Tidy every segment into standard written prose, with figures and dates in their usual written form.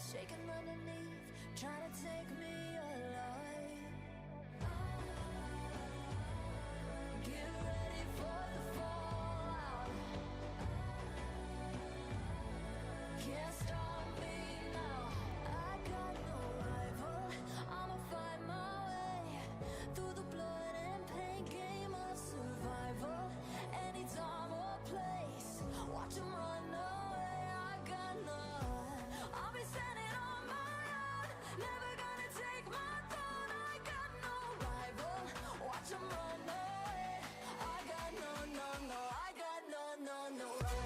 shaking underneath, trying to take me alive. Get ready for the fallout. Can't stop me now. I got no rival. I'ma find my way through the blood and pain game of survival. Any time or place, watch 'em run away. I got none. I'll be standing on my own, never gonna take my throne. I got no rival. Watch 'em run away. I got no, I got no rival.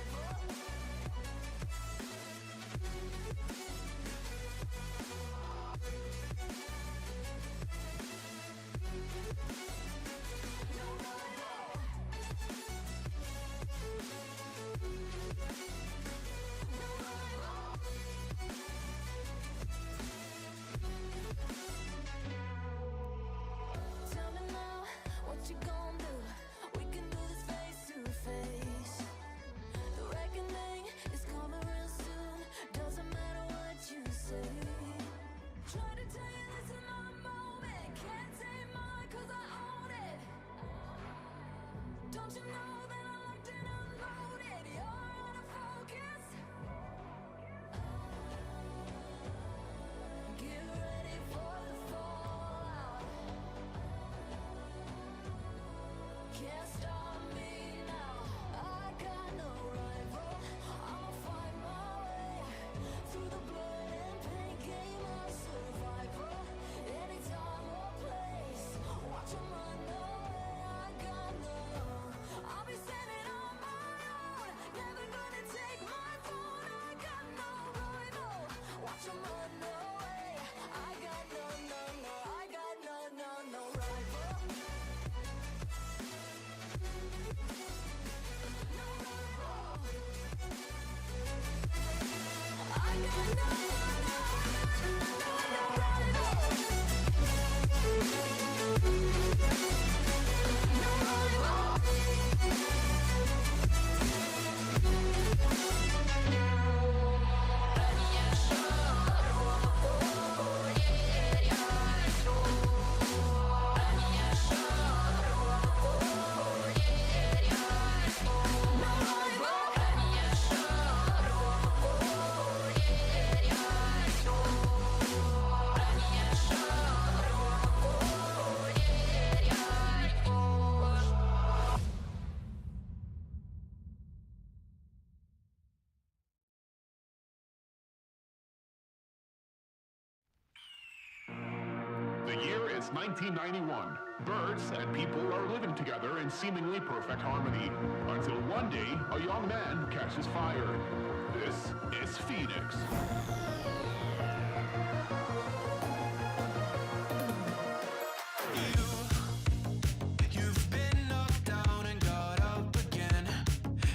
Tell me now, what you gon' do? We can do this face to face. The reckoning is coming real soon. Doesn't matter what you say. Try to tell you this is my moment. Can't take mine 'cause I own it. Don't you know that I'm locked and unloaded? You're out of focus. Get ready for the fallout. Can't stop me now. I got no rival. I'ma find my way through the blood and pain game of survival. Any time or place, watch 'em run away. I got no. I'll be standing on my own, never gonna take my throne. I got no rival. Watch 'em run away. I got no, I got no rival. The year is 1991. Birds and people are living together in seemingly perfect harmony. Until one day, a young man catches fire. This is Phoenix. You've been knocked down and got up again.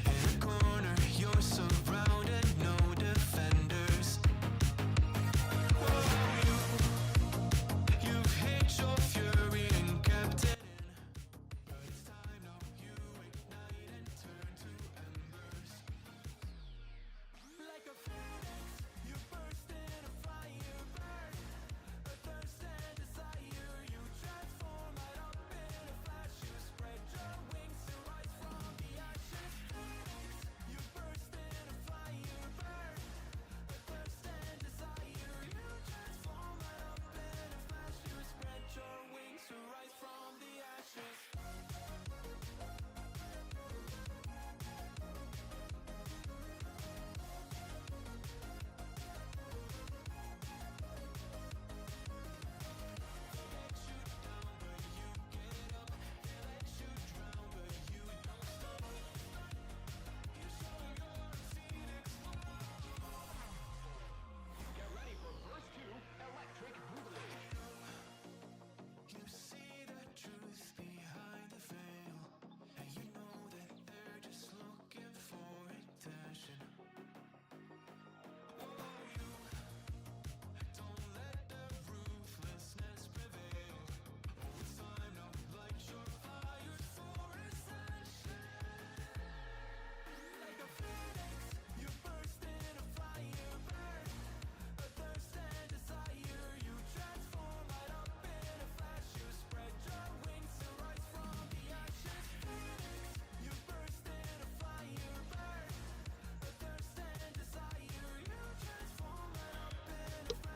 In a corner, you're surrounded, no defenders. You've hid your fury and kept it in. But it's time now, you ignite and turn to embers. Like a phoenix, you burst in a fire burn.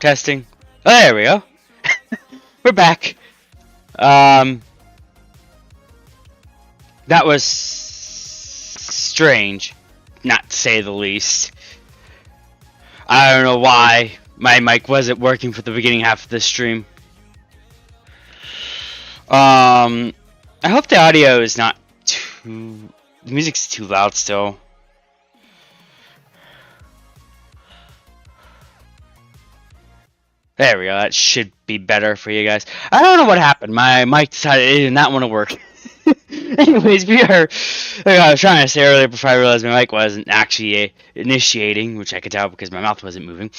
Testing. Oh, there we go. We're back. That was strange, not to say the least. I don't know why my mic wasn't working for the beginning half of this stream. I hope the audio is not too... The music's too loud still. There we go, that should be better for you guys. I don't know what happened, my mic decided it did not want to work. Anyways, I was trying to say earlier before I realized my mic wasn't actually initiating, which I could tell because my mouth wasn't moving.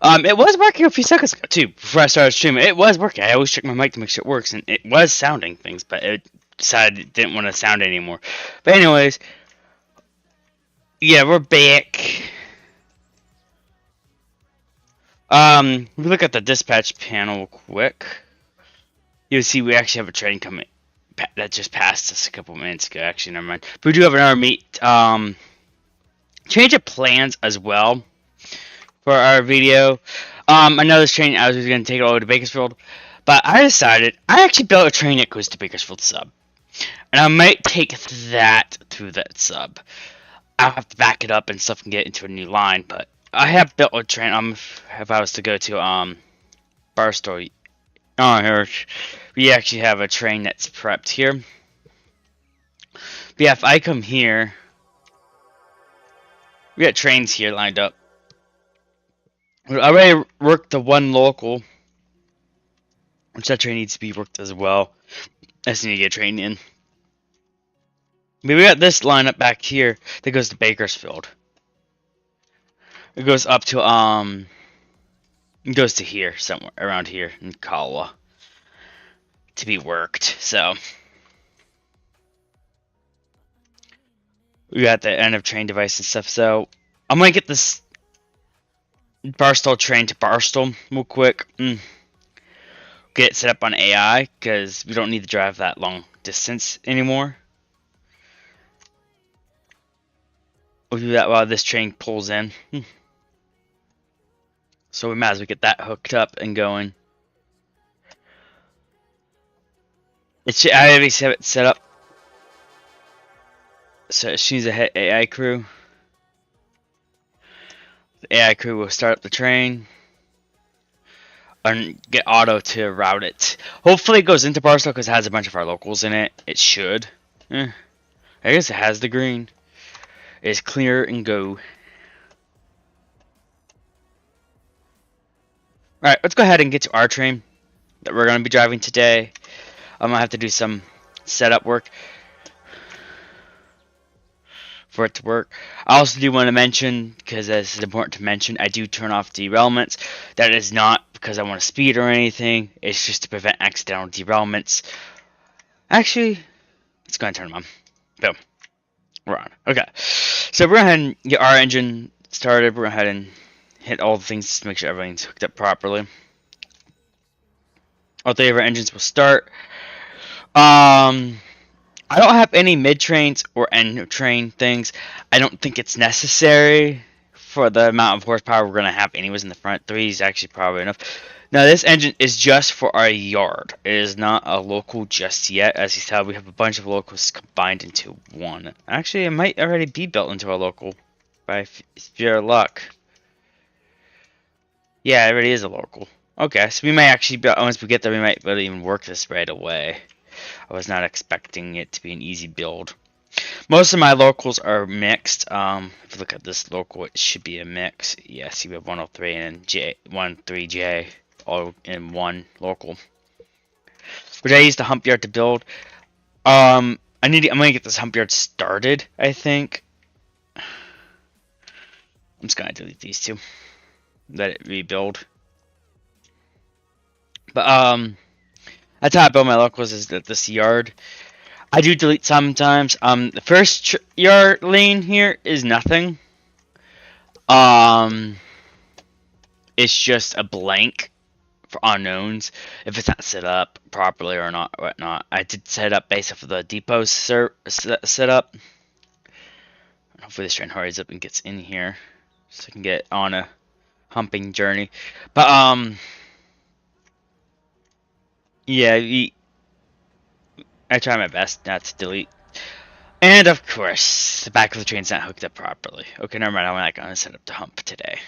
It was working a few seconds ago too, before I started streaming. It was working. I always check my mic to make sure it works, and it was sounding things, but it decided it didn't want to sound anymore. But anyways, yeah, we're back. We look at the dispatch panel quick. You'll see we actually have a train coming that just passed us a couple minutes ago. Actually, never mind. But we do have another change of plans as well for our video. I know this train, I was going to take it all the way to Bakersfield, but I decided I actually built a train that goes to Bakersfield sub, and I might take that through that sub. I'll have to back it up and stuff and get into a new line, but I have built a train. If I was to go to Barstow, here we actually have a train that's prepped here. But yeah, if I come here, we got trains here lined up. I already worked the one local, which that train needs to be worked as well. I just need to get a train in. But we got this lineup back here that goes to Bakersfield. It goes up to it goes to here somewhere around here in Kawa to be worked. So we got the end of train device and stuff. So I'm gonna get this Barstow train to Barstow real quick. Get it set up on AI because we don't need to drive that long distance anymore. We'll do that while this train pulls in. So we might as well get that hooked up and going. I already have it set up. So as soon as I hit AI crew, the AI crew will start up the train and get auto to route it. Hopefully it goes into Barstow because it has a bunch of our locals in it. It should. I guess it has the green. It's clear and go. Alright, let's go ahead and get to our train that we're going to be driving today. I'm going to have to do some setup work for it to work. I also do want to mention, because this is important to mention, I do turn off derailments. That is not because I want to speed or anything. It's just to prevent accidental derailments. Actually, let's go ahead and turn them on. Boom. We're on. Okay. So we're going to go ahead and get our engine started. We're going to go ahead and hit all the things to make sure everything's hooked up properly. All three of our engines will start. I don't have any mid-trains or end-train things. I don't think it's necessary for the amount of horsepower we're going to have anyways in the front. 3 is actually probably enough. Now, this engine is just for our yard. It is not a local just yet. As you saw, we have a bunch of locals combined into one. Actually, it might already be built into a local by pure luck. Yeah, it already is a local. Okay, so we may actually, once we get there, we might really even work this right away. I was not expecting it to be an easy build. Most of my locals are mixed. If you look at this local, it should be a mix. Yes, you have 103 and 13J all in one local. Which I used the hump yard to build. I'm gonna get this hump yard started, I think. I'm just gonna delete these two. Let it rebuild. But that's how I build my locals, is that this yard. I do delete sometimes. The first yard lane here is nothing. It's just a blank for unknowns if it's not set up properly or not, whatnot. I did set up based off of the depot set up. Hopefully this train hurries up and gets in here so I can get on a humping journey. But yeah, I try my best not to delete. And of course, the back of the train's not hooked up properly. Okay, never mind. I'm not gonna set up the hump today.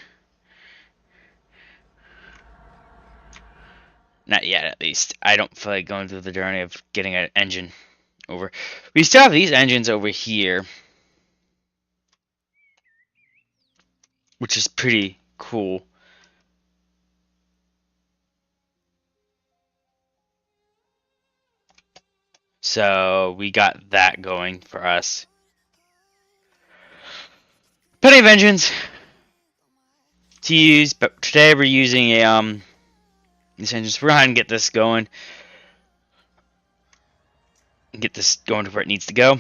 Not yet, at least. I don't feel like going through the journey of getting an engine over. We still have these engines over here, which is pretty cool. So we got that going for us. Plenty of engines to use, but today we're using a these engines. We're gonna get this going. Get this going to where it needs to go.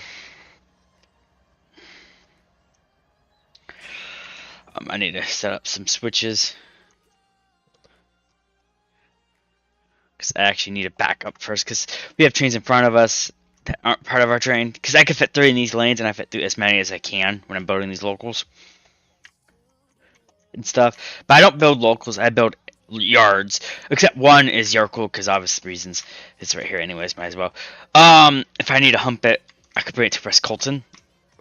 I need to set up some switches. Because I actually need to back up first, because we have trains in front of us that aren't part of our train. Because I can fit 3 in these lanes, and I fit through as many as I can when I'm building these locals and stuff. But I don't build locals, I build yards. Except one is Yarkle, because obvious reasons. It's right here anyways, might as well. If I need to hump it, I could bring it to Press Colton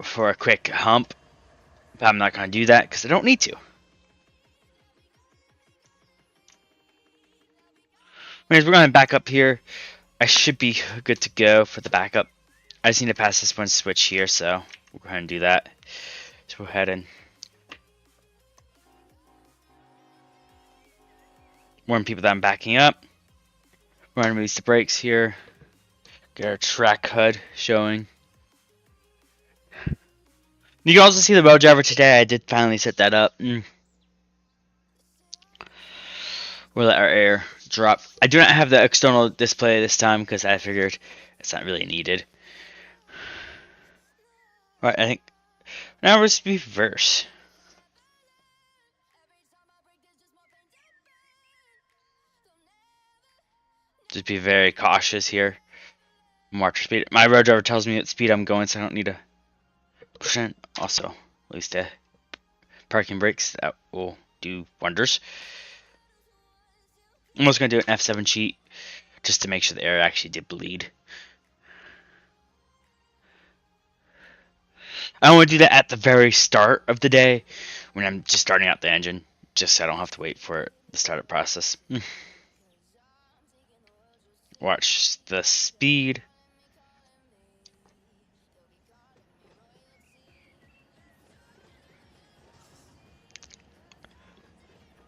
for a quick hump. But I'm not going to do that, because I don't need to. Anyways, we're going to back up here. I should be good to go for the backup. I just need to pass this one switch here, so we'll go ahead and do that. So go ahead and warn people that I'm backing up. We're going to release the brakes here. Get our track HUD showing. You can also see the road driver today. I did finally set that up. We'll let our air drop. I do not have the external display this time because I figured it's not really needed. Alright, I think now we're supposed to be reverse. Just be very cautious here. March speed. My road driver tells me what speed I'm going, so I don't need to push in. Also, at least parking brakes, that will do wonders. I'm also going to do an F7 cheat just to make sure the air actually did bleed. I want to do that at the very start of the day when I'm just starting out the engine, just so I don't have to wait for the startup process. Watch the speed.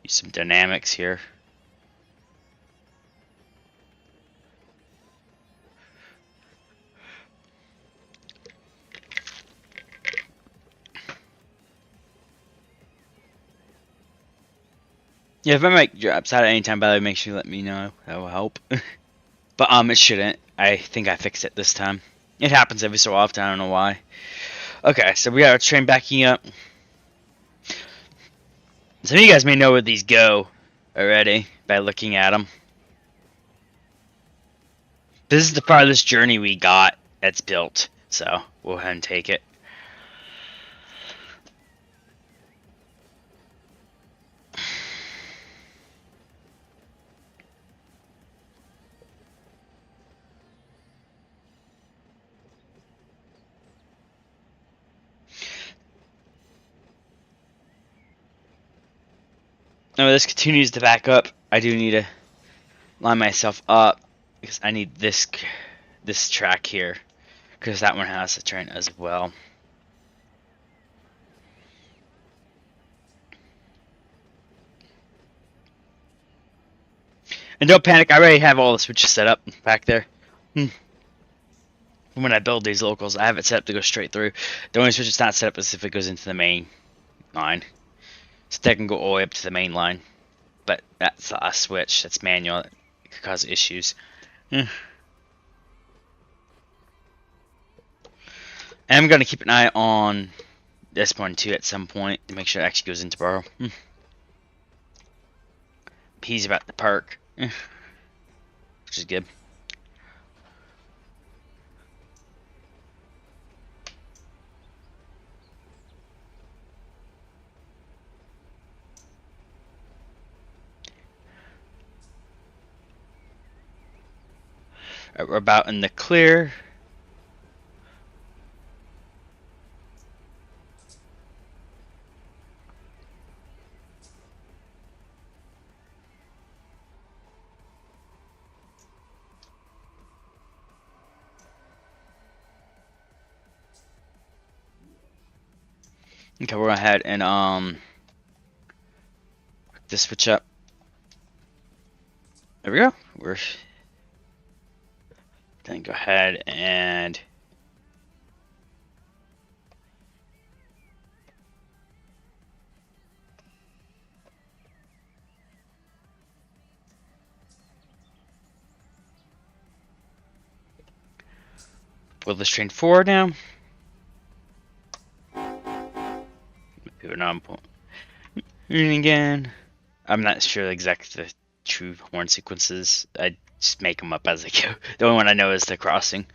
Use some dynamics here. Yeah, if my mic drops out at any time, by the way, make sure you let me know. That will help. But it shouldn't. I think I fixed it this time. It happens every so often. I don't know why. Okay, so we got our train backing up. Some of you guys may know where these go already by looking at them. This is the farthest journey we got that's built, so we'll go ahead and take it. Now this continues to back up. I do need to line myself up because I need this track here because that one has a train as well. And don't panic, I already have all the switches set up back there. When I build these locals, I have it set up to go straight through. The only switch it's not set up is if it goes into the main line. So that can go all the way up to the main line. But that's a switch that's manual. It could cause issues. And I'm going to keep an eye on this one too at some point to make sure it actually goes into Borough. He's about to park, which is good. We're about in the clear. Okay, we're going ahead and just switch up. There we go. We're then go ahead and pull this train forward now. Pivot on point. And again, I'm not sure exactly the true horn sequences. I just make them up as I go. The only one I know is the crossing.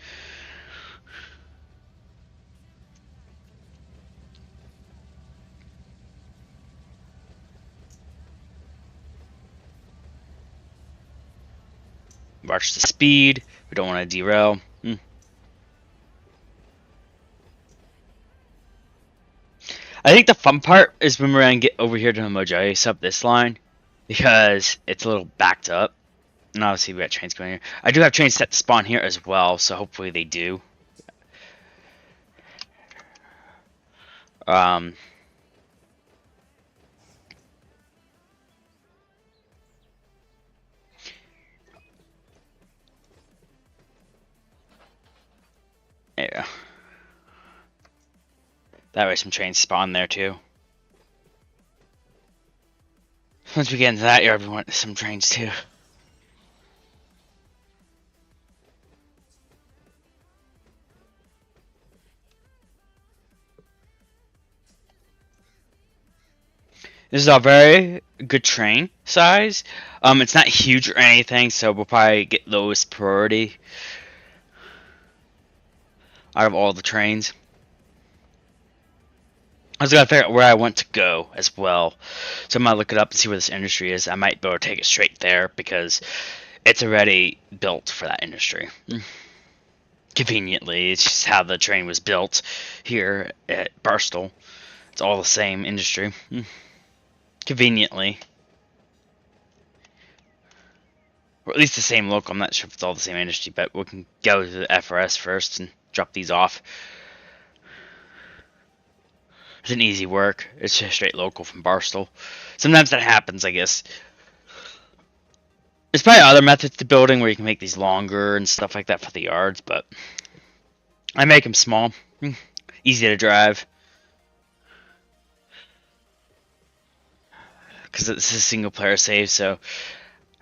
Watch the speed. We don't want to derail. I think the fun part is when we're gonna get over here to Mojave up this line, because it's a little backed up. And obviously we got trains going here. I do have trains set to spawn here as well, so hopefully they do. Yeah. That way some trains spawn there too. Once we get into that yard, we want some trains too. This is a very good train size. It's not huge or anything, so we'll probably get lowest priority out of all the trains. I was gonna figure out where I want to go as well, so I'm gonna look it up and see where this industry is. I might be able to take it straight there because it's already built for that industry. Conveniently, it's just how the train was built here at Barstow. It's all the same industry. Conveniently. Or at least the same local. I'm not sure if it's all the same industry, but we can go to the FRS first and drop these off. It's an easy work. It's just straight local from Barstow. Sometimes that happens, I guess. There's probably other methods to building where you can make these longer and stuff like that for the yards, but I make them small. Easy to drive. Because it's a single player save, so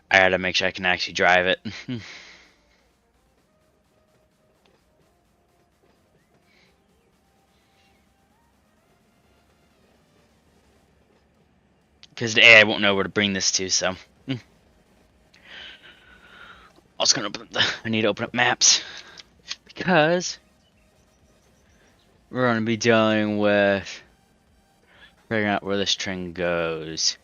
I gotta make sure I can actually drive it. Because I won't know where to bring this to, so. I was gonna open up I need to open up maps. Because we're gonna be dealing with figuring out where this train goes.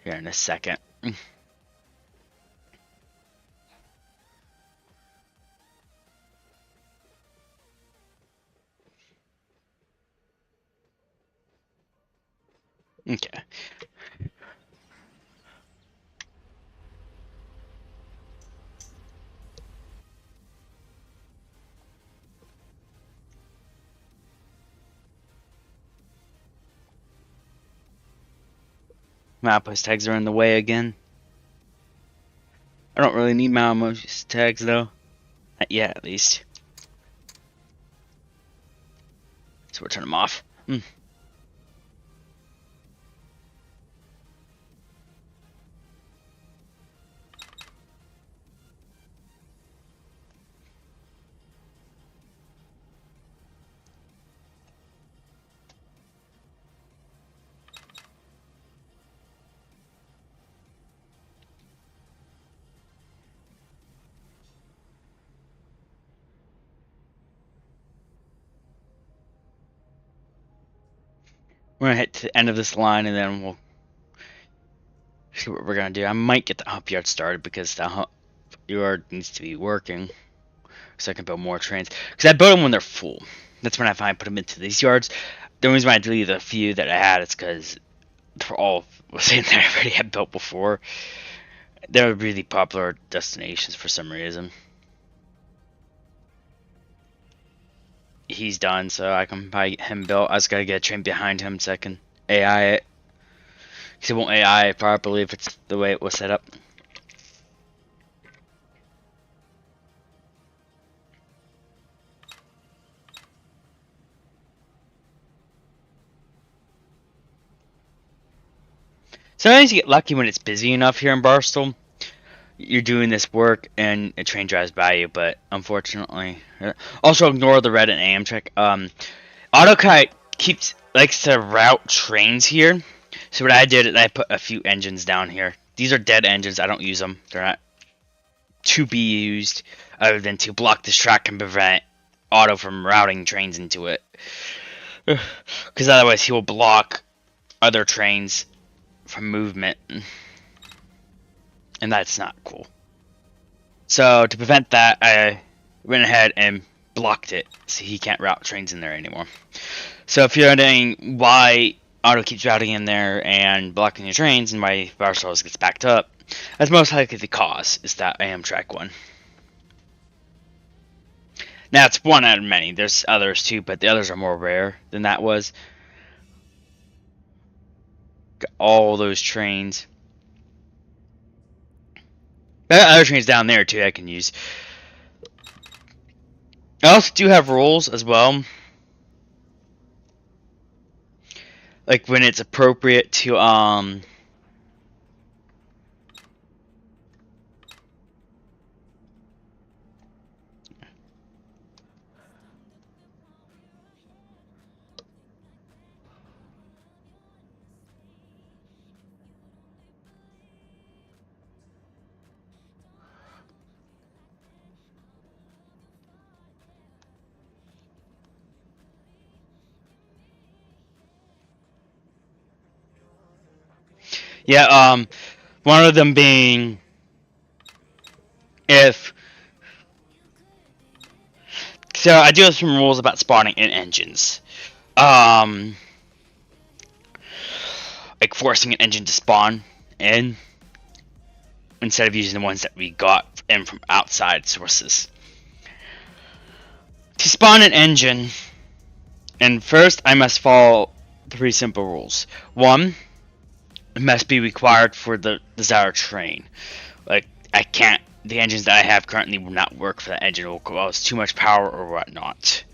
Here in a second. Okay. Milepost tags are in the way again. I don't really need milepost tags though. Not yet, at least. So we'll turn them off. We're gonna hit to the end of this line and then we'll See what we're gonna do. I might get the hump yard started because the hump yard needs to be working, so I can build more trains. Because I build them when they're full. That's when I finally put them into these yards. The reason why I deleted the few that I had is because for all was saying that I already had built before. They were really popular destinations for some reason. He's done, so I can buy him built. I just gotta get a train behind him so I can AI it. Because it won't AI it properly if it's the way it was set up. Sometimes you get lucky when it's busy enough here in Barstow. You're doing this work and a train drives by you, but unfortunately, also ignore the red and Amtrak. AutoKite likes to route trains here, so what I did is I put a few engines down here. These are dead engines. I don't use them. They're not to be used other than to block this track and prevent Auto from routing trains into it, because otherwise he will block other trains from movement. And that's not cool. So to prevent that, I went ahead and blocked it so he can't route trains in there anymore. So if you're wondering why Auto keeps routing in there and blocking your trains and why Barstow gets backed up, that's most likely the cause is that Amtrak one. Now it's one out of many. There's others too, but the others are more rare than that was. Got all those trains. I got other trains down there too I can use. I also do have rules as well. Like when it's appropriate to yeah, one of them being if so I do have some rules about spawning in engines. Like forcing an engine to spawn in instead of using the ones that we got in from outside sources. To spawn an engine, and first I must follow 3 simple rules. 1, it must be required for the desired train. Like the engines that I have currently will not work for the engine. It will cause too much power or whatnot.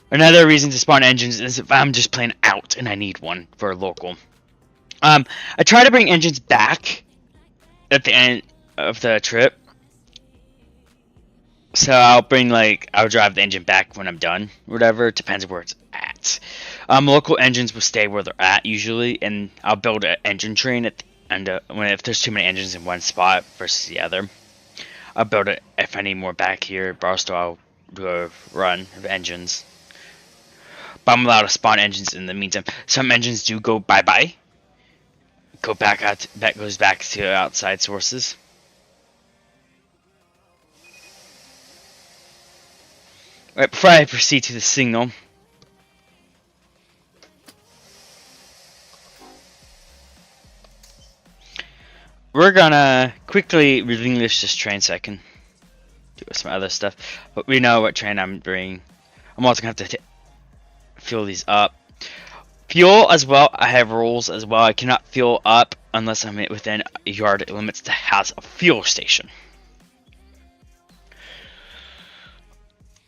Another reason to spawn engines is if I'm just playing out and I need one for a local. I try to bring engines back at the end of the trip. So I'll drive the engine back when I'm done, whatever. It depends where it's at. Local engines will stay where they're at usually, and I'll build an engine train at the end if there's too many engines in one spot versus the other. I'll build it if I need more back here. Barstow, I'll do a run of engines. But I'm allowed to spawn engines in the meantime. Some engines do go bye-bye. Go back out. That goes back to outside sources. Alright, before I proceed to the signal, we're gonna quickly relinquish this train so I can do some other stuff. But we know what train I'm bringing. I'm also gonna have to fuel these up. Fuel as well, I have rules as well. I cannot fuel up unless I'm within yard limits that has a fuel station.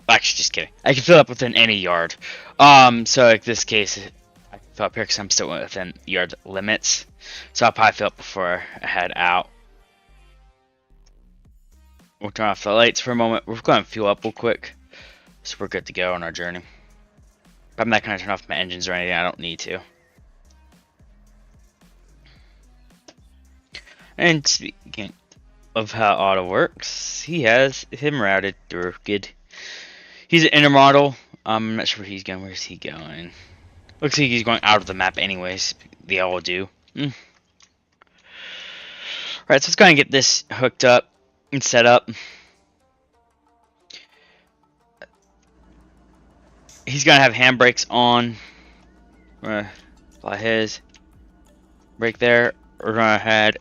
Actually, just kidding. I can fill up within any yard. So like this case, I can fill up here because I'm still within yard limits. So I'll probably fill up before I head out. We'll turn off the lights for a moment. We're going to fuel up real quick, so we're good to go on our journey. But I'm not going to turn off my engines or anything. I don't need to. And speaking of how auto works. He has him routed through. Good. He's an inner model. I'm not sure where he's going. Where's he going? Looks like he's going out of the map anyways. They all do. Alright, so let's go ahead and get this hooked up and set up. He's going to have handbrakes on. We're going to apply his brake there. We're going to head.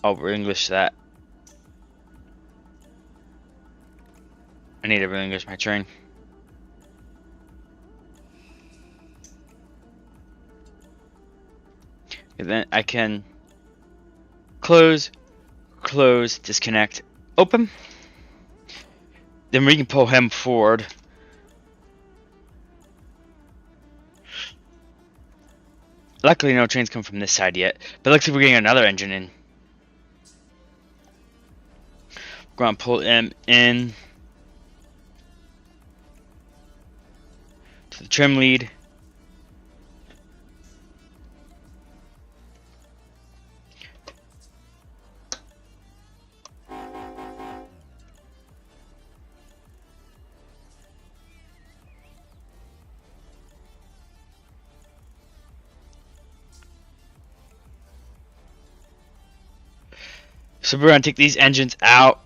Oh, we're English that. I need to English my train. And then I can close, disconnect, open. Then we can pull him forward. Luckily, no trains come from this side yet. But it looks like we're getting another engine in. We're going to pull him in to the trim lead. So we're going to take these engines out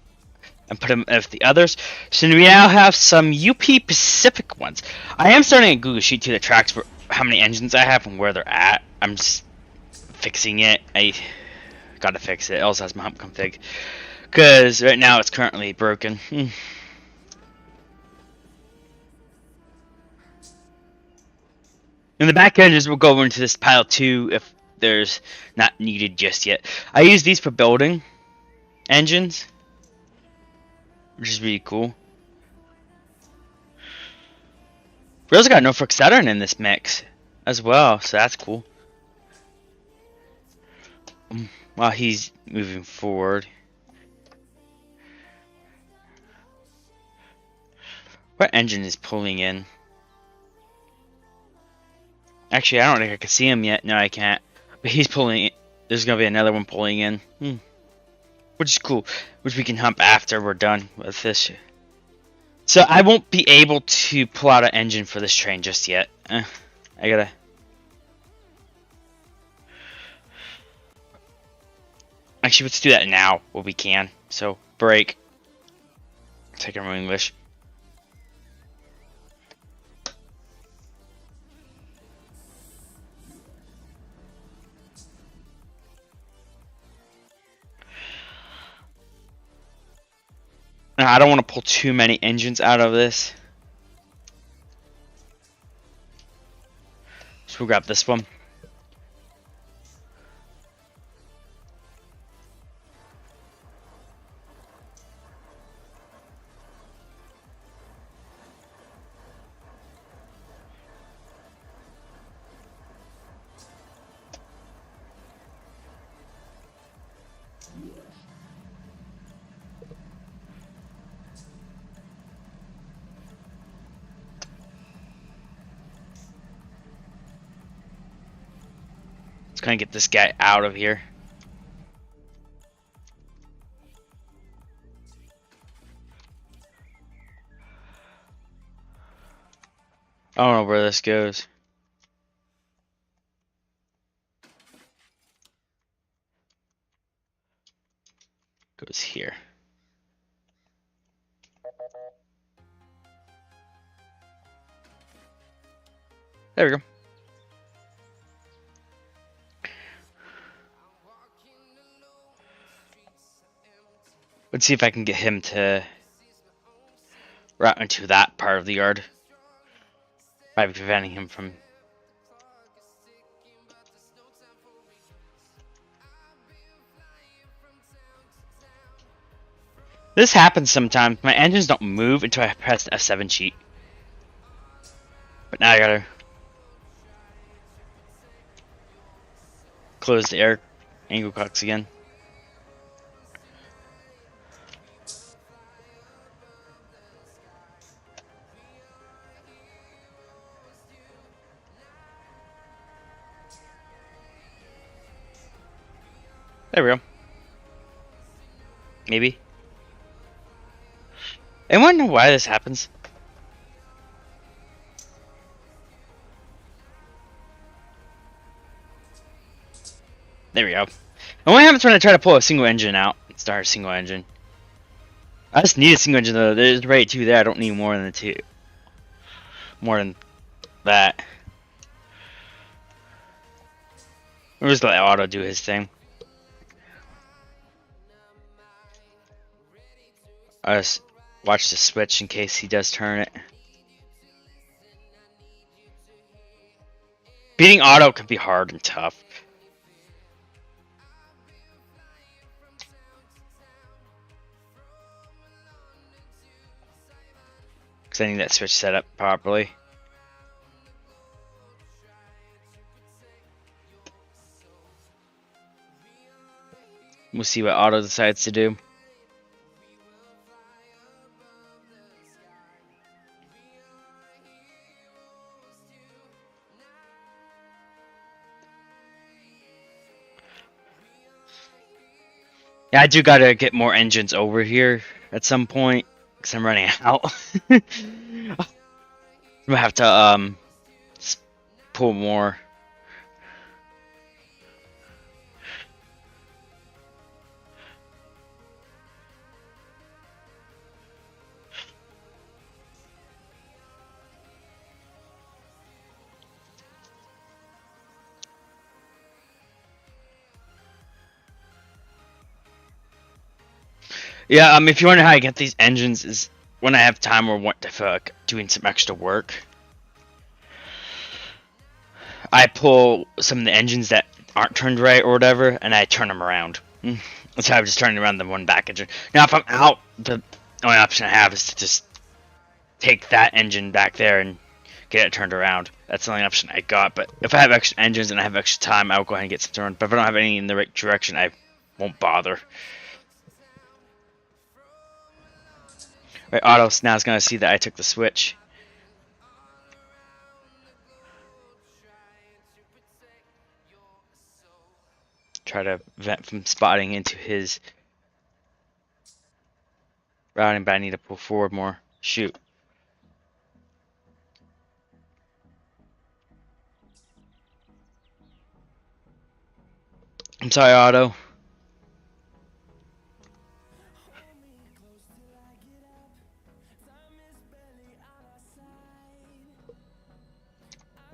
and put them with the others. So we now have some UP Pacific ones. I am starting a Google Sheet to the tracks for how many engines I have and where they're at. I'm just fixing it. I gotta fix it. It also has my hump config. Because right now it's currently broken. And the back engines will go into this pile too if there's not needed just yet. I use these for building engines, which is really cool. We also got Norfolk Southern in this mix as well, so that's cool. While he's moving forward, what engine is pulling in? Actually, I don't think I can see him yet. No, I can't. But he's pulling. There's gonna be another one pulling in. Which is cool, which we can hump after we're done with this. So I won't be able to pull out an engine for this train just yet. I gotta. Actually, let's do that now while we can. So brake. Take our English. Now, I don't want to pull too many engines out of this. So we'll grab this one. Let's kind of get this guy out of here. I don't know where this goes. Goes here. There we go. Let's see if I can get him to route into that part of the yard. Might be preventing him from. This happens sometimes. My engines don't move until I press the F7 cheat. But now I gotta close the air angle cocks again. There we go. Maybe. Anyone know why this happens? There we go. And what happens when I try to pull a single engine out? Start a single engine. I just need a single engine though. There's already 2 there. I don't need more than the 2. More than that. We'll just let Auto do his thing. I just watch the switch in case he does turn it. Beating Auto can be hard and tough. Because I need that switch set up properly. We'll see what Auto decides to do. Yeah, I do gotta get more engines over here at some point. Because I'm running out. I'm gonna have to pull more. Yeah, if you wonder how I get these engines is when I have time or want to feel like doing some extra work. I pull some of the engines that aren't turned right or whatever, and I turn them around. That's how I'm just turning around the one back engine. Now, if I'm out, the only option I have is to just take that engine back there and get it turned around. That's the only option I got. But if I have extra engines and I have extra time, I'll go ahead and get some turned. But if I don't have any in the right direction, I won't bother. Right, Auto now is going to see that I took the switch. Try to prevent from spotting into his routing, but I need to pull forward more. Shoot. I'm sorry, Auto.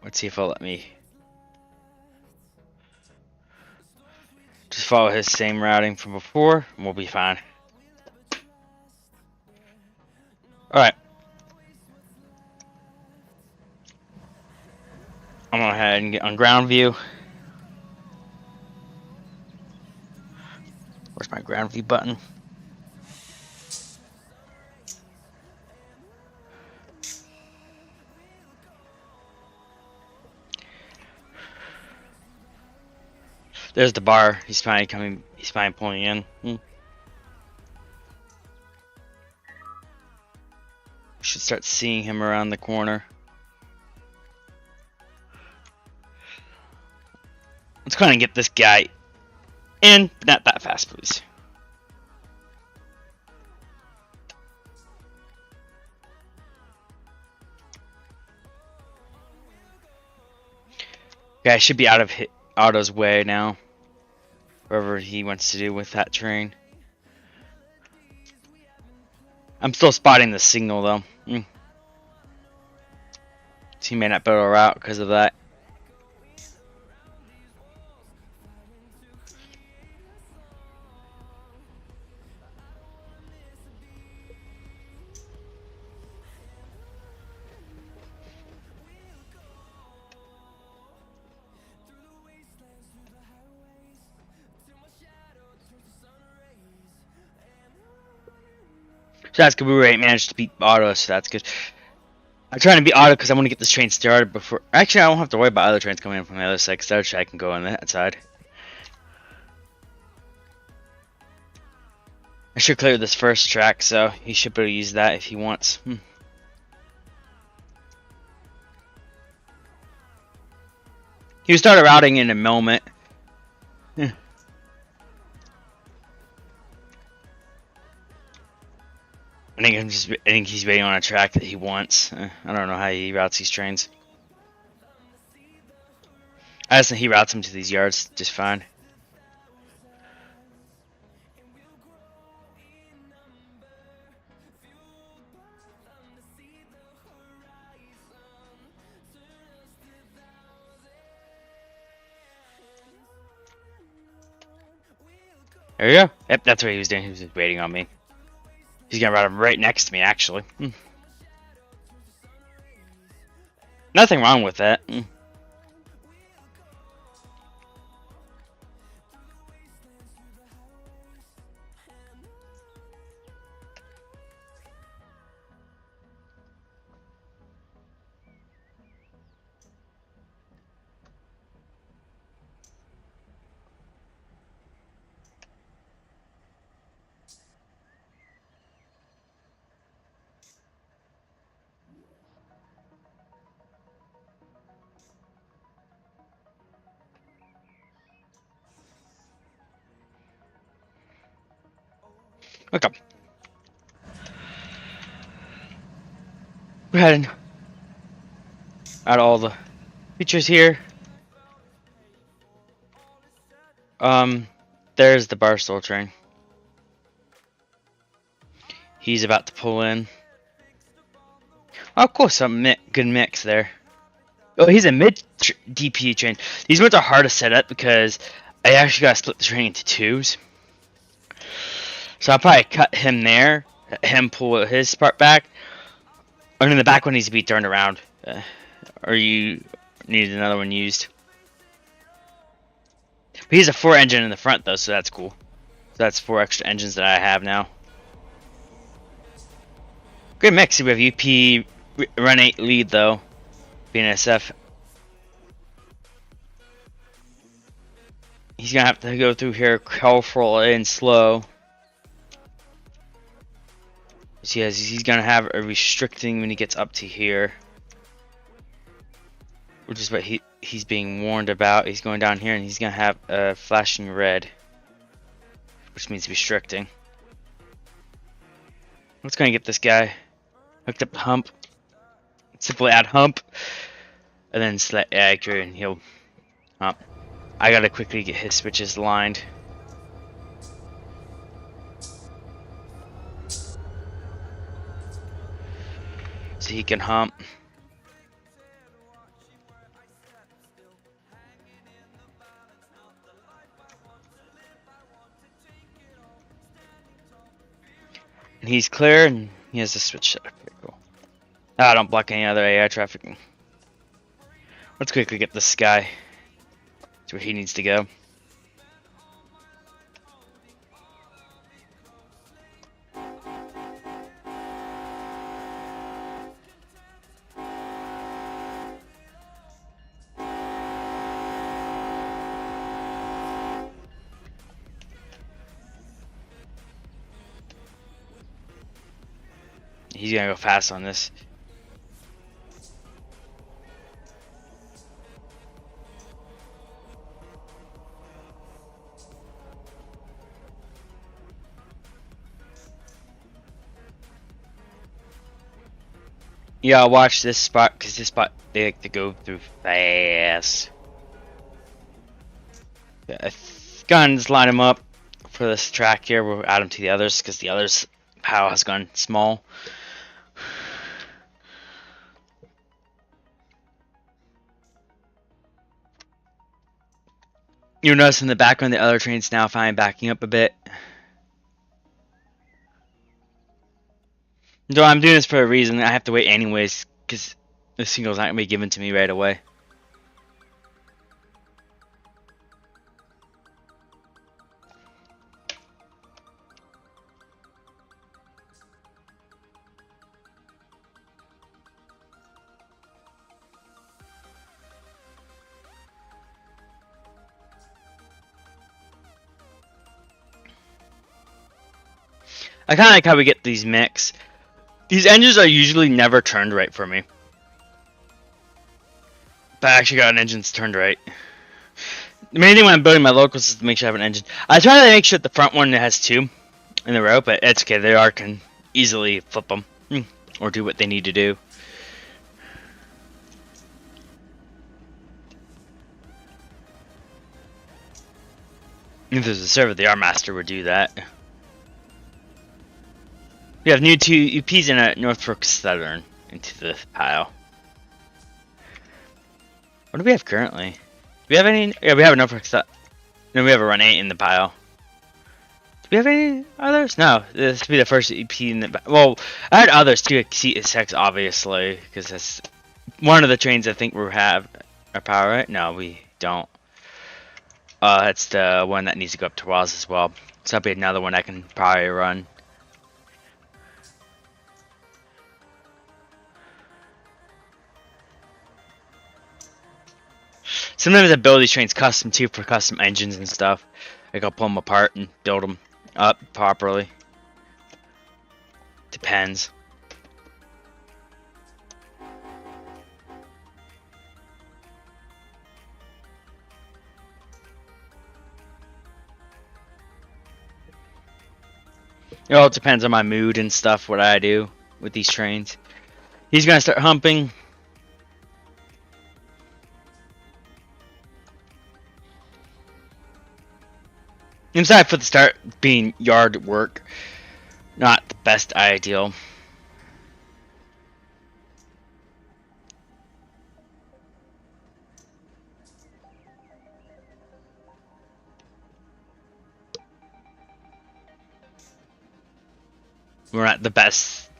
Let's see if it'll let me just follow his same routing from before, and we'll be fine. Alright. I'm gonna go ahead and get on ground view. Where's my ground view button? There's the bar. He's finally coming. He's finally pulling in. Should start seeing him around the corner. Let's kind of get this guy in, but not that fast, please. Okay, I should be out of Auto's way now. Whatever he wants to do with that train. I'm still spotting the signal though. So he may not build a route because of that. So that's good. We managed to beat Auto, so that's good. I'm trying to beat Auto because I want to get this train started before. Actually, I won't have to worry about other trains coming in from the other side because the other side can go on that side. I should clear this first track, so he should be able to use that if he wants. He'll start routing in a moment. I think he's waiting on a track that he wants. I don't know how he routes these trains. I just think he routes them to these yards just fine. There we go. Yep, that's what he was doing. He was just waiting on me. He's gonna route him right next to me, actually. Nothing wrong with that. Okay. Go ahead and add all the features here. There's the Barstool train. He's about to pull in. Oh, cool. Some good mix there. Oh, he's a mid DP train. These ones are hard to set up because I actually got to split the train into twos. So I'll probably cut him there, let him pull his part back. And then the back one needs to be turned around. Or you need another one used. But he's a 4 engine in the front though, so that's cool. So that's 4 extra engines that I have now. Good mix. We have UP Run 8 lead though. BNSF. He's gonna have to go through here careful and slow. So yes, he's gonna have a restricting when he gets up to here. Which is what he's being warned about. He's going down here and he's gonna have a flashing red. Which means restricting. Let's go and get this guy hooked up the hump. Simply add hump. And then select accurate and he'll hump. I gotta quickly get his switches lined. So he can hump. And he's clear and he has the switch set. Okay, cool. Ah, don't block any other AI traffic. Let's quickly get this guy to where he needs to go. He's gonna go fast on this. Yeah, I'll watch this spot because this spot they like to go through fast. Yeah, guns line them up for this track here. We'll add them to the others because the others power has gone small. You'll notice in the background the other train's now finally backing up a bit. Though I'm doing this for a reason, I have to wait anyways, because the signal's not going to be given to me right away. I kind of like how we get these mix. These engines are usually never turned right for me. But I actually got an engine's turned right. The main thing when I'm building my locals is to make sure I have an engine. I try to make sure the front one has 2 in a row, but it's okay. They are easily flip them or do what they need to do. If there's a server, the R Master would do that. We have new 2 UPs in a Norfolk Southern into the pile. What do we have currently? Do we have any? Yeah, we have a Norfolk Southern. No, we have a Run 8 in the pile. Do we have any others? No, this would be the first EP in the. Well, I had others too, C6 obviously, because that's one of the trains I think we have our power, right? No, we don't. That's the one that needs to go up to Wells as well. So that'll be another one I can probably run. Sometimes I build these trains custom too for custom engines and stuff. Like I'll pull them apart and build them up properly. Depends. It all depends on my mood and stuff, what I do with these trains. He's gonna start humping. Inside for the start being yard work, not the best ideal. We're not the best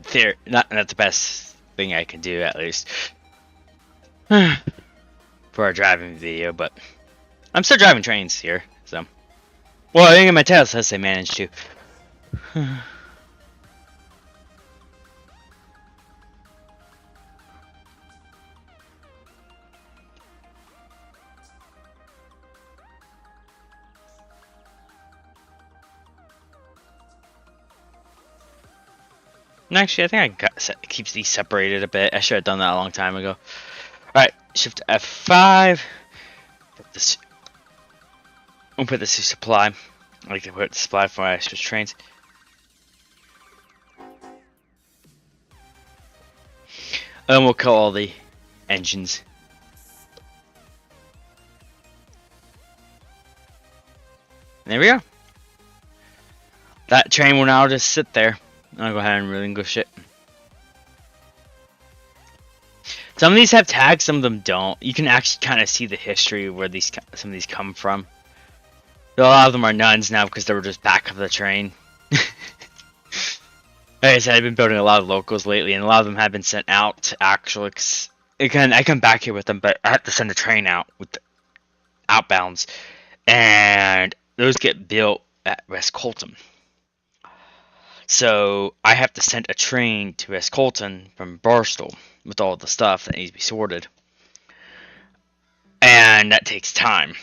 theory, not the best thing I can do at least for our driving video, but I'm still driving trains here, so. Well, I think in my tail says they managed to. Actually, I think keeps these separated a bit. I should have done that a long time ago. Alright, shift F5. We'll put this to supply. I like to put supply before I switch trains. And we'll kill all the engines. There we go. That train will now just sit there. I'll go ahead and relinquish it. Some of these have tags, some of them don't. You can actually kind of see the history of where some of these come from. A lot of them are nuns now because they were just back of the train. Like I said, I've been building a lot of locals lately, and a lot of them have been sent out to actual. Again, I come back here with them, but I have to send a train out with the outbounds, and those get built at West Colton. So I have to send a train to West Colton from Barstow with all the stuff that needs to be sorted, and that takes time.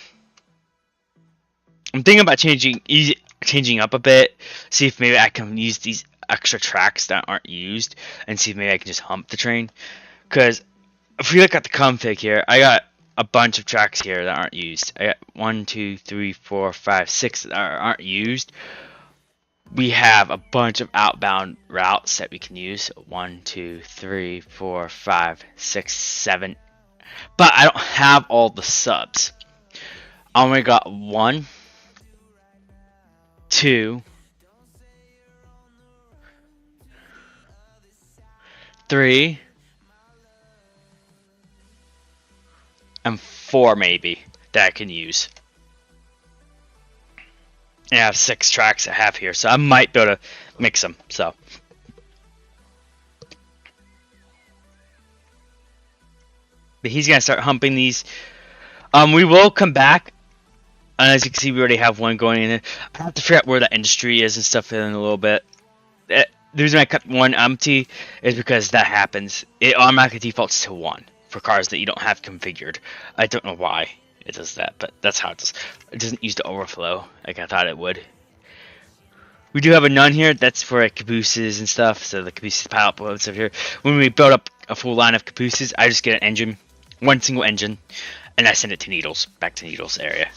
I'm thinking about changing up a bit, see if maybe I can use these extra tracks that aren't used, and see if maybe I can just hump the train. Because if we look at the config here, I got a bunch of tracks here that aren't used. I got 1, 2, 3, 4, 5, 6 that aren't used. We have a bunch of outbound routes that we can use. 1, 2, 3, 4, 5, 6, 7. But I don't have all the subs. I only got 1, 2, 3, and 4 maybe that I can use. And I have 6 tracks I have here, so I might be able to mix them. So but he's gonna start humping these. We will come back. And as you can see, we already have one going in there. I have to figure out where that industry is and stuff in a little bit. The reason I kept 1 empty is because that happens. It automatically defaults to 1 for cars that you don't have configured. I don't know why it does that, but that's how it does. It doesn't use the overflow like I thought it would. We do have a none here. That's for cabooses and stuff. So the cabooses pile up and stuff here. When we build up a full line of cabooses, I just get an engine, 1 single engine, and I send it to Needles, back to Needles area.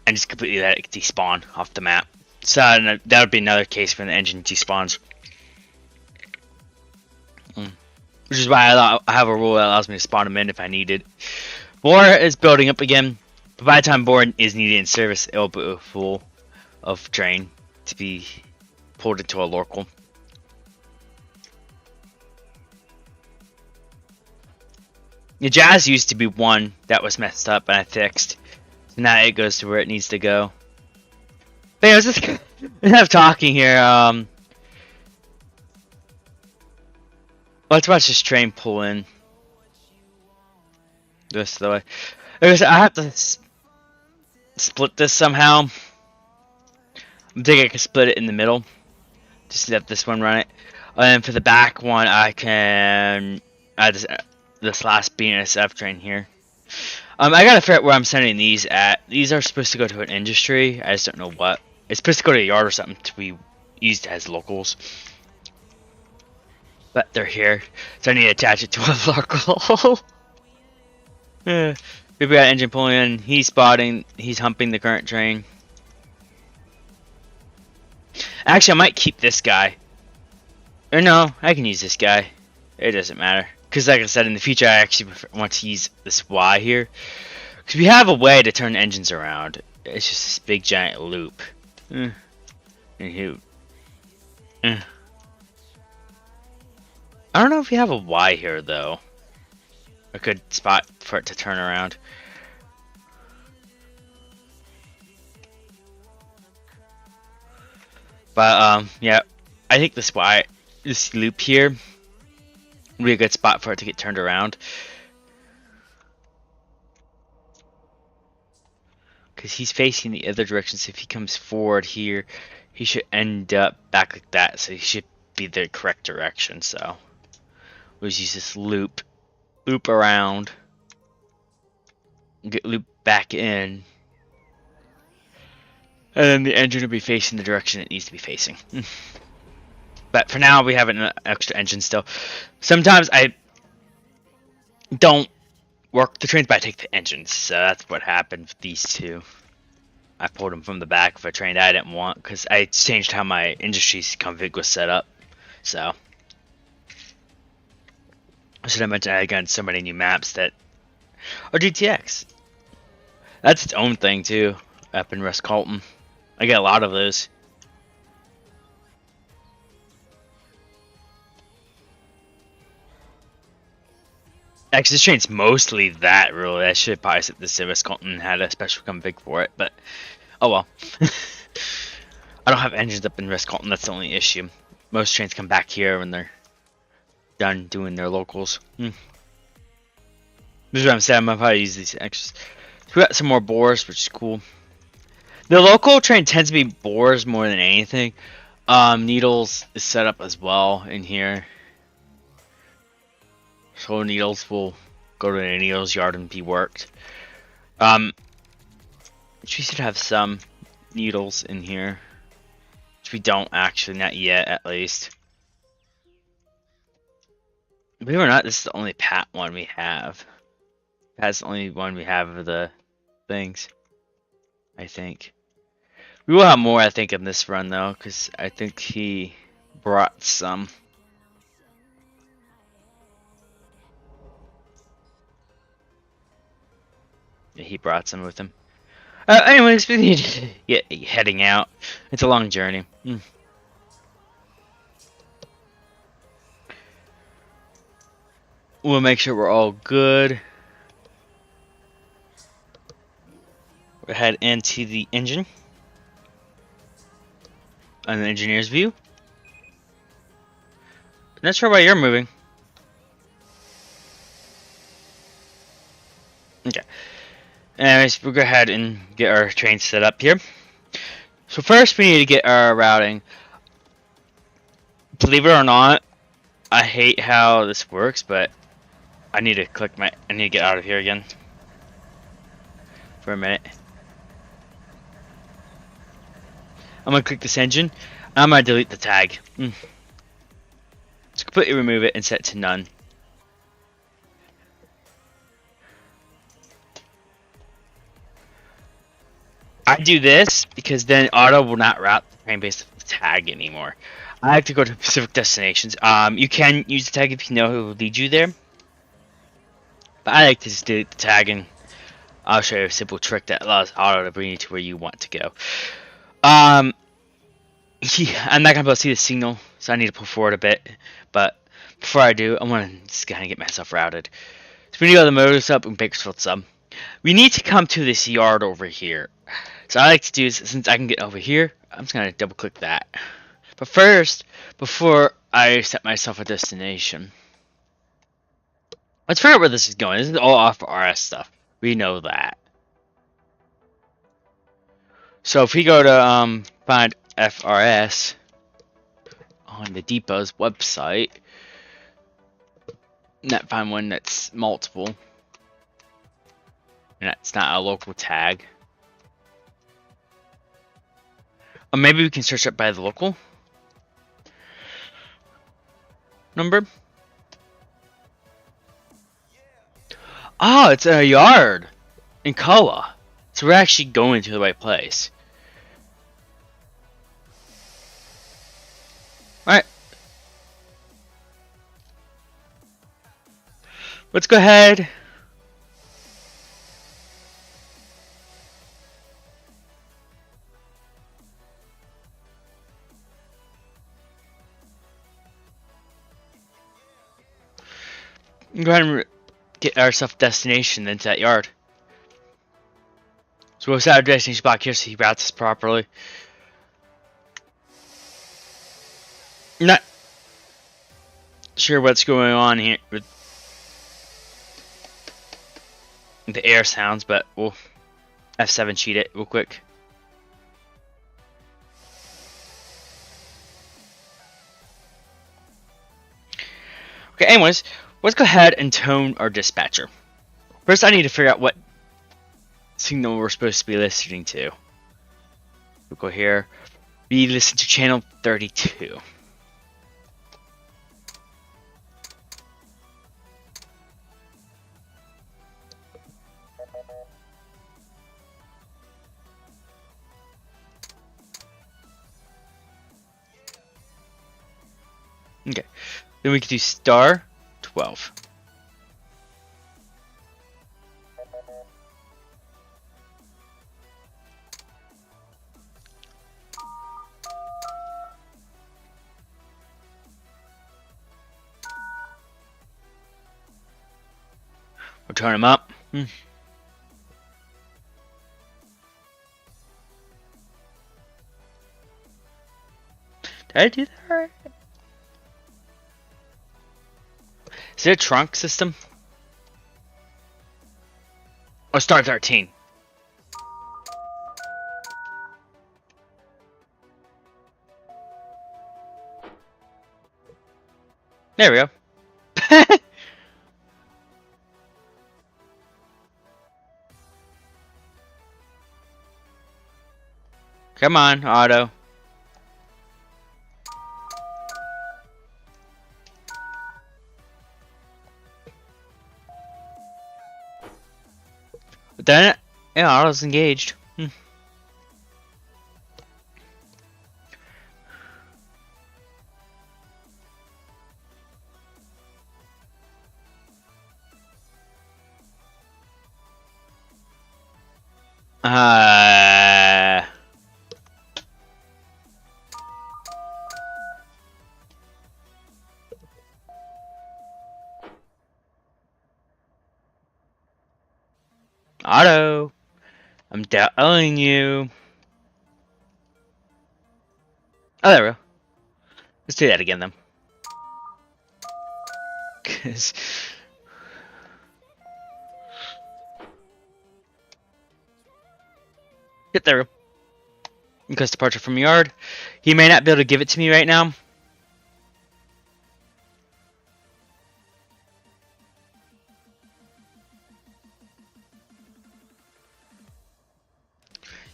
And just completely let it despawn off the map. So that would be another case when the engine despawns. which is why I have a rule that allows me to spawn them in if I need it. Bore is building up again, but by the time Bore is needed in service, it'll be full of train to be pulled into a local. The Jazz used to be one that was messed up and I fixed. So now it goes to where it needs to go. But yeah, I was just enough talking here. Let's watch this train pull in. This the way. I have to split this somehow. I think I can split it in the middle. Just let this one run it. And for the back one, I can add this last BNSF train here. I gotta figure out where I'm sending these at. These are supposed to go to an industry. I just don't know what. It's supposed to go to a yard or something to be used as locals. But they're here, so I need to attach it to a local. Yeah. We've got engine pulling in. He's spotting. He's humping the current train. Actually, I might keep this guy. Or no, I can use this guy. It doesn't matter. Because like I said, in the future, I actually want to use this Y here. Because we have a way to turn engines around. It's just this big giant loop. And here. I don't know if you have a Y here, though. A good spot for it to turn around. But, yeah. I think this Y, this loop here, would be a good spot for it to get turned around. Because he's facing the other direction, so if he comes forward here, he should end up back like that. So he should be the correct direction, so. We'll just use this loop around, get looped back in, and then the engine will be facing the direction it needs to be facing. But for now, we have an extra engine still. Sometimes I don't work the trains, but I take the engines. So that's what happened with these two. I pulled them from the back of a train that I didn't want because I changed how my industry's config was set up. So. Should I mention I got so many new maps that are GTX. That's its own thing too, up in West Colton. I get a lot of those. Actually, this train's mostly that, really. I should probably set this to West Colton and had a special config for it, but oh well. I don't have engines up in West Colton, that's the only issue. Most trains come back here when they're done doing their locals. This is what I'm saying. I'm gonna probably use these extras. So we got some more bores, which is cool. The local train tends to be bores more than anything. Needles is set up as well in here. So needles will go to the needles yard and be worked. Which we should have some needles in here. Which we don't actually, not yet at least. Believe it or not, this is the only Pat one we have. That's the only one we have of the things, I think. We will have more, I think, in this run, though, because I think he brought some. Yeah, he brought some with him. Anyways, we need to get heading out. It's a long journey. We'll make sure we're all good. We'll head into the engine. On the engineer's view. Not sure why you're moving. Okay. Anyways, we'll go ahead and get our train set up here. So first we need to get our routing. Believe it or not, I hate how this works, but I need to get out of here again. For a minute. I'm gonna click this engine. And I'm gonna delete the tag. Just completely remove it and set it to none. I do this because then auto will not route the train based on the tag anymore. I like to go to specific destinations. You can use the tag if you know who will lead you there. But I like to just do the tagging. I'll show you a simple trick that allows auto to bring you to where you want to go. I'm not gonna be able to see the signal, so I need to pull forward a bit. But before I do, I want to just kind of get myself routed. So we need to go to the motor sub and Bakersfield sub. We need to come to this yard over here. So I like to do, since I can get over here, I'm just gonna double click that. But first, before I set myself a destination, let's figure out where this is going. This is all off RS stuff. We know that. So if we go to find FRS on the depot's website, not find one that's multiple, and that's not a local tag. Or maybe we can search it by the local number. Oh, it's a yard in Koa. So we're actually going to the right place. Alright. Let's go ahead. Go ahead and get ourselves a destination into that yard. So we'll set our destination block here so he routes us properly. Not sure what's going on here with the air sounds, but we'll F7 cheat it real quick. Okay, anyways, let's go ahead and tone our dispatcher. First, I need to figure out what signal we're supposed to be listening to. We'll go here. We listen to channel 32. Okay, then we can do star 12. We'll turn them up. Did I do that right? Is it a trunk system? Oh, star 13. There we go. Come on, auto. Done it? Yeah, auto's engaged. Auto. I'm telling you. Oh, there we go. Let's do that again, then. Cause get there. Because departure from yard. He may not be able to give it to me right now.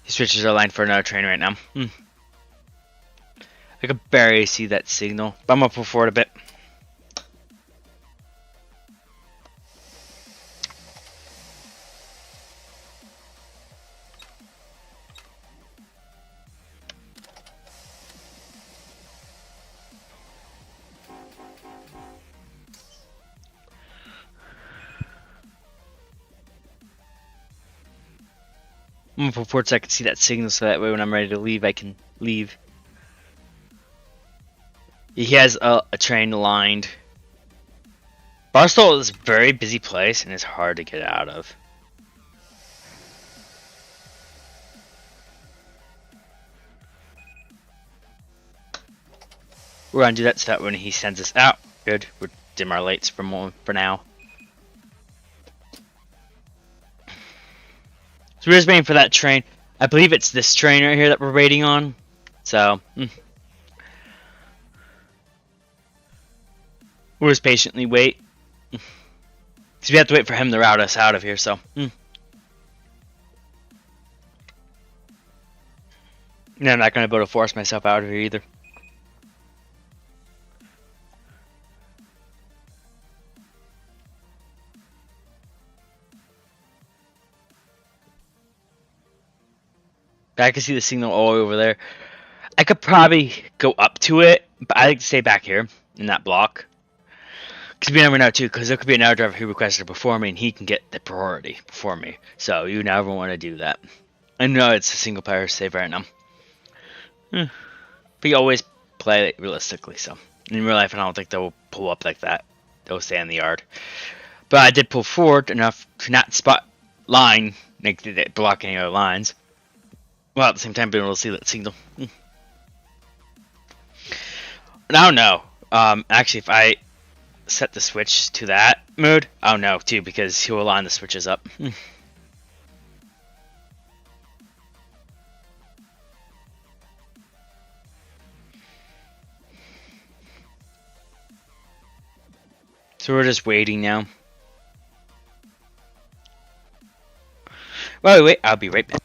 He switches our line for another train right now. I could barely see that signal, but I'm gonna pull forward a bit. I'm gonna put forward so I can see that signal, so that way when I'm ready to leave, I can leave. He has a train lined. Barstow is a very busy place and it's hard to get out of. We're gonna do that so that when he sends us out, good. We'll dim our lights for now. So we're just waiting for that train. I believe it's this train right here that we're waiting on. So we'll just patiently wait. Because we have to wait for him to route us out of here. So and I'm not gonna be able to force myself out of here either. But I can see the signal all the way over there. I could probably go up to it, but I like to stay back here in that block. Because we never know too, because there could be another driver who requested it before me and he can get the priority before me. So you never want to do that. I know it's a single player save right now. But you always play it realistically, so. In real life, I don't think they'll pull up like that. They'll stay in the yard. But I did pull forward enough to not spot line, like block any other lines. Well, at the same time, being able to see that signal. I don't know. Actually, if I set the switch to that mode, I don't know too, because he'll line the switches up. So we're just waiting now. Well, wait, I'll be right back.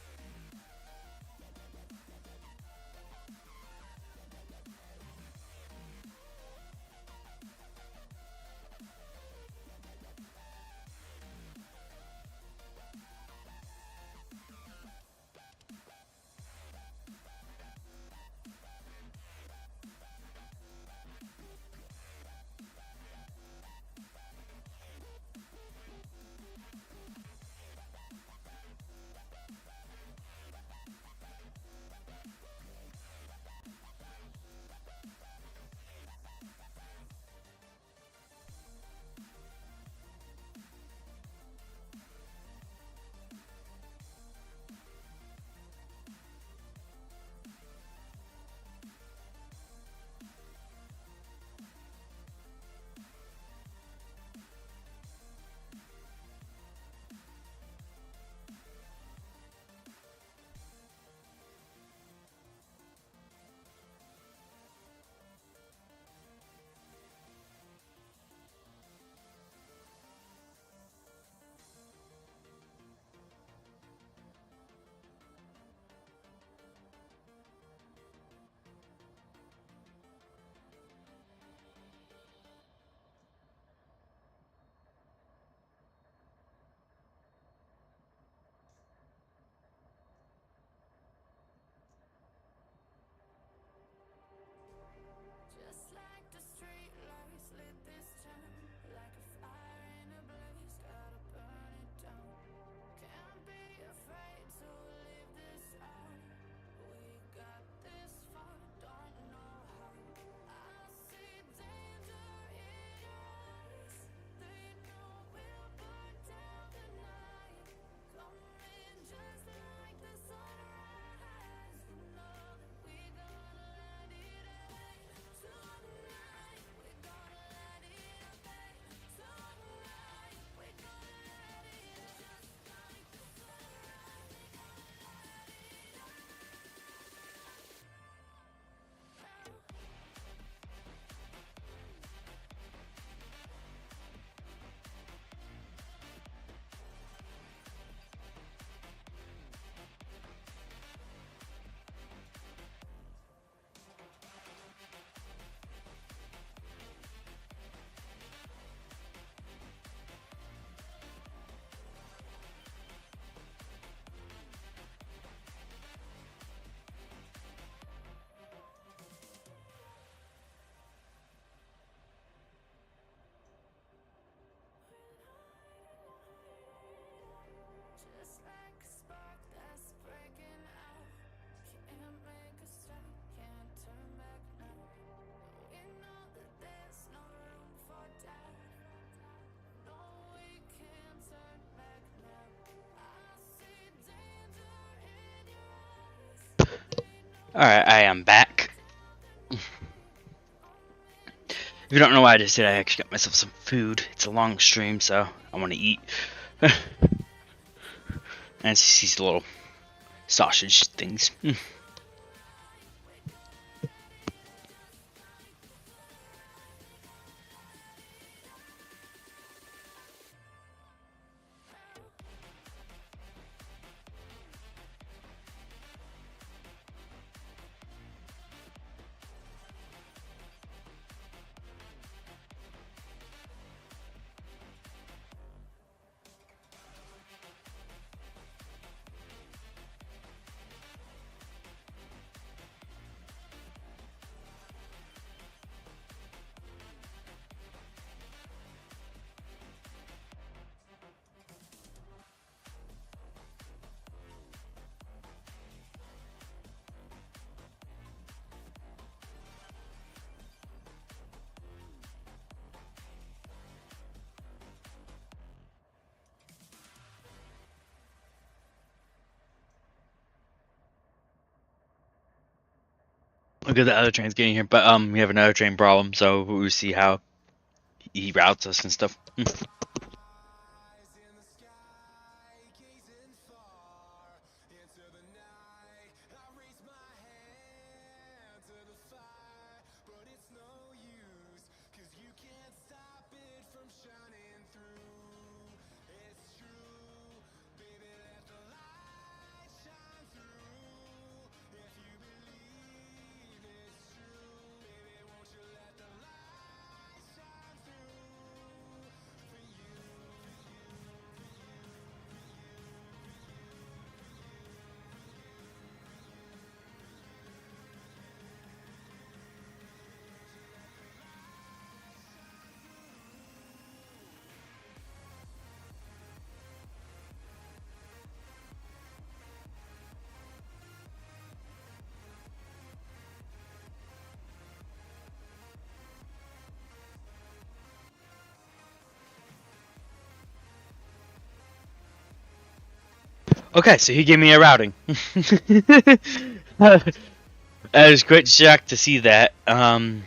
Alright, I am back. If you don't know what I just did, I actually got myself some food. It's a long stream, so I want to eat. And it's these little sausage things. Look at the other trains getting here, but we have another train problem, so we'll see how he routes us and stuff. Okay, so he gave me a routing. I was quite shocked to see that. But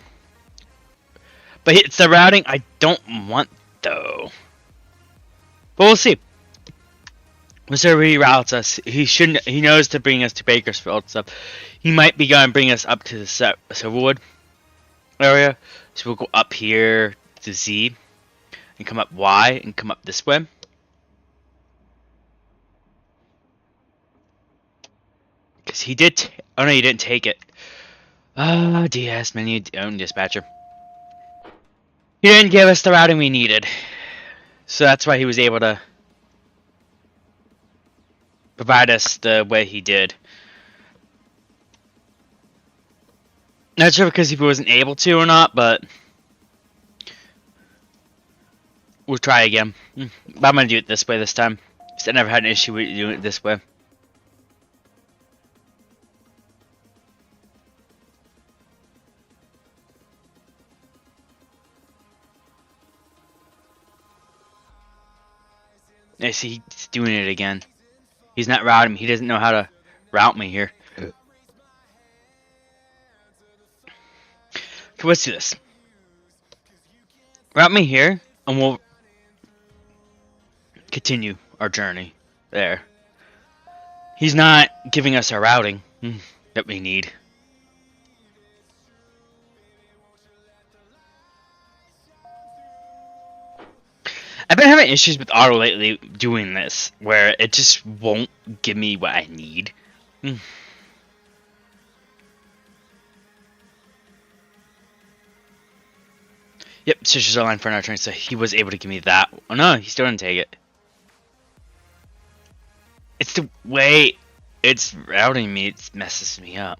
it's the routing I don't want, though. But we'll see. We'll see where he routes us. He shouldn't. He knows to bring us to Bakersfield and stuff. He might be going to bring us up to the Silverwood area. So we'll go up here to Z, and come up Y, and come up this way. Because he did. Oh no, he didn't take it. DS menu own dispatcher. He didn't give us the routing we needed, so that's why he was able to provide us the way he did. Not sure because he wasn't able to or not, but we'll try again. But I'm gonna do it this way this time. I never had an issue with doing it this way. I see he's doing it again. He's not routing me. He doesn't know how to route me here. Okay, let's do this. Route me here, and we'll continue our journey there. He's not giving us our routing that we need. I've been having issues with auto lately doing this, where it just won't give me what I need. Yep, switches online for another train, so he was able to give me that. Oh no, he still didn't take it. It's the way it's routing me, it messes me up.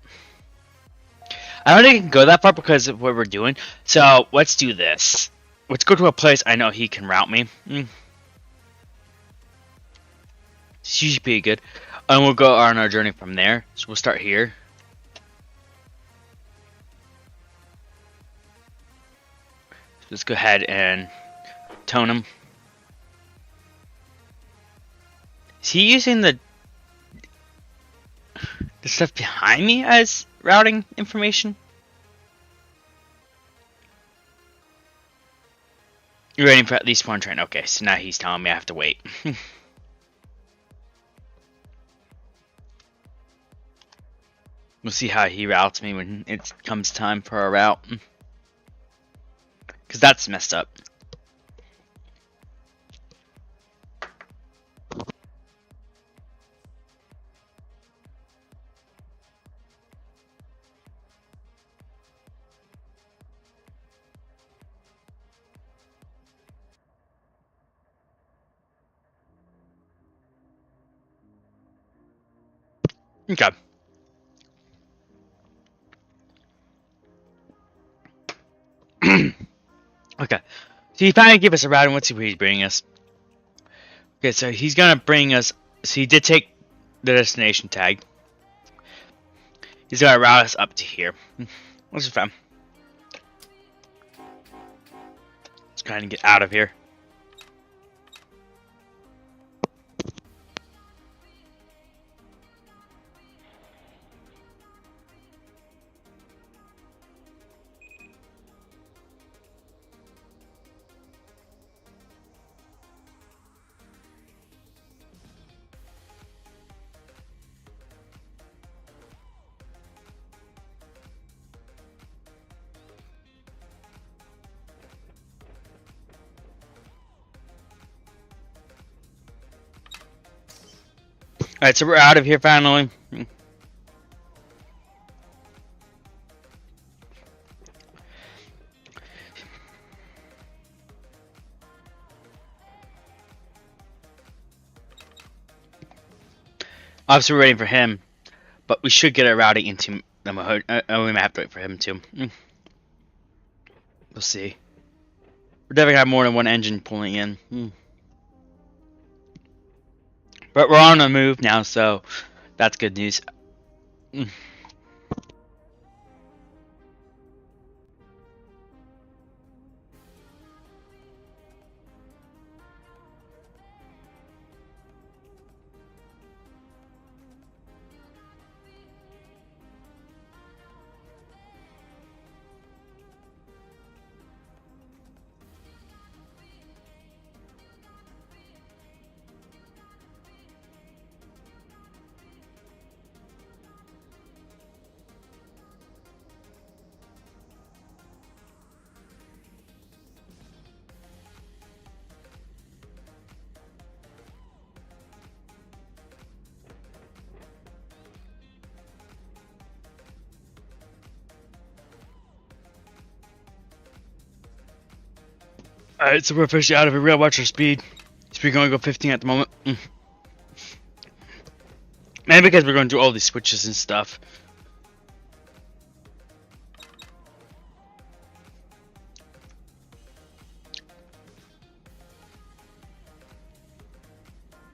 I don't think I can go that far because of what we're doing, so let's do this. Let's go to a place I know he can route me. It's usually pretty good. And we'll go on our journey from there. So we'll start here. So let's go ahead and tone him. Is he using the stuff behind me as routing information? You're waiting for at least one train. Okay, so now he's telling me I have to wait. We'll see how he routes me when it comes time for a route. Because that's messed up. Okay. Okay. So he finally gave us a route, and let's see where he's bringing us. Okay, so he's gonna bring us. So he did take the destination tag. He's gonna route us up to here. Which is fine. Let's kind of get out of here. Alright, so we're out of here finally. Obviously, we're waiting for him, but we should get a routing into the Mahone. We might have to wait for him too. We'll see. We're definitely have more than one engine pulling in. But we're on the move now, so that's good news. Alright, so we're officially out of it. Real watch our speed. Speed going to go 15 at the moment. Maybe because we're going to do all these switches and stuff.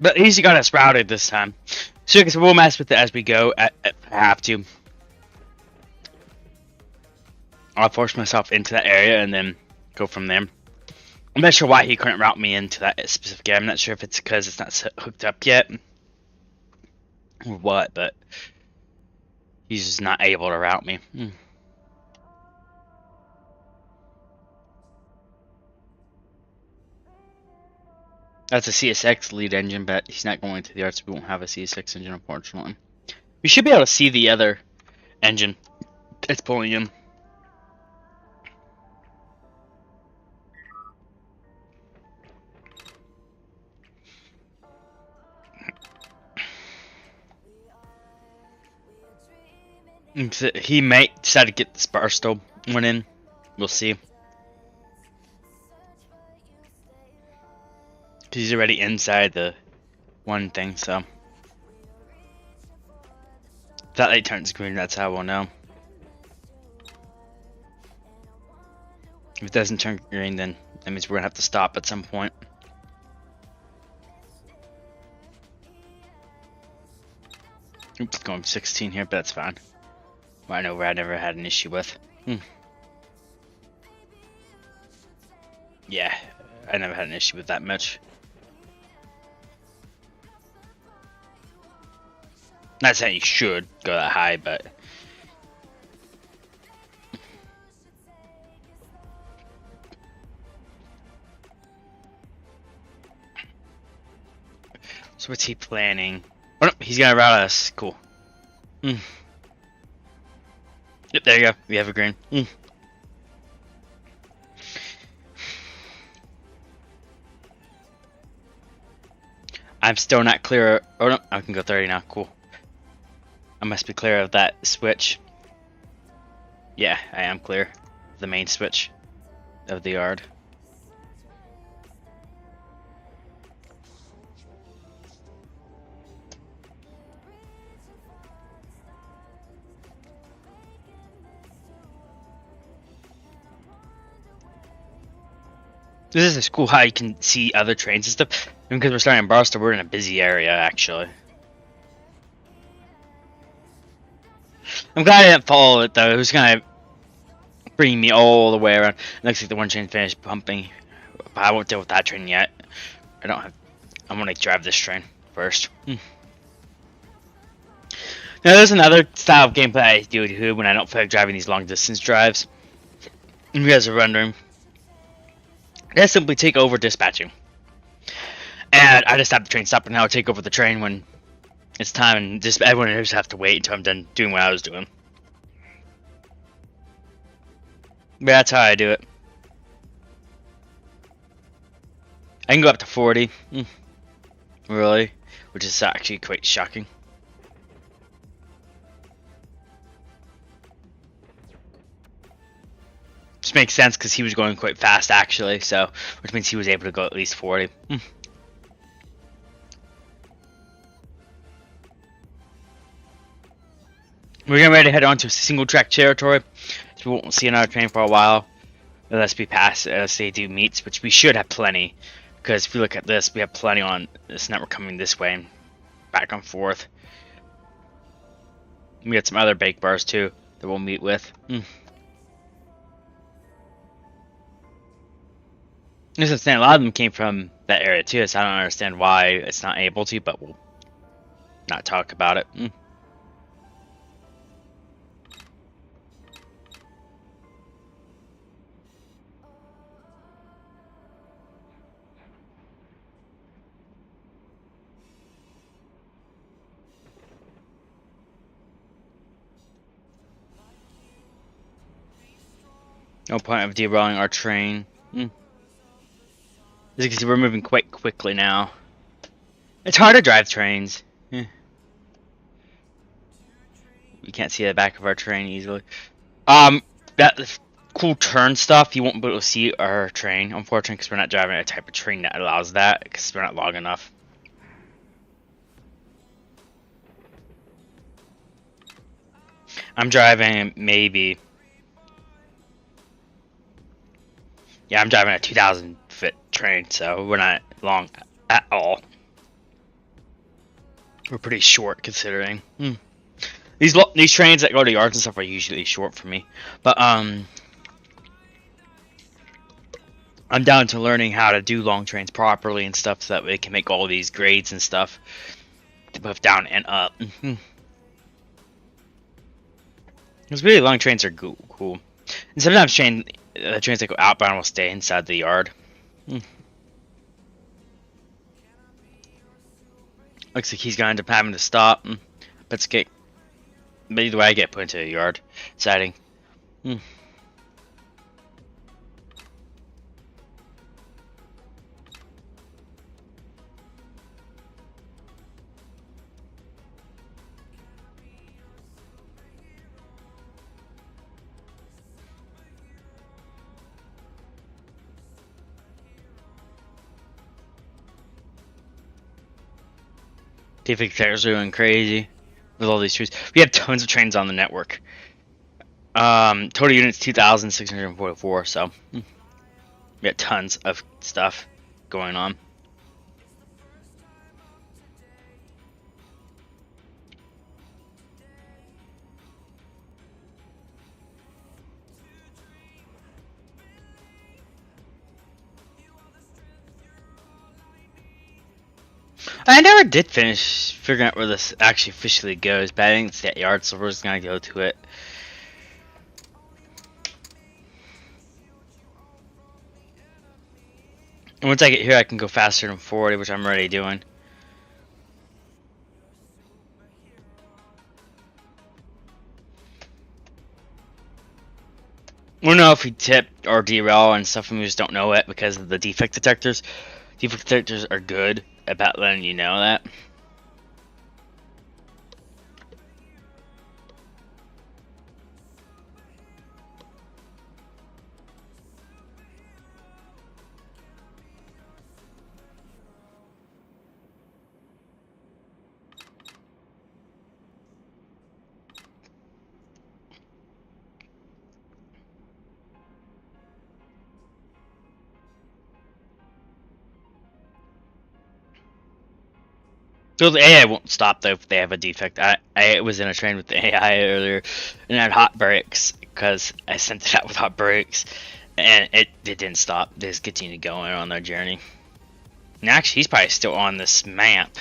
But at least he got us routed this time. So I guess we'll mess with it as we go. I have to. I'll force myself into that area and then go from there. I'm not sure why he couldn't route me into that specific area. I'm not sure if it's because it's not hooked up yet. Or what, but he's just not able to route me. That's a CSX lead engine, but he's not going to the yard, so we won't have a CSX engine, unfortunately. We should be able to see the other engine it's pulling in. He might decide to get this Barstow one in. We'll see. He's already inside the one thing, so. If that light turns green, that's how we'll know. If it doesn't turn green, then that means we're gonna have to stop at some point. Oops, going 16 here, but that's fine. Right over, I never had an issue with. Yeah, I never had an issue with that much. Not saying you should go that high, but So what's he planning? Oh no, he's gonna route us. Cool. Mm. Yep, there you go. We have a green. Mm. I'm still not clear. Oh no, I can go 30 now. Cool. I must be clear of that switch. Yeah, I am clear. The main switch of the yard. This is cool how you can see other trains and stuff. And because we're starting in Barstow, we're in a busy area actually. I'm glad I didn't follow it though. It was gonna bring me all the way around. It looks like the one train finished pumping, but I won't deal with that train yet. I don't have. I'm gonna drive this train first. Now there's another style of gameplay I do when I don't feel like driving these long distance drives. And you guys are wondering. I simply take over dispatching. And I just have the train stop and I'll take over the train when it's time, and just everyone just have to wait until I'm done doing what I was doing. But that's how I do it. I can go up to 40. Really? Which is actually quite shocking. Which makes sense because he was going quite fast actually, so which means he was able to go at least 40. We're getting ready to head on to single track territory, so we won't see another train for a while unless we pass, unless they do meets, which we should have plenty, because if you look at this, we have plenty on this network coming this way and back and forth. We got some other bake bars too that we'll meet with. I understand a lot of them came from that area too, so I don't understand why it's not able to, but we'll not talk about it. No point of derailing our train. As you can see, we're moving quite quickly now. It's hard to drive trains. You can't see the back of our train easily. That cool turn stuff, you won't be able to see our train, unfortunately, because we're not driving a type of train that allows that, because we're not long enough. I'm driving maybe... Yeah, I'm driving a 2,000 foot train, so we're not long at all. We're pretty short considering. These trains that go to yards and stuff are usually short for me, but I'm down to learning how to do long trains properly and stuff, so that we can make all these grades and stuff, both down and up. Because really long trains are cool, and sometimes the trains that go outbound will stay inside the yard. Looks like he's going to end up having to stop. But either way, I get put into a yard siding. Traffic cars are going crazy with all these trains. We have tons of trains on the network. Total units 2,644. So we got tons of stuff going on. I never did finish figuring out where this actually officially goes, but I think it's that yard, so we're just gonna go to it. And once I get here, I can go faster than 40, which I'm already doing. We don't know if we tip or derail and stuff, and we just don't know it because of the defect detectors. Defect detectors are good about letting you know that. So the AI won't stop though if they have a defect. I was in a train with the AI earlier and I had hot brakes because I sent it out with hot brakes and it didn't stop. They just continued going on their journey. And actually, he's probably still on this map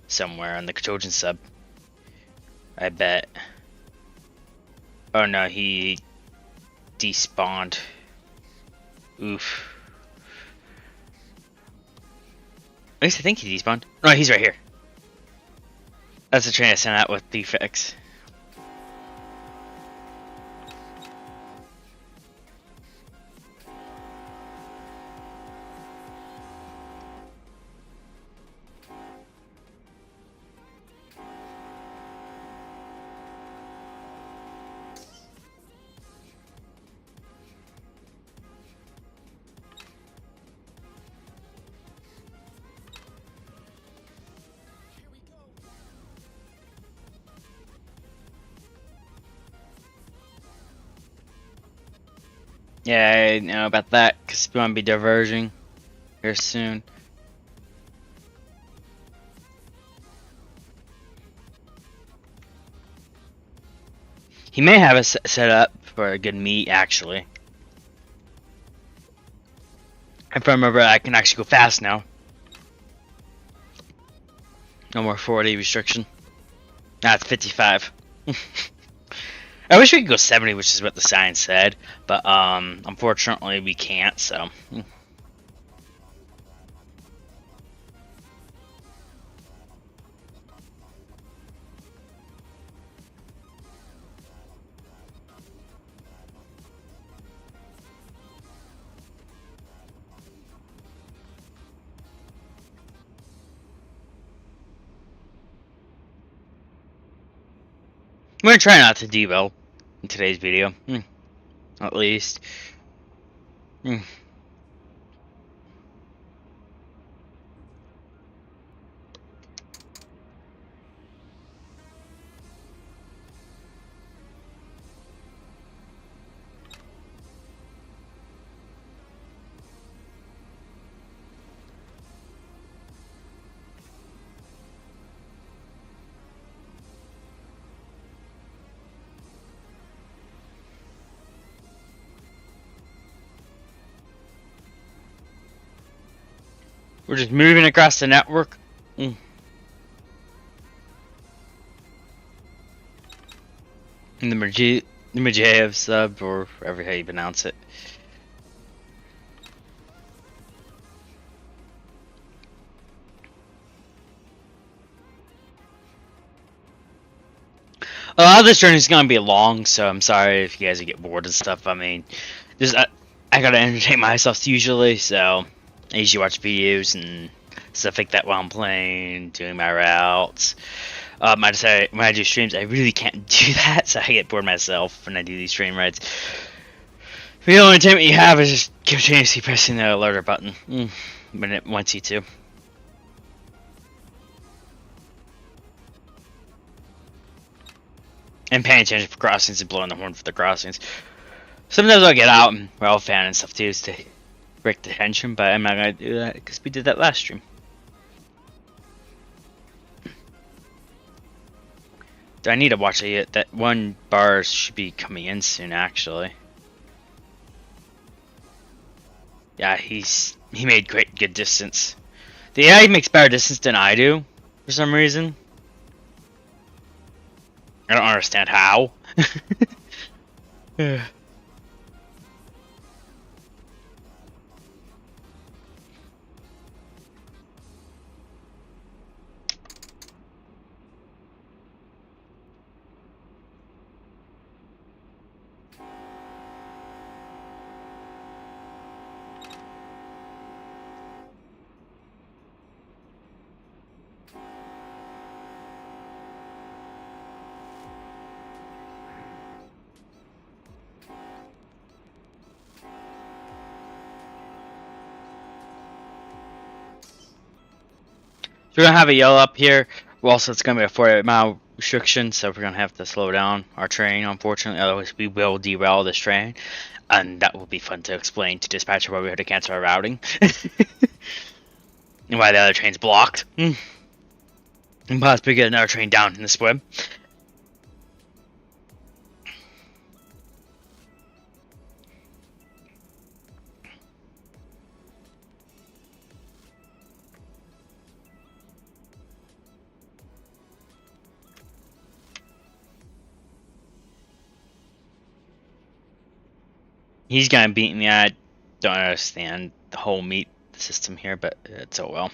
somewhere on the Trojan sub. I bet. Oh no, he despawned. Oof. At least I think he despawned. No, he's right here. That's the train I sent out with defects. Yeah, I know about that because we want to be diverging here soon. He may have us set up for a good meet, actually. If I remember, I can actually go fast now. No more 40 restriction. Now it's 55. I wish we could go 70, which is what the sign said, but unfortunately we can't, so. I'm gonna try not to devo in today's video, at least. We're just moving across the network. In the Majev sub, or whatever how you pronounce it. A lot of this journey is gonna be long, so I'm sorry if you guys get bored and stuff. I mean, just I gotta entertain myself usually, so I usually watch videos and stuff like that while I'm playing, doing my routes. I decided when I do streams, I really can't do that, so I get bored myself when I do these stream rides. The only entertainment you have is just continuously pressing the alerter button when it wants you to. And paying attention for crossings and blowing the horn for the crossings. Sometimes I'll get out and we're all fan and stuff too to break the tension, but I'm not gonna do that because we did that last stream. Do I need to watch it yet? That one bar should be coming in soon, actually. Yeah, he made good distance. The AI makes better distance than I do, for some reason. I don't understand how. Yeah. we're gonna have a yellow up here. Well, also, it's gonna be a 48-mile restriction, so we're gonna have to slow down our train, unfortunately. Otherwise, we will derail this train, and that will be fun to explain to dispatcher why we had to cancel our routing and why the other train's blocked. And possibly get another train down in this way. He's gonna beat me. I don't understand the whole meat system here, but it's oh well.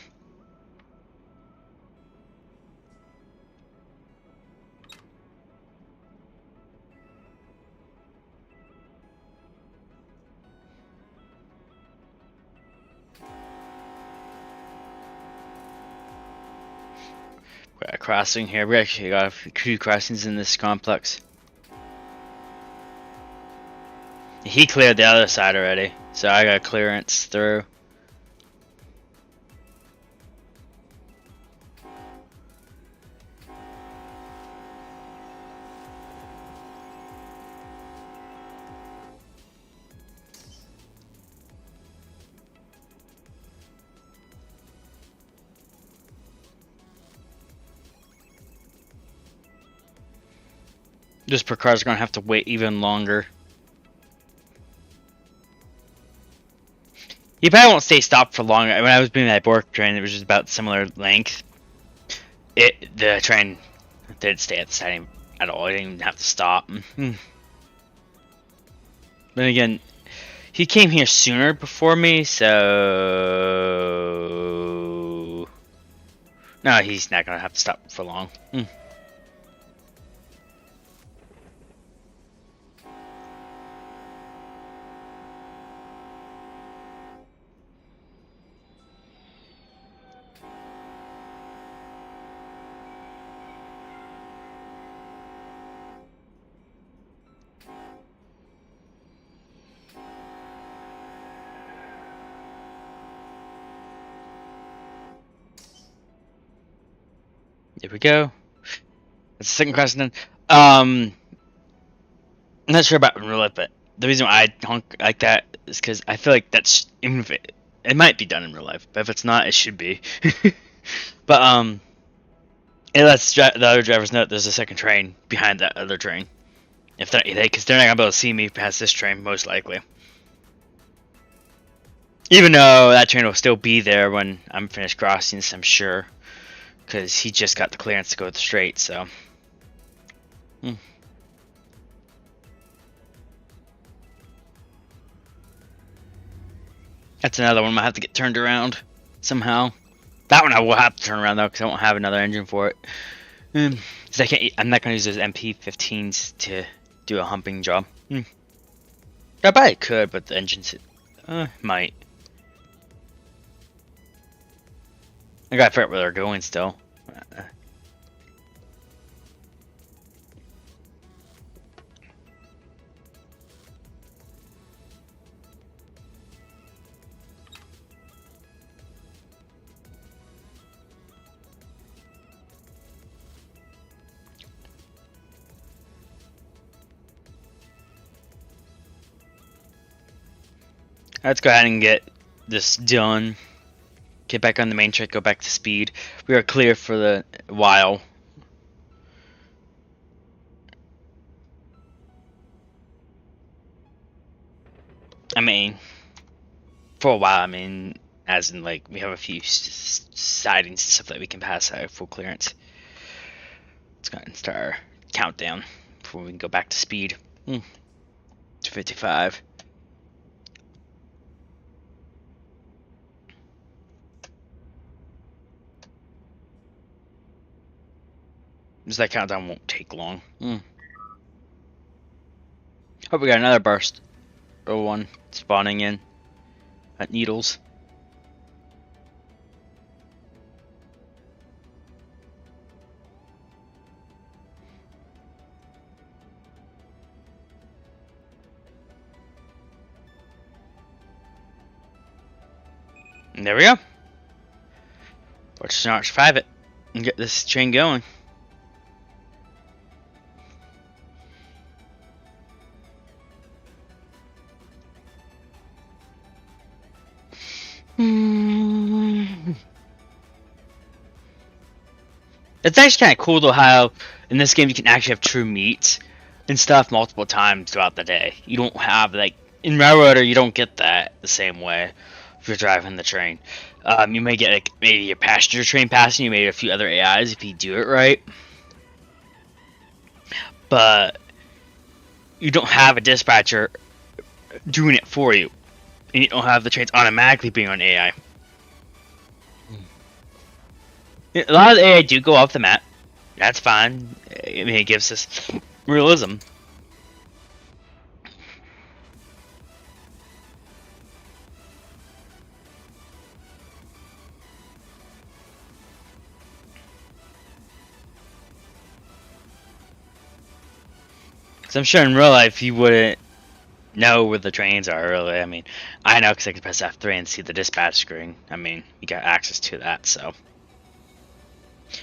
We got a crossing here. We actually got a few crossings in this complex. He cleared the other side already, so I got clearance through. This per car's gonna have to wait even longer. You probably won't stay stopped for long. When I was doing that Bork train, it was just about similar length. The train didn't stay at the side at all. I didn't even have to stop. Then again, he came here sooner before me, so no, he's not gonna have to stop for long. There we go. That's the second question then. I'm not sure about in real life, but the reason why I honk like that is because I feel like that's even if it might be done in real life, but if it's not, it should be. But it lets the other drivers know that there's a second train behind that other train. If because they're not gonna be able to see me past this train, most likely. Even though that train will still be there when I'm finished crossing this, I'm sure. Because he just got the clearance to go straight, so. That's another one I might have to get turned around somehow. That one I will have to turn around though, because I won't have another engine for it. Cause I'm not going to use those MP15s to do a humping job. I probably could, but the engines might. I gotta figure out where they're going still. Let's go ahead and get this done. Get back on the main track, go back to speed. We are clear for the while. I mean, for a while, I mean, as in, like, we have a few sidings and stuff that we can pass at full clearance. Let's go ahead and start our countdown before we can go back to speed. 55. That countdown won't take long. Hope we got another burst. Or one spawning in at Needles. And there we go. Let's not survive it and get this train going. It's actually kind of cool though how in this game you can actually have true meets and stuff multiple times throughout the day. You don't have like in Railroader you don't get that the same way if you're driving the train. You may get like maybe your passenger train passing you, maybe a few other AIs if you do it right, but you don't have a dispatcher doing it for you, and you don't have the trains automatically being on AI. A lot of the AI do go off the map. That's fine. I mean, it gives us realism. Because I'm sure in real life you wouldn't know where the trains are, really. I mean, I know because I can press F3 and see the dispatch screen. I mean, you got access to that, so.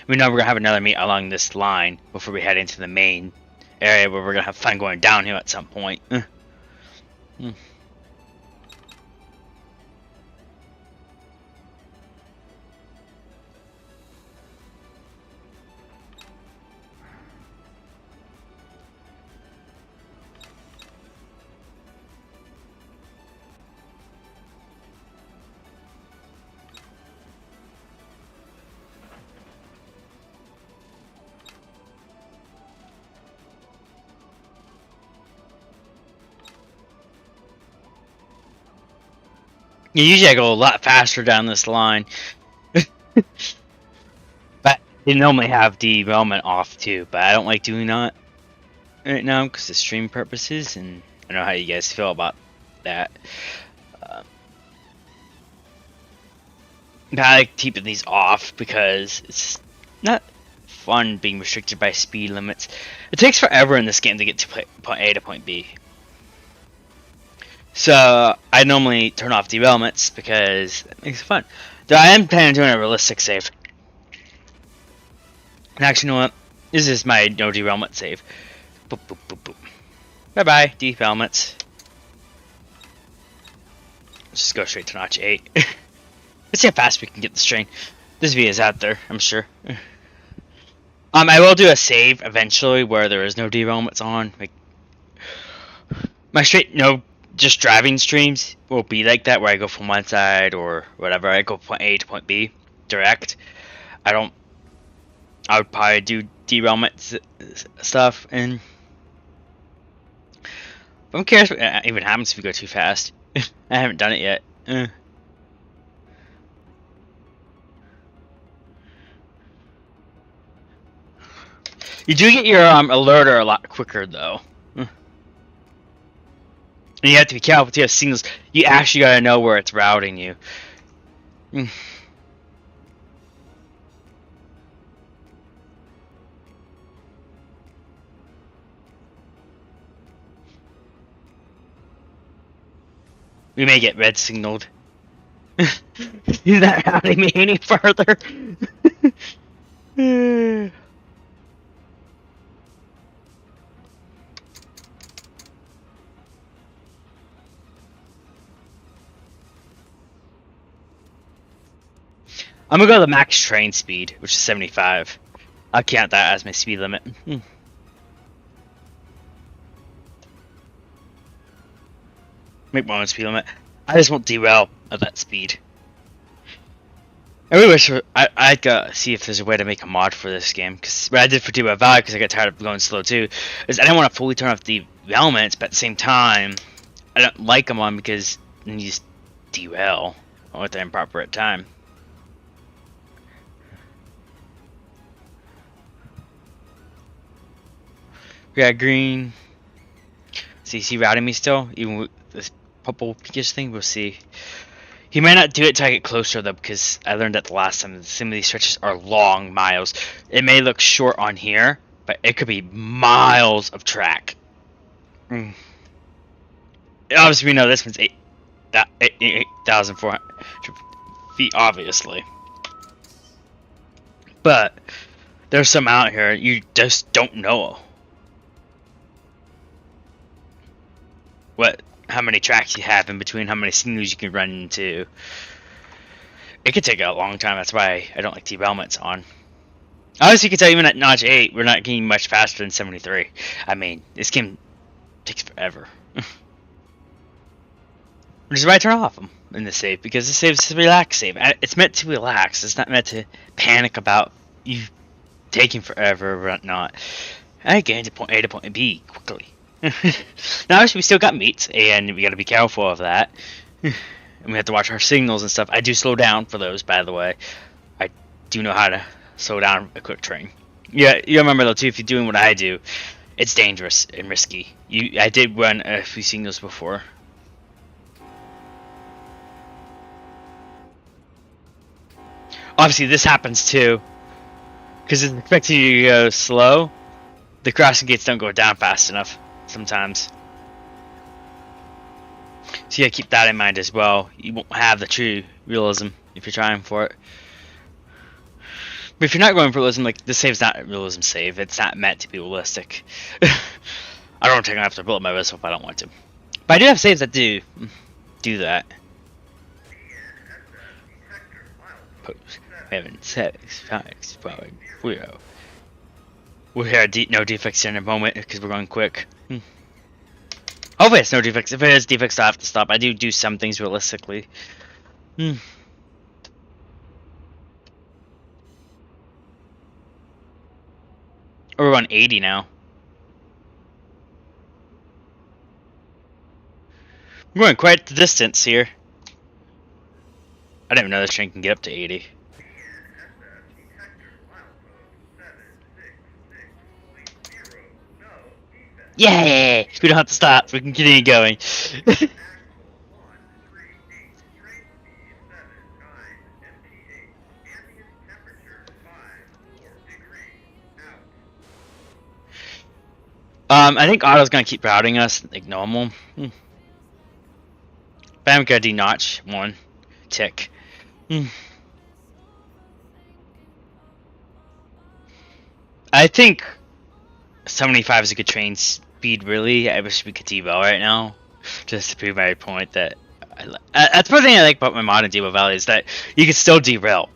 We know we're going to have another meet along this line before we head into the main area where we're going to have fun going downhill at some point. Usually I go a lot faster down this line. But they normally have derailment off too, but I don't like doing that right now because of stream purposes, and I don't know how you guys feel about that. But I like keeping these off because it's not fun being restricted by speed limits. It takes forever in this game to get to point A to point B. So I normally turn off derailments because it makes it fun. Though I am planning on doing a realistic save. And actually, you know what? This is my no derailment save. Boop, boop, boop, boop. Bye bye, derailments. Let's just go straight to notch 8. Let's see how fast we can get this train. This video is out there, I'm sure. I will do a save eventually where there is no derailments on. Like, my straight no. Just driving streams will be like that, where I go from one side or whatever. I go point A to point B direct. I would probably do derailment stuff, and I'm curious what even happens if you go too fast. I haven't done it yet. You do get your alerter a lot quicker though. And you have to be careful with your signals. You actually gotta know where it's routing you. We may get red signaled. You're not routing me any further. I'm gonna go to the max train speed, which is 75. I'll count that as my speed limit. Make my own speed limit. I just won't derail at that speed. I really wish I'd see if there's a way to make a mod for this game. Because what I did for Derail Valley, because I got tired of going slow too, is I didn't want to fully turn off the elements, but at the same time, I don't like them on because then you just derail at the improper time. We got green. See, is he routing me still? Even with this purple pinkish thing? We'll see. He might not do it till I get closer though, because I learned that the last time some of these stretches are long miles. It may look short on here, but it could be miles of track. Obviously, we know this one's 8,400 feet, obviously. But there's some out here you just don't know how many tracks you have in between, how many signals you can run into. It could take a long time. That's why I don't like derailments on. Honestly, you can tell even at notch 8, we're not getting much faster than 73. I mean, this game takes forever. Which is why I turn off them in the save, because the save is a relax save. It's meant to relax. It's not meant to panic about you taking forever or whatnot. I get into point A to point B quickly. Now, obviously, we still got meats, and we got to be careful of that. And we have to watch our signals and stuff. I do slow down for those, by the way. I do know how to slow down a quick train. Yeah, you remember though too, if you're doing what I do, it's dangerous and risky. I did run a few signals before. Obviously, this happens too, because it's expecting you to go slow. The crossing gates don't go down fast enough sometimes. So you gotta keep that in mind as well. You won't have the true realism if you're trying for it. But if you're not going for realism, like, this save's not a realism save. It's not meant to be realistic. I don't think I have to build my realism if I don't want to. But I do have saves that do that. Post 7, 6, 5, 5, 0. We'll hear no defects in a moment because we're going quick. Hopefully it's no defects. If it is defects, I have to stop. I do some things realistically. We're on 80 now. We're going quite the distance here. I didn't even know this train can get up to 80. Yay! We don't have to stop. We can continue going. I think Auto's gonna keep routing us like normal. But I'm gonna denotch 1 tick. I think 75 is a good train speed, really. I wish we could derail right now, just to prove my point that... that's the thing I like about my mod in Demo Valley, is that you can still derail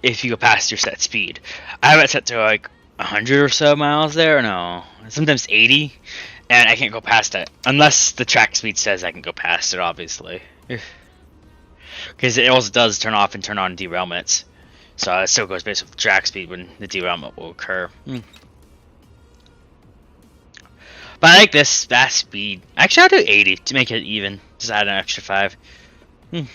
if you go past your set speed. I have it set to like 100 or so miles there, no, sometimes 80, and I can't go past it, unless the track speed says I can go past it, obviously. Because it also does turn off and turn on derailments, so it still goes based with the track speed when the derailment will occur. But I like this fast speed. Actually, I'll do 80 to make it even, just add an extra 5. The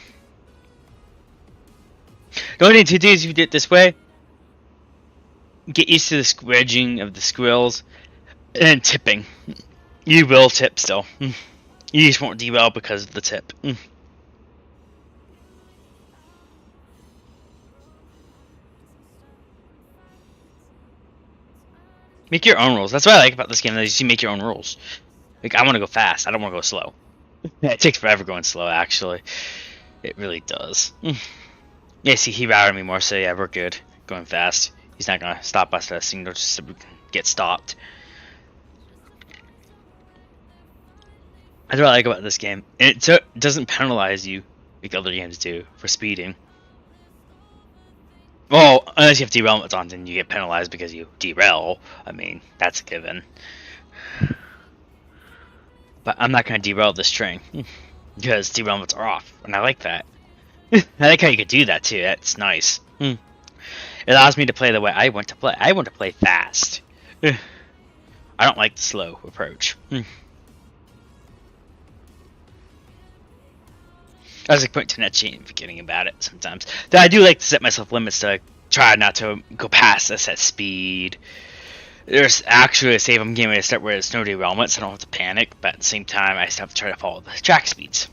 only thing to do is if you do it this way, get used to the squidging of the squirrels and tipping. You will tip still. You just won't derail because of the tip. Make your own rules. That's what I like about this game, is you make your own rules. Like, I want to go fast. I don't want to go slow. It takes forever going slow, actually. It really does. Yeah, see, he routed me more, so yeah, we're good. Going fast. He's not going to stop us at a signal just so we can get stopped. That's what I like about this game. It doesn't penalize you like other games do for speeding. Well, unless you have derailments on, then you get penalized because you derail. I mean, that's a given. But I'm not going to derail this train. Because derailments are off. And I like that. I like how you could do that too. That's nice. It allows me to play the way I want to play. I want to play fast. I don't like the slow approach. I was like pointing to that chain and forgetting about it sometimes. Though I do like to set myself limits to try not to go past a set speed. There's actually a save I'm getting ready to start where there's no derailment, so I don't have to panic, but at the same time I still have to try to follow the track speeds.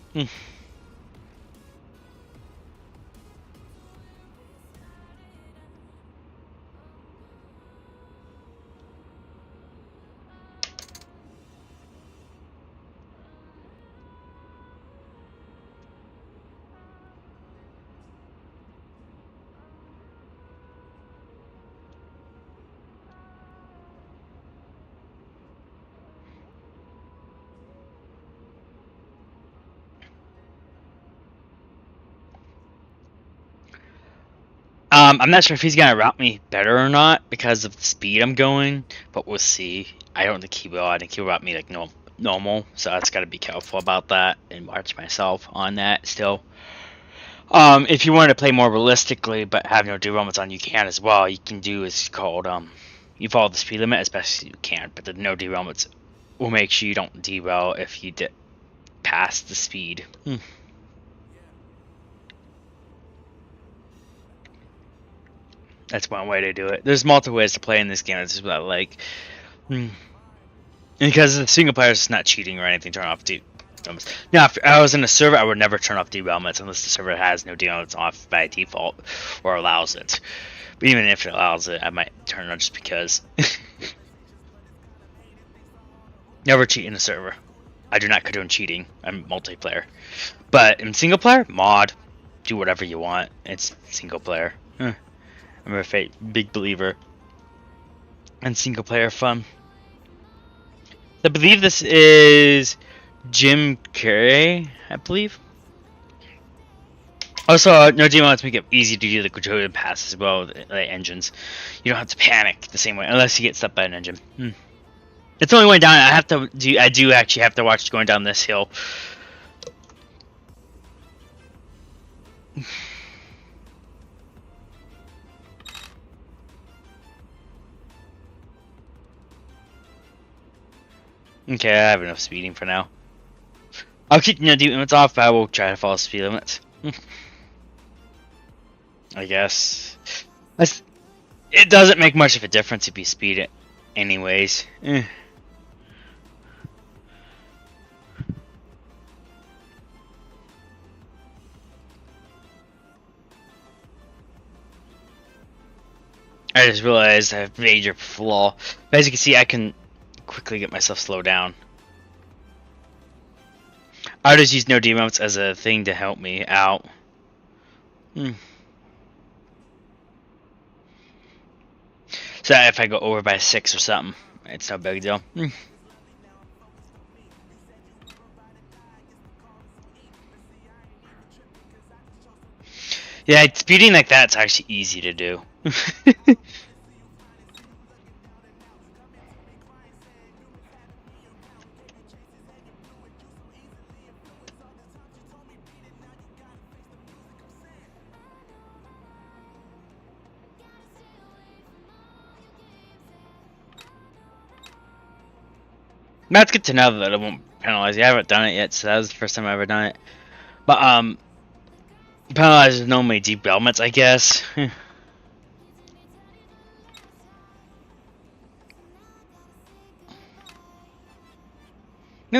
I'm not sure if he's gonna route me better or not because of the speed I'm going, but we'll see. I don't think he will. I think he'll route me like normal, so that's gotta be careful about that and watch myself on that still. If you want to play more realistically but have no derailments on, you can as well. You can do is called you follow the speed limit as best as you can, but the no derailments will make sure you don't derail if you did past the speed. That's one way to do it. There's multiple ways to play in this game. That's just what I like. Because the single player is not cheating or anything. Turn off derailments. Now, if I was in a server, I would never turn off derailments unless the server has no derailments off by default or allows it. But even if it allows it, I might turn it on just because. Never cheat in a server. I do not condone cheating. I'm multiplayer. But in single player, mod, do whatever you want. It's single player. I'm a big believer in single player fun. I believe this is Jim Carrey, I believe. Also, no derailments make it easy to do the control pass as well, the engines. You don't have to panic the same way, unless you get stuck by an engine. It's only going down. I do actually have to watch going down this hill. Okay, I have enough speeding for now. I'll keep no limits off, but I will try to follow speed limits. I guess. It doesn't make much of a difference if you speed it anyways. I just realized I have a major flaw. But as you can see, I can quickly get myself slowed down. I just use no derailments as a thing to help me out. So if I go over by 6 or something, it's no big deal. Yeah, speeding like that's actually easy to do. That's good to know that it won't penalize you. I haven't done it yet, so that was the first time I've ever done it. But penalizes normally derailments, I guess. Let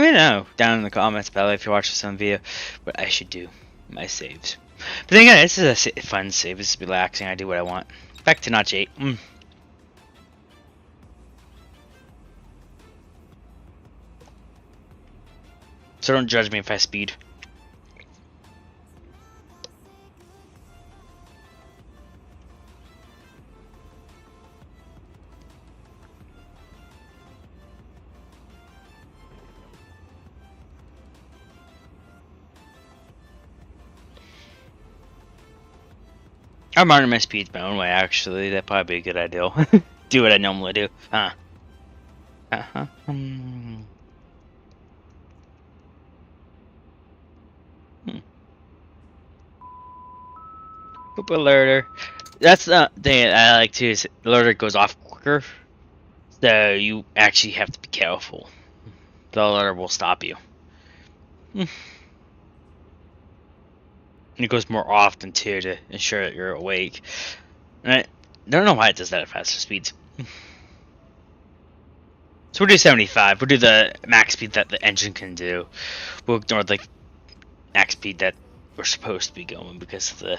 me know down in the comments below if you watch this on video what I should do. My saves. But then again, this is a fun save. This is relaxing. I do what I want. Back to notch 8. So don't judge me if I speed. I'm running my speeds my own way, actually. That'd probably be a good idea. Do what I normally do. Boop alerter. That's the thing I like too, is the alerter goes off quicker. So you actually have to be careful. The alerter will stop you. And it goes more often too to ensure that you're awake. And I don't know why it does that at faster speeds. So we'll do 75. We'll do the max speed that the engine can do. We'll ignore the max speed that we're supposed to be going because of the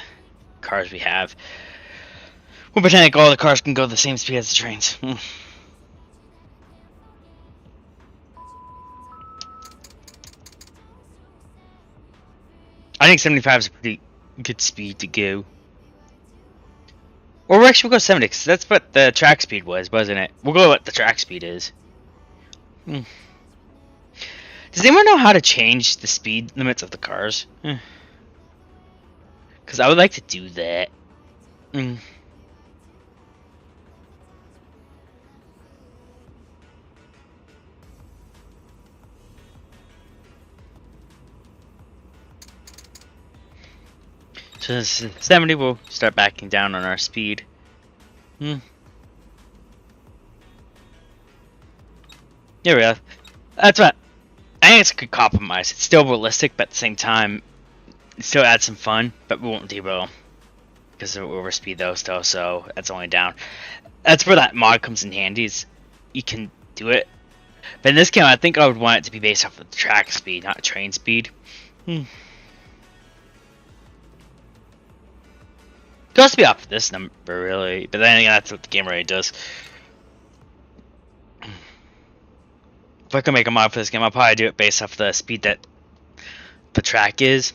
cars we have. We'll pretend like all the cars can go the same speed as the trains. I think 75 is a pretty good speed to go. Or actually we'll go 70, because that's what the track speed was, wasn't it? We'll go what the track speed is. Does anyone know how to change the speed limits of the cars? Because I would like to do that. Mm. So this is 70, we'll start backing down on our speed. Hmm. There we go. That's what I think it's a good compromise. It's still realistic, but at the same time, it still adds some fun, but we won't derail because of overspeed though still, so that's only down. That's where that mod comes in handy, is you can do it. But in this game, I think I would want it to be based off of the track speed, not train speed. Hmm. It has to be off this number, really. But then again, that's what the game already does. If I could make a mod for this game, I'll probably do it based off the speed that the track is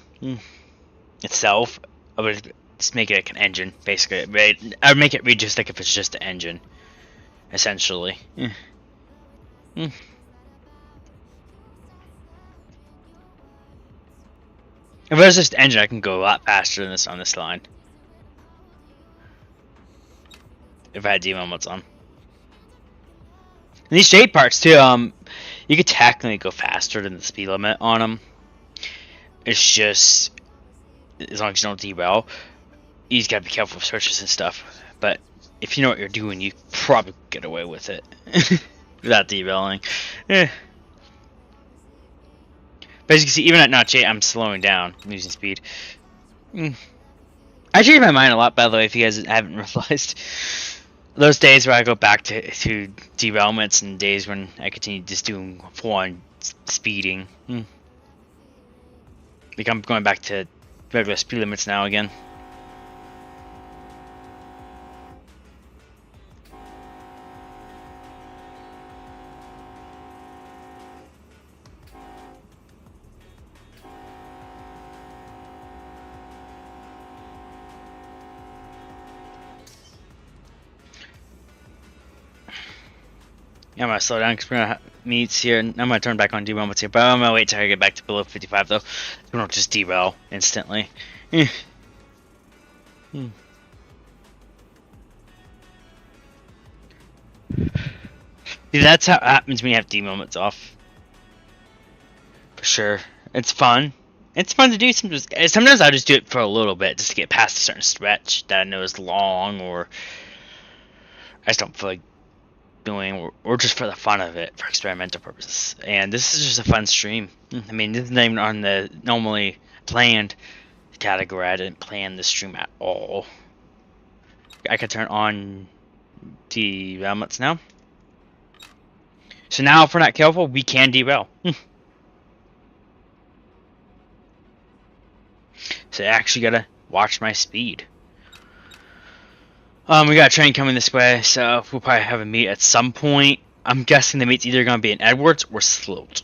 itself. I would just make it like an engine, basically. I would make it read just like if it's just an engine, essentially. If it was just an engine, I can go a lot faster than this on this line. If I had demo modes on. And these shade parts too, you could technically go faster than the speed limit on them. It's just, as long as you don't derail, you just gotta be careful with searches and stuff. But if you know what you're doing, you probably get away with it without derailing. But as you can see, even at notch 8, I'm slowing down, losing speed. I changed my mind a lot, by the way, if you guys haven't realized. Those days where I go back to derailments and days when I continue just doing full-on speeding. Like I'm going back to regular speed limits now again. Yeah, I'm gonna slow down because we're gonna meets here. I'm gonna turn back on derailments here, but I'm gonna wait till I get back to below 55 though. We don't just derail instantly. See, that's how it happens when you have derailments off. For sure, it's fun. It's fun to do. Sometimes I'll just do it for a little bit just to get past a certain stretch that I know is long, or I just don't feel like doing, or just for the fun of it, for experimental purposes. And this is just a fun stream. I mean, this is not even on the normally planned category. I didn't plan this stream at all. I could turn on the derailments now. So now, if we're not careful, we can derail. So I actually gotta watch my speed. We got a train coming this way, so we'll probably have a meet at some point. I'm guessing the meet's either going to be in Edwards or Sloat.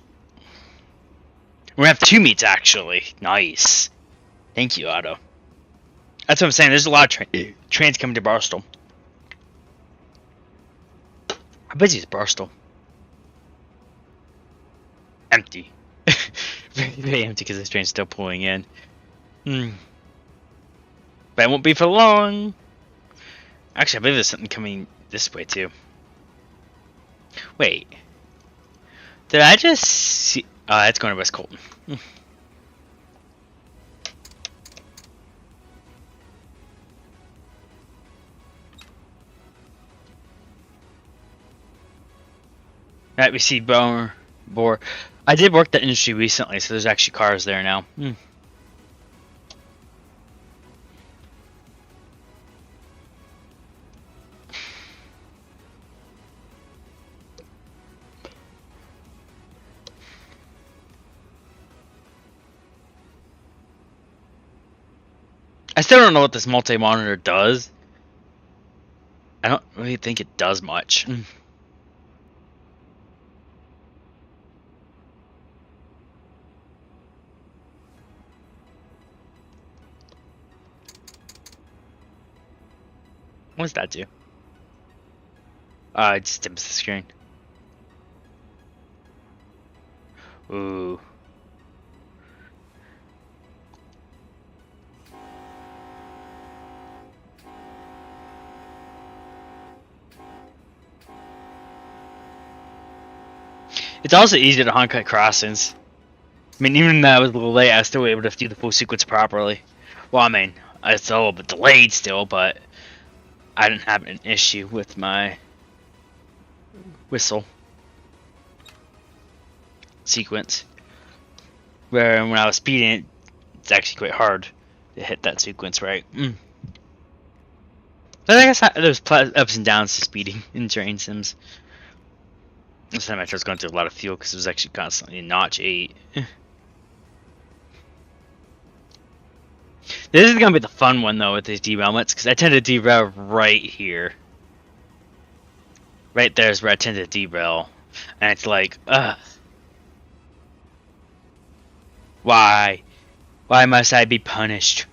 We're going to have 2 meets, actually. Nice. Thank you, Otto. That's what I'm saying. There's a lot of trains coming to Barstow. How busy is Barstow? Empty. Very empty because this train's still pulling in. But it won't be for long. Actually, I believe there's something coming this way, too. Wait. Did I just see... Oh, it's going to West Colton. Alright, we see Boar. I did work that industry recently, so there's actually cars there now. I still don't know what this multi-monitor does. I don't really think it does much. What does that do? It just dims the screen. Ooh. It's also easier to honk at crossings. I mean, even though I was a little late, I was still able to do the full sequence properly. Well, I mean, it's a little bit delayed still, but I didn't have an issue with my whistle sequence. Where when I was speeding, it's actually quite hard to hit that sequence right. But I guess there's ups and downs to speeding in train sims. This time I was going through a lot of fuel because it was actually constantly in notch 8. This is gonna be the fun one though with these derailments because I tend to derail right here. Right there is where I tend to derail, and it's like, ugh. Why? Why must I be punished?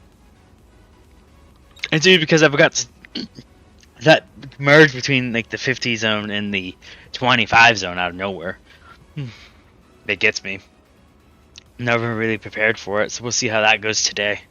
It's usually because I forgot that merge between like the 50 zone and the 25 zone out of nowhere. It gets me. Never really prepared for it, so we'll see how that goes today.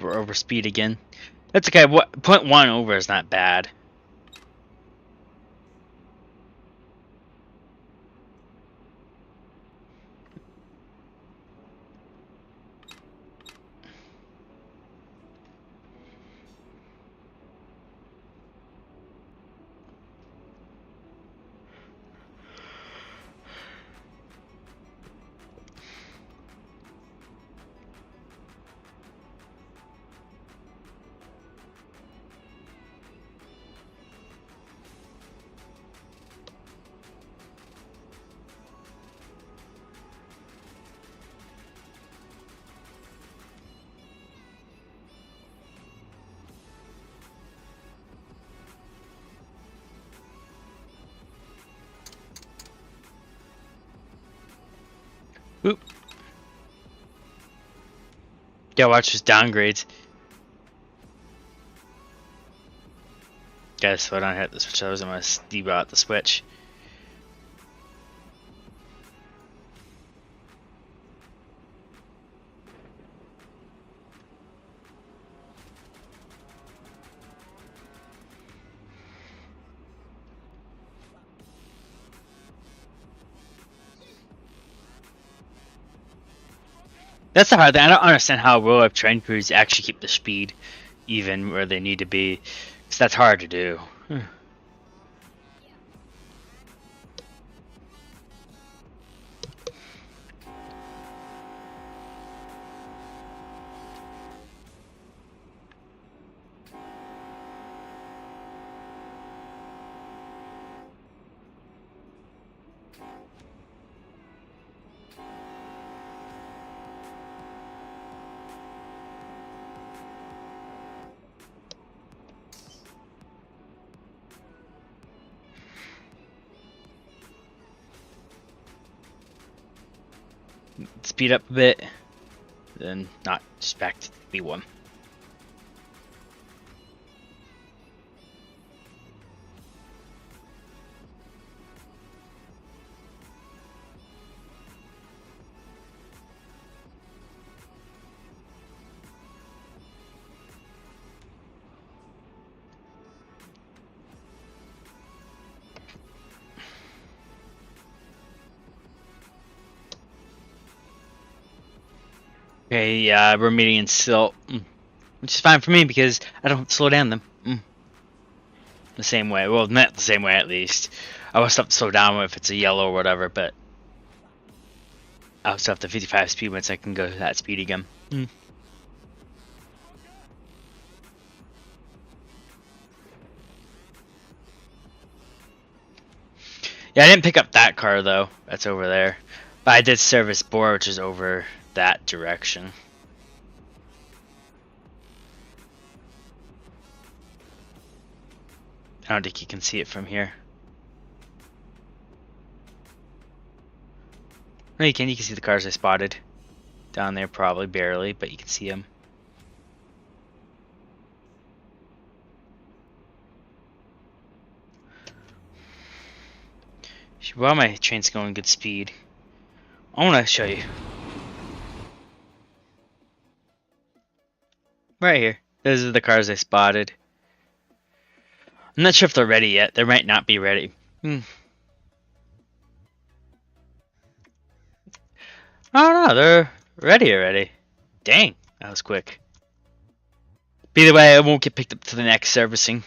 We're over speed again. That's okay. 0.1 over is not bad. Oop. Yeah, watch this downgrades. Guys, so I don't hit the switch. I was gonna debot the switch. That's the hard thing. I don't understand how real-life train crews actually keep the speed even where they need to be. Because that's hard to do. Speed up a bit, then not just back to B1. Okay, yeah, we're meeting in silt, which is fine for me because I don't slow down them. The same way, well, not the same way at least. I will still have to slow down if it's a yellow or whatever, but I'll still have the 55 speed once I can go to that speed again. Yeah, I didn't pick up that car though. That's over there. But I did service Bor, which is over that direction. I don't think you can see it from here. No, you can. You can see the cars I spotted down there, probably barely, but you can see them. Well, my train's going good speed. I want to show you. Right here. Those are the cars I spotted. I'm not sure if they're ready yet. They might not be ready. I don't know. They're ready already. Dang, that was quick. But either way, I won't get picked up to the next servicing.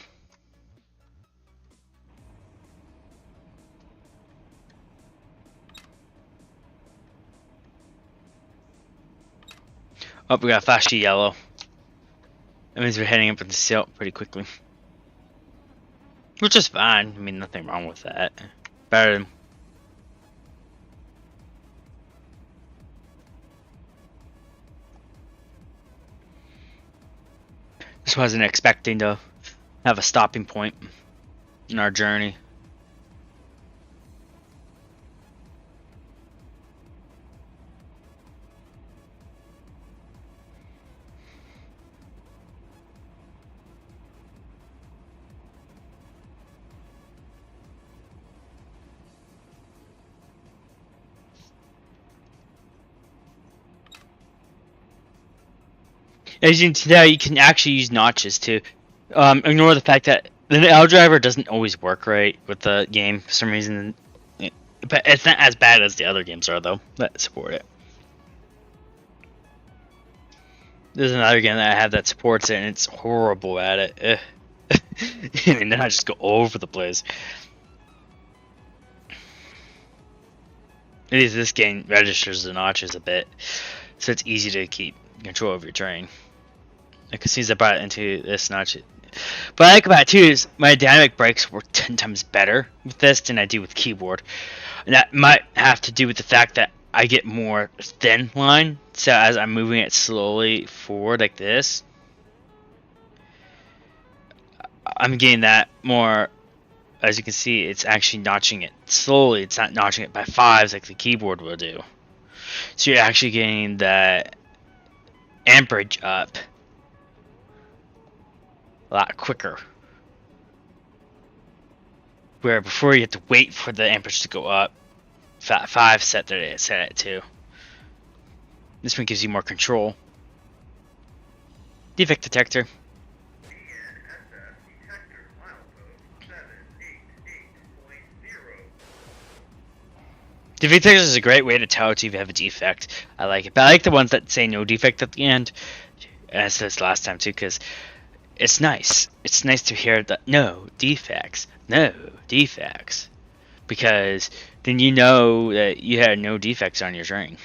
Oh, we got flashy yellow. That means we're heading up with the silt pretty quickly. Which is fine. I mean, nothing wrong with that. Better than... Just wasn't expecting to have a stopping point in our journey. As you can tell, you can actually use notches to ignore the fact that the L driver doesn't always work right with the game for some reason. But it's not as bad as the other games are, though, that support it. There's another game that I have that supports it, and it's horrible at it. And then I just go all over the place. At least this game registers the notches a bit, so it's easy to keep control of your train. As soon as I brought it into this notch. But I like about it too is my dynamic brakes work 10 times better with this than I do with keyboard. And that might have to do with the fact that I get more thin line. So as I'm moving it slowly forward like this, I'm getting that more. As you can see, it's actually notching it slowly. It's not notching it by fives like the keyboard will do. So you're actually getting that amperage up a lot quicker. Where before you have to wait for the amperage to go up. 5 set that it set it to. This one gives you more control. Defect detector. Defect detector is a great way to tell if you have a defect. I like it, but I like the ones that say no defect at the end. And I said this last time too, because it's nice. It's nice to hear that no defects, because then you know that you had no defects on your train.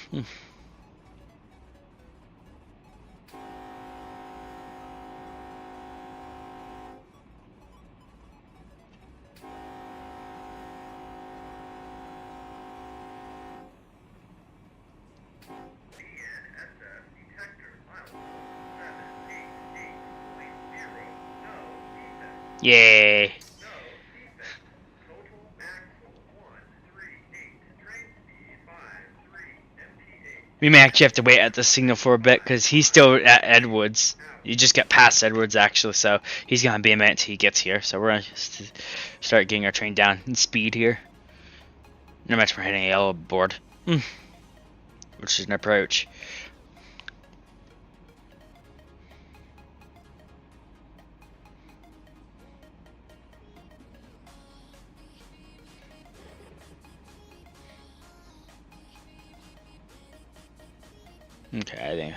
Yay. We may actually have to wait at the signal for a bit because he's still at Edwards. You just get past Edwards actually, so he's gonna be a minute till he gets here. So we're gonna just start getting our train down in speed here. No much we're hitting a yellow board, which is an approach. Okay, I think.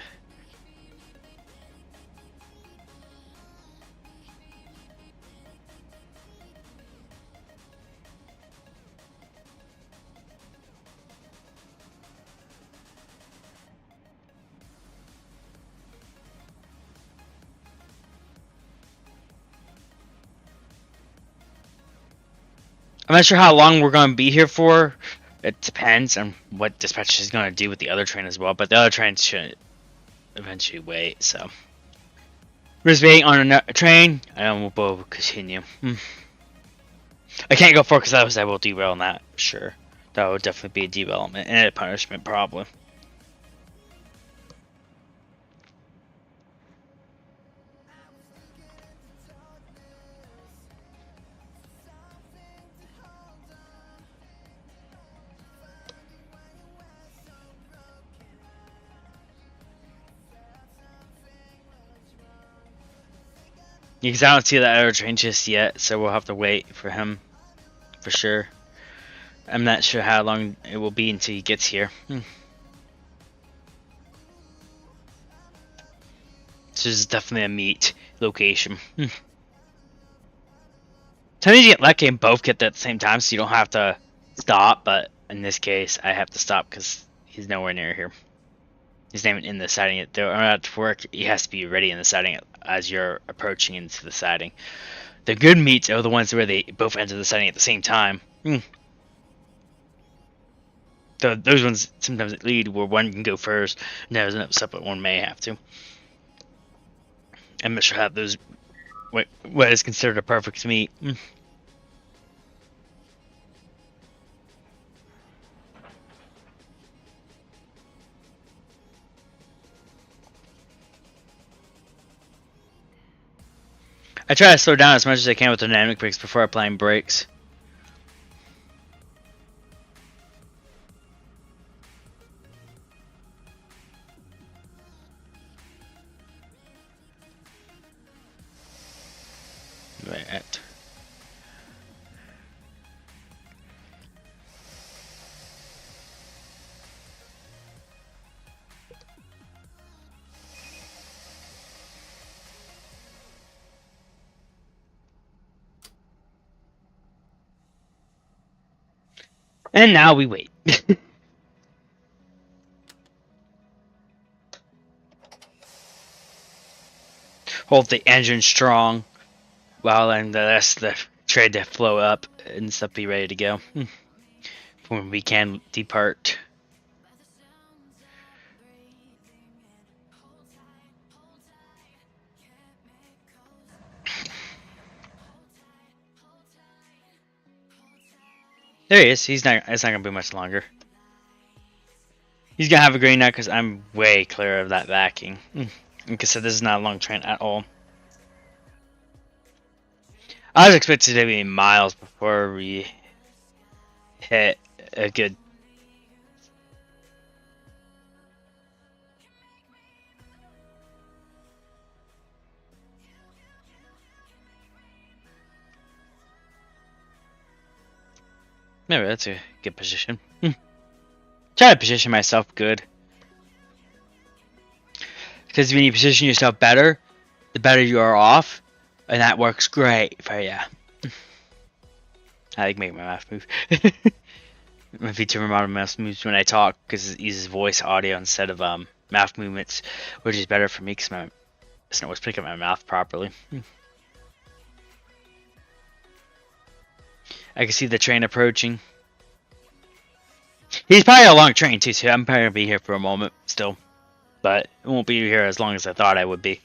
I'm not sure how long we're going to be here for. It depends on what dispatch is going to do with the other train as well. But the other train should eventually wait. So we're just waiting on a train, and we'll continue. I can't go forward because I will derail on that. Sure, that would definitely be a derailment and a punishment probably. Because I don't see that other train just yet, so we'll have to wait for him for sure. I'm not sure how long it will be until he gets here. So this is definitely a meet location. Sometimes you get lucky and both get there at the same time, so you don't have to stop. But in this case, I have to stop because he's nowhere near here. He's not even in the siding yet. Though at work, he has to be ready in the siding as you're approaching into the siding. The good meets are the ones where they both enter the siding at the same time. So those ones sometimes lead where one can go first, and there's another separate one may have to. I'm not sure how those what is considered a perfect meet. I try to slow down as much as I can with the dynamic brakes before applying brakes. Right. And now we wait. Hold the engine strong while letting the rest of the train to flow up and stuff be ready to go when we can depart. There he is. He's not. It's not gonna be much longer. He's gonna have a green now because I'm way clear of that backing. Like I said, this is not a long train at all. I was expecting to be miles before we hit a good. Maybe that's a good position. Try to position myself good. Because when you position yourself better, the better you are off. And that works great for you. I like making my mouth move. My feature model mouse moves when I talk because it uses voice audio instead of mouth movements, which is better for me because my it's not always picking up my mouth properly. I can see the train approaching. He's probably a long train too, so I'm probably gonna be here for a moment still, but it won't be here as long as I thought I would be.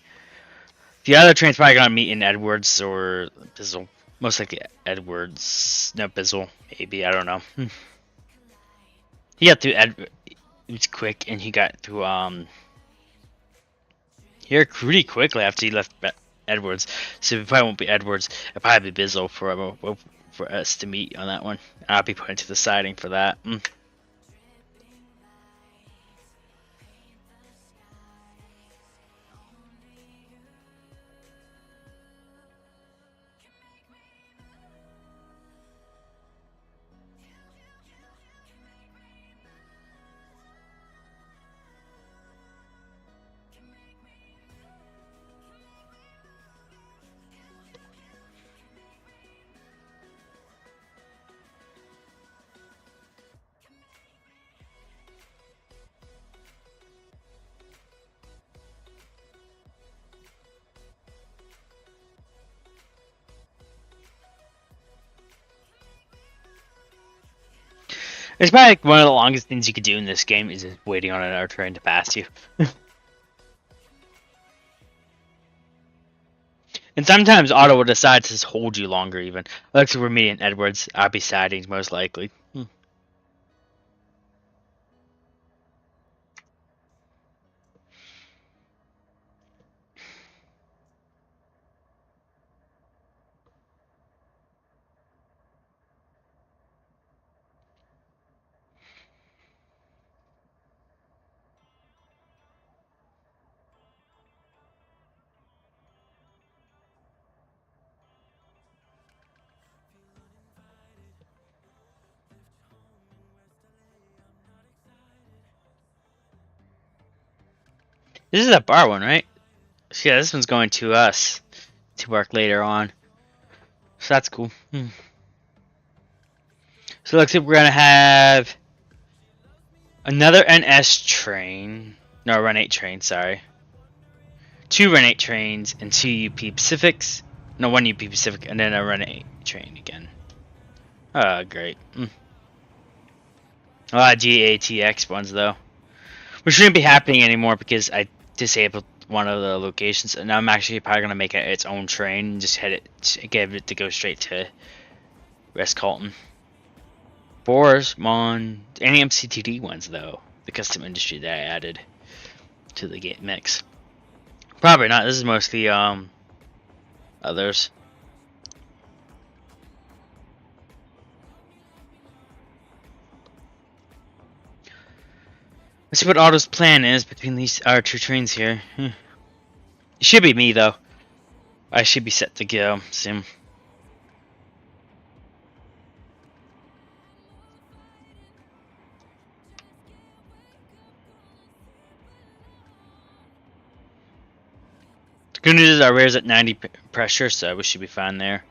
The other train's probably gonna meet in Edwards or Bizzle. Most likely Edwards, no Bizzle, maybe, I don't know. He got through it was quick, and he got through here pretty quickly after he left Edwards. So it probably won't be Edwards. It'll probably be Bizzle for us to meet on that one. I'll be put into the siding for that. It's probably like one of the longest things you could do in this game is just waiting on another train to pass you. And sometimes auto will decide to just hold you longer even. Like so we're meeting Edwards, I'll be sidings most likely. This is a bar one, right? So yeah, this one's going to us to work later on. So that's cool. So looks like we're gonna have another NS train. No, Run 8 train, sorry. 2 Run 8 trains and 2 UP Pacifics. No, 1 UP Pacific and then a Run 8 train again. Oh, great. A lot of GATX ones though. Which shouldn't be happening anymore because I disabled one of the locations, and I'm actually probably gonna make it its own train and just get it to go straight to West Colton. Boars, Mon, any MCTD ones though, the custom industry that I added to the game mix. Probably not. This is mostly others. Let's see what Otto's plan is between these our 2 trains here. It should be me though. I should be set to go soon. The good news is our rear's at 90 pressure, so we should be fine there.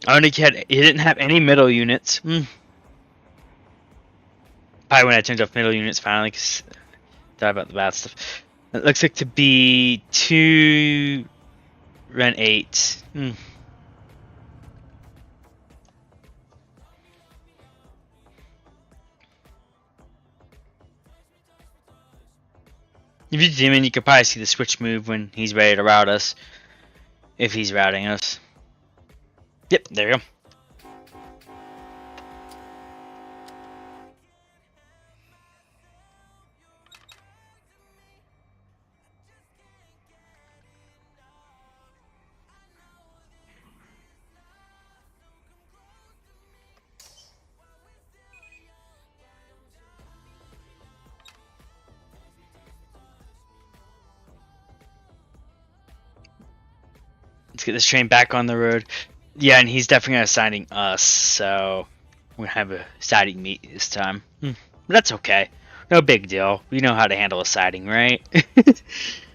I only he didn't have any middle units. Probably when I turned off middle units finally, because thought about the bad stuff. It looks like to be 2 Ren 8. If you zoom in, you could probably see the switch move when he's ready to route us. If he's routing us. Yep, there you go. Let's get this train back on the road. Yeah, and he's definitely assigning us, so we're gonna have a siding meet this time. But that's okay. No big deal. We know how to handle a siding, right?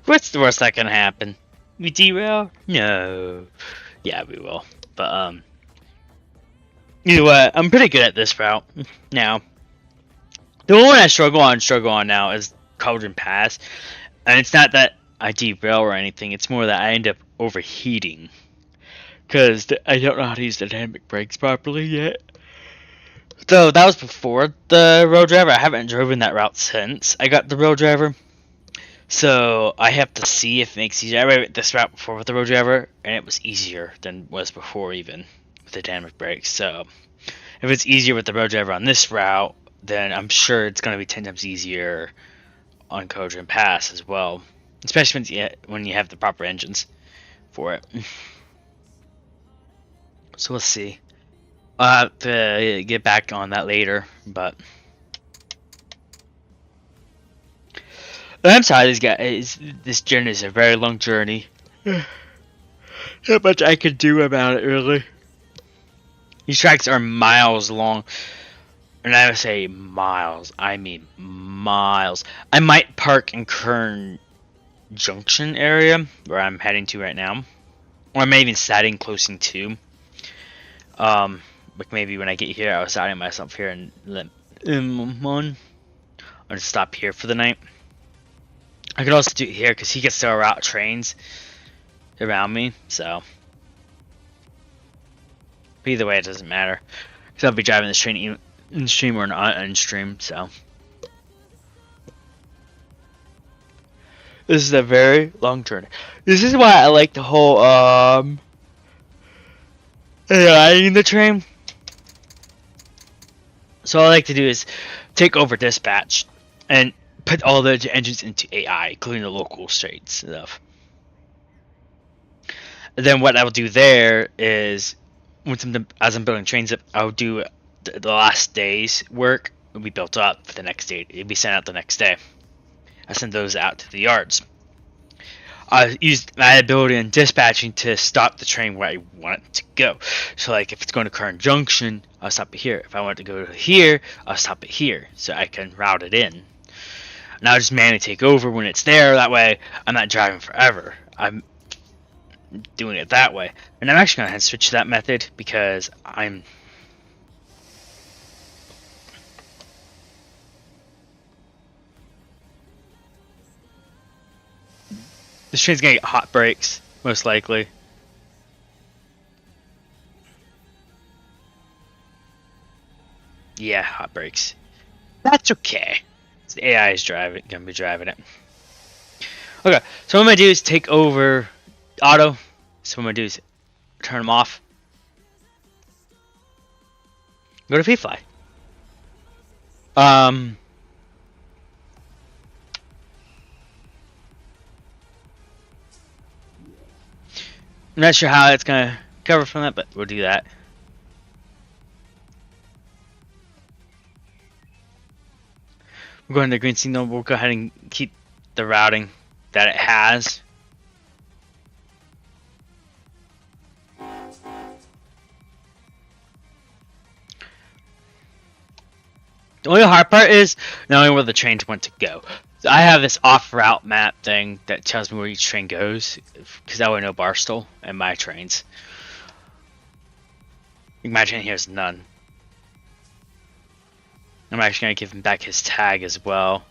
What's the worst that can happen? We derail? No. Yeah, we will. But either way, I'm pretty good at this route now. The one I struggle on now is Cauldron Pass, and it's not that I derail or anything. It's more that I end up overheating. Because I don't know how to use the dynamic brakes properly yet. So that was before the road driver. I haven't driven that route since I got the road driver. So I have to see if it makes easier. I ran this route before with the road driver, and it was easier than it was before even with the dynamic brakes. So if it's easier with the road driver on this route, then I'm sure it's going to be 10 times easier on Cauldron Pass as well. Especially when you have the proper engines for it. So we'll see. I'll have to get back on that later, but I'm sorry, this journey is a very long journey. Not much I could do about it, really. These tracks are miles long, and I would say miles. I mean miles. I might park in Kern Junction area where I'm heading to right now, or I may even siding closing to. Like maybe when I get here, I was siding myself here and one. I'm gonna stop here for the night. I could also do it here because he gets to route trains around me. So, but either way, it doesn't matter because I'll be driving this train even in stream or not in stream. So, this is a very long journey. This is why I like the whole riding the train. So all I like to do is take over dispatch and put all the engines into AI, including the local trains and stuff. And then what I'll do there is, as I'm building trains up, I'll do the last day's work will be built up for the next day. It'll be sent out the next day. I send those out to the yards. I used my ability in dispatching to stop the train where I want it to go. So like if it's going to Current Junction, I'll stop it here. If I want to go to here, I'll stop it here so I can route it in. And I'll just manually take over when it's there. That way I'm not driving forever. I'm doing it that way. And I'm actually going to switch to that method because this train's gonna get hot brakes, most likely. Yeah, hot brakes. That's okay. The AI is gonna be driving it. Okay, so what I'm gonna do is take over auto. So what I'm gonna do is turn them off. Go to V-Fly. I'm not sure how it's gonna cover from that, but we'll do that. We're going to green signal. We'll go ahead and keep the routing that it has. The only hard part is knowing where the trains want to go. So I have this off-route map thing that tells me where each train goes, because I would know Barstool and my trains. Imagine here's none. I'm actually gonna give him back his tag as well.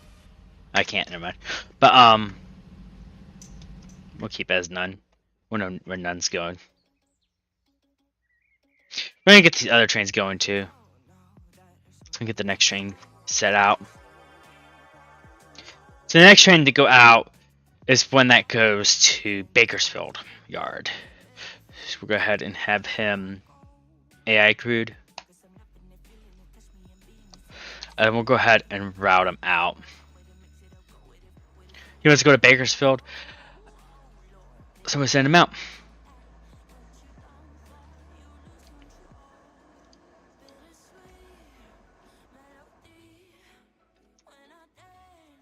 I can't, never mind. But we'll keep it as none. We'll know where none's going. We're gonna get these other trains going too. Let's get the next train set out. So the next train to go out is one that goes to Bakersfield Yard. So we'll go ahead and have him AI crewed. And we'll go ahead and route him out. He wants to go to Bakersfield, so we'll send him out.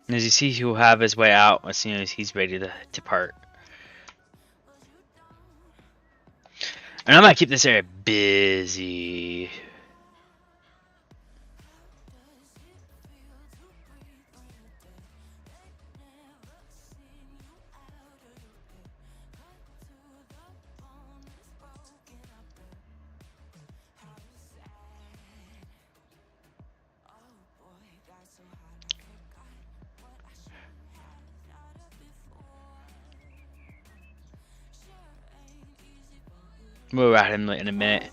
And as you see, he will have his way out as soon as he's ready to depart. And I'm gonna keep this area busy. We'll route him in a minute.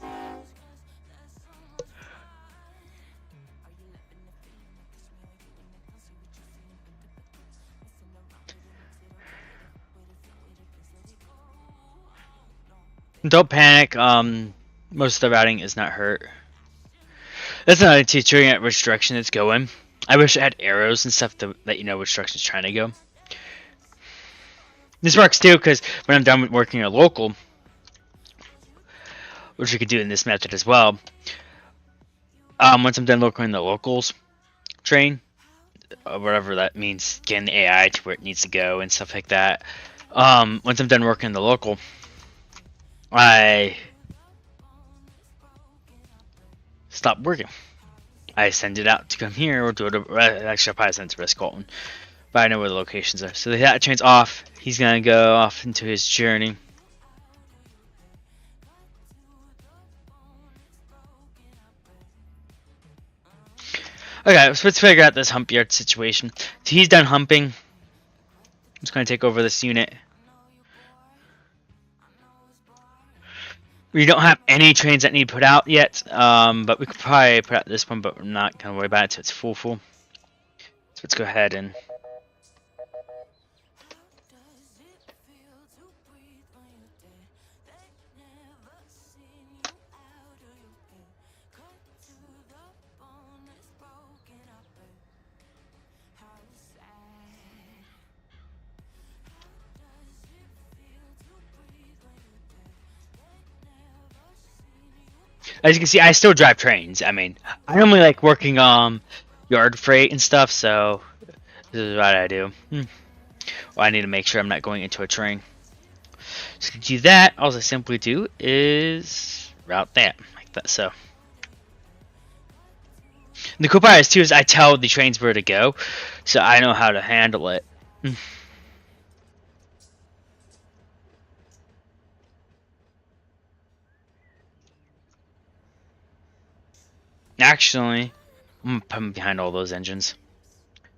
Don't panic. Most of the routing is not hurt. That's not teaching at which direction it's going. I wish I had arrows and stuff to let you know which direction it's trying to go. This works too because when I'm done with working a local, which we could do in this method as well. Once I'm done locating the locals train, whatever that means, getting the AI to where it needs to go and stuff like that. Once I'm done working the local, I stop working. I send it out to come here or do it. Actually, I'll probably send it to West Colton, but I know where the locations are. So that train's off. He's gonna go off into his journey. Okay, so let's figure out this hump yard situation. So he's done humping. I'm just gonna take over this unit. We don't have any trains that need put out yet, but we could probably put out this one, but we're not gonna worry about it until it's full. So let's go ahead and. As you can see, I still drive trains. I mean, I normally like working yard freight and stuff, so this is what I do. Well, I need to make sure I'm not going into a train. So to do that, all I simply do is route that, like that. So the cool part is too is I tell the trains where to go, so I know how to handle it. Actually, I'm gonna put them behind all those engines.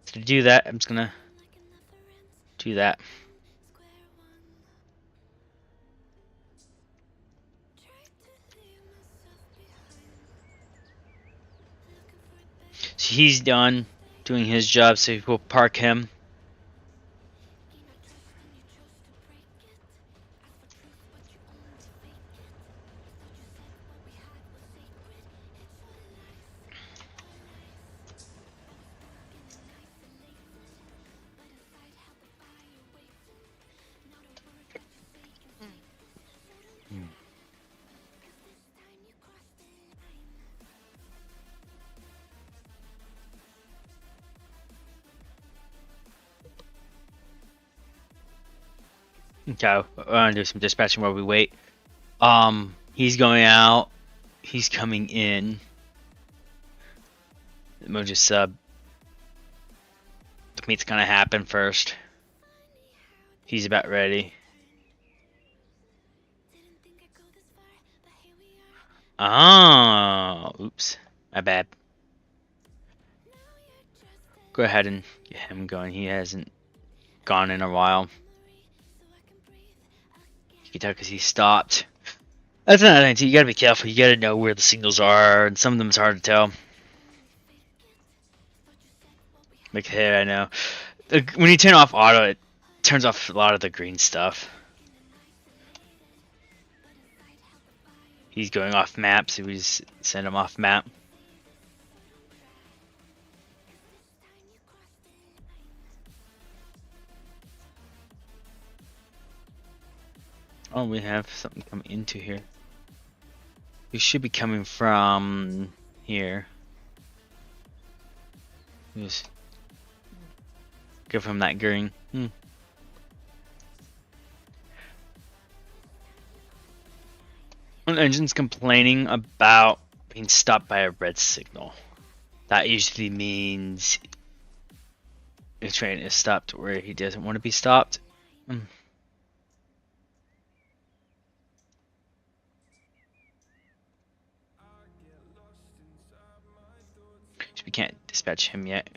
So to do that, I'm just gonna do that. So he's done doing his job, so we'll park him. Okay, we're gonna do some dispatching while we wait. He's going out. He's coming in. We'll just the meet's gonna happen first. He's about ready. Oh, oops, my bad. Go ahead and get him going. He hasn't gone in a while. You can tell because he stopped. That's another thing too. You gotta be careful. You gotta know where the signals are, and some of them it's hard to tell. Like here, I know. When you turn off auto, it turns off a lot of the green stuff. He's going off map, so we just send him off map. Oh, we have something coming into here. We should be coming from here. Just go from that green. An engine's complaining about being stopped by a red signal. That usually means the train is stopped where he doesn't want to be stopped. We can't dispatch him yet.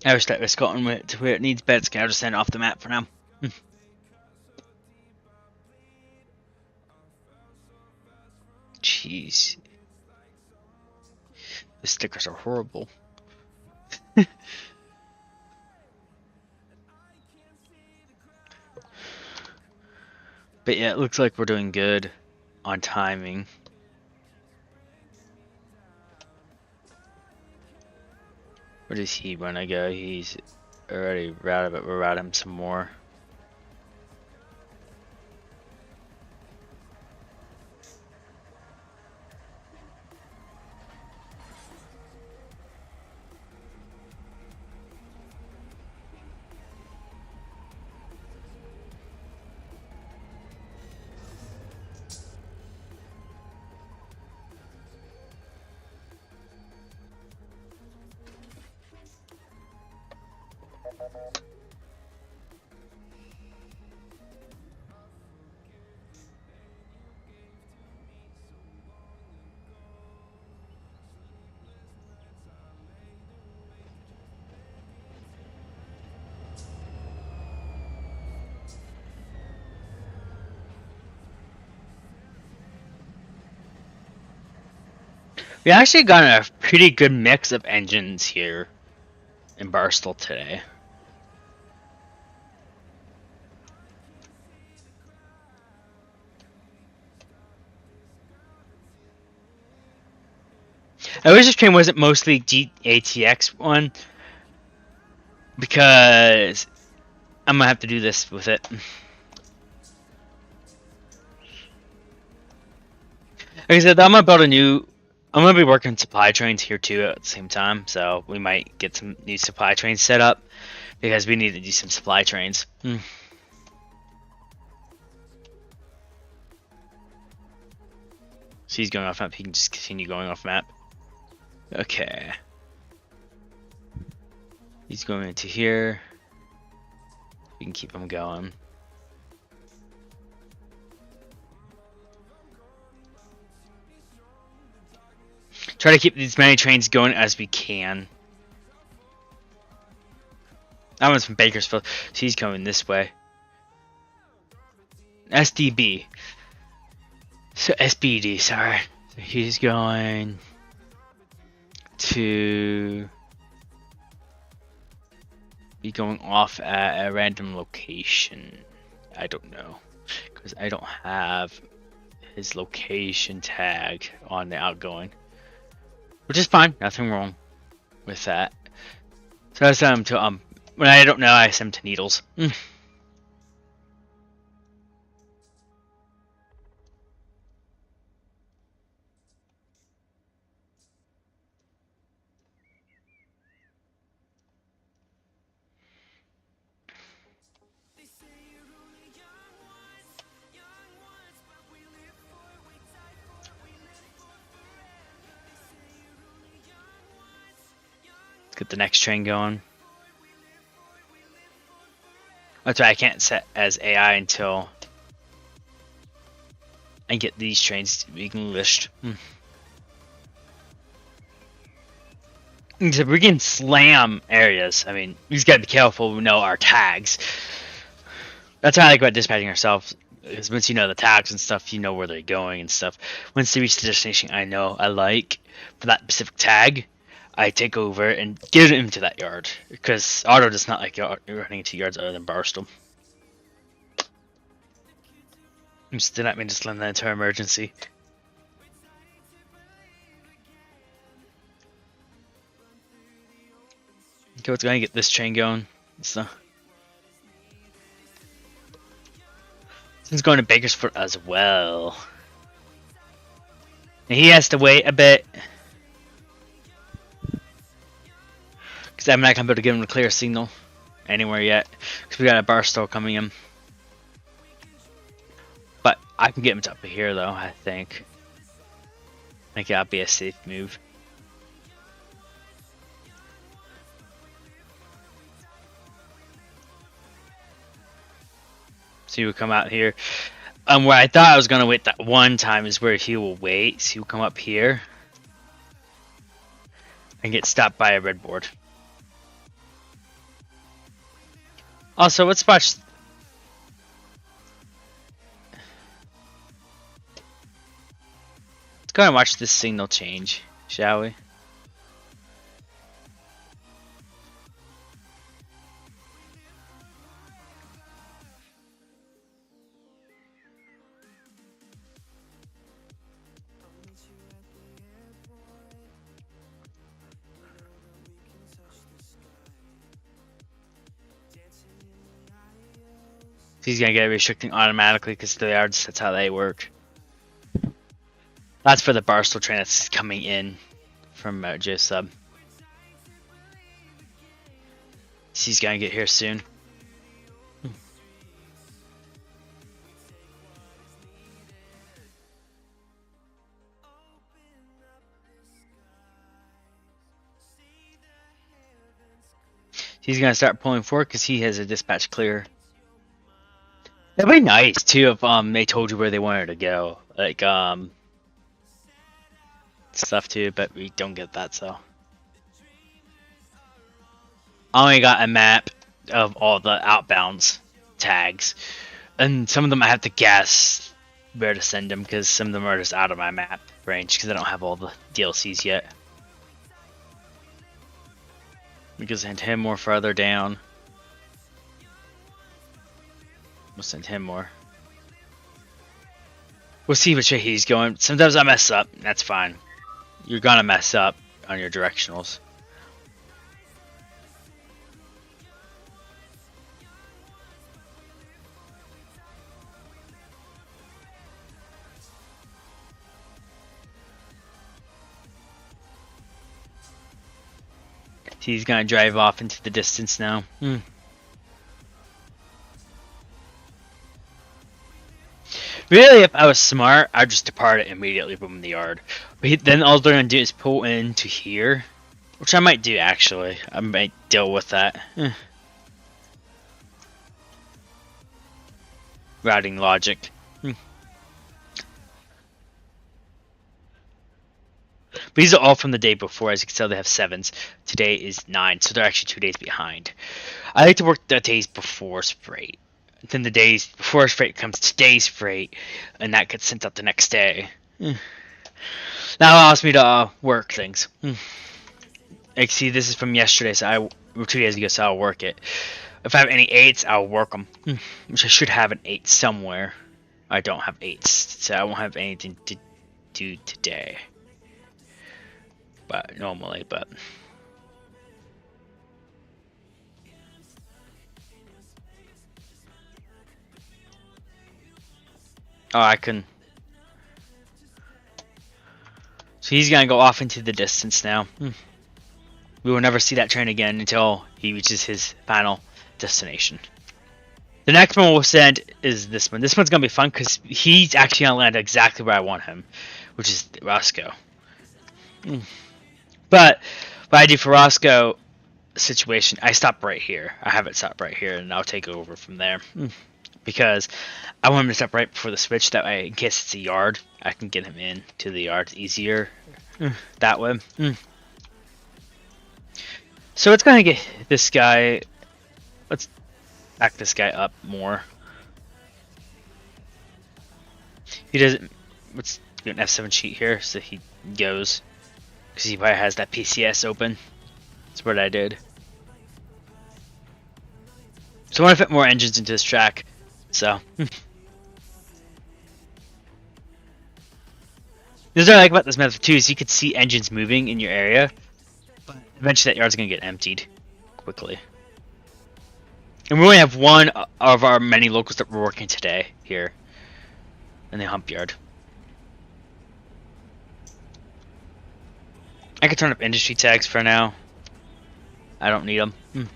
I wish that was gotten to where it needs beds. Can I just send it off the map for now? Jeez. The stickers are horrible. But yeah, it looks like we're doing good on timing. Where does he want to go? He's already routed, but we'll route him some more. We actually got a pretty good mix of engines here in Barstool today. I wish this train wasn't mostly GATX one, because I'm gonna have to do this with it. Like I said, I'm gonna build a new. I'm gonna be working supply trains here too at the same time, so we might get some new supply trains set up because we need to do some supply trains. So he's going off map. He can just continue going off map. Okay. He's going into here. We can keep him going. Try to keep as many trains going as we can. That one's from Bakersfield. So he's coming this way. SDB. So SBD, sorry. So he's going to be going off at a random location. I don't know, because I don't have his location tag on the outgoing, which is fine. Nothing wrong with that. So I send him to when I don't know, I send him to Needles. Let's get the next train going. That's why I can't set as AI until I get these trains to be Englished. So we can slam areas. I mean, we just gotta be careful. We know our tags. That's what I like about dispatching ourselves. Because once you know the tags and stuff, you know where they're going and stuff. Once they reach the destination I like for that specific tag, I take over and get it into that yard. Because Auto does not like running into yards other than Barstool. I'm still not mean to slam that into our emergency. Okay, let's go and get this train going. So, it's going to Bakersfield as well. And he has to wait a bit. Because I'm not going to be able to give him a clear signal anywhere yet. Because we got a Barstow coming in. But I can get him to up here though, I think. I think that'll be a safe move. So he would come out here. Where I thought I was gonna wait that one time is where he will wait. So he will come up here and get stopped by a red board. Also, let's watch. Let's go and watch this signal change, shall we? He's gonna get restricting automatically because the yards, that's how they work. That's for the Barstool train that's coming in from J Sub. He's gonna get here soon. He's gonna start pulling forward because he has a dispatch clear. That'd be nice too if they told you where they wanted to go, like stuff too, but we don't get that, so I only got a map of all the outbounds tags, and some of them I have to guess where to send them because some of them are just out of my map. range because I don't have all the DLCs yet. We can send him more farther down. We'll send him more. We'll see which way he's going. Sometimes I mess up. That's fine. You're gonna mess up on your directionals. He's gonna drive off into the distance now. Really, if I was smart, I'd just depart it immediately from the yard. But then all they're gonna do is pull into here, which I might do actually. I might deal with that. Routing logic. But these are all from the day before. As you can tell, they have 7s. Today is 9, so they're actually 2 days behind. I like to work the days before's freight. Then the days before's freight comes today's freight, and that gets sent out the next day. That allows me to work things. Like, see, this is from yesterday, so 2 days ago, so I'll work it. If I have any 8s, I'll work them. Which I should have an 8 somewhere. I don't have 8s, so I won't have anything to do today. But normally, but oh, I can. So he's gonna go off into the distance now. We will never see that train again until he reaches his final destination. The next one we'll send is this one. This one's gonna be fun because he's actually gonna land exactly where I want him, which is Roscoe. But what I do for Roscoe situation, I stop right here. I have it stop right here, and I'll take over from there. Because I want him to stop right before the switch. That way, in case it's a yard, I can get him in to the yard easier that way. So it's gonna get this guy. Let's back this guy up more. He doesn't. Let's do an F7 sheet here, so he goes. Because he probably has that PCS open. That's what I did. So I want to fit more engines into this track. So. This is what I like about this method too, is you could see engines moving in your area. But eventually that yard's going to get emptied quickly. And we only have one of our many locals that we're working today here. In the hump yard. I can turn up industry tags for now. I don't need them. I'm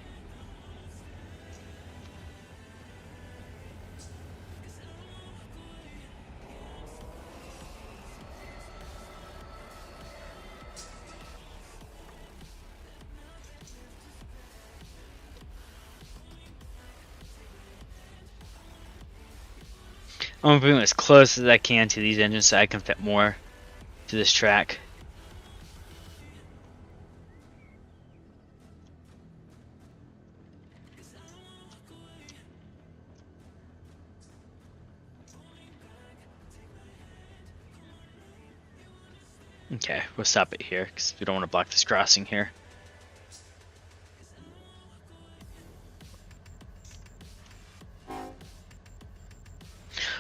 gonna bring them as close as I can to these engines so I can fit more to this track. Okay, we'll stop it here because we don't want to block this crossing here.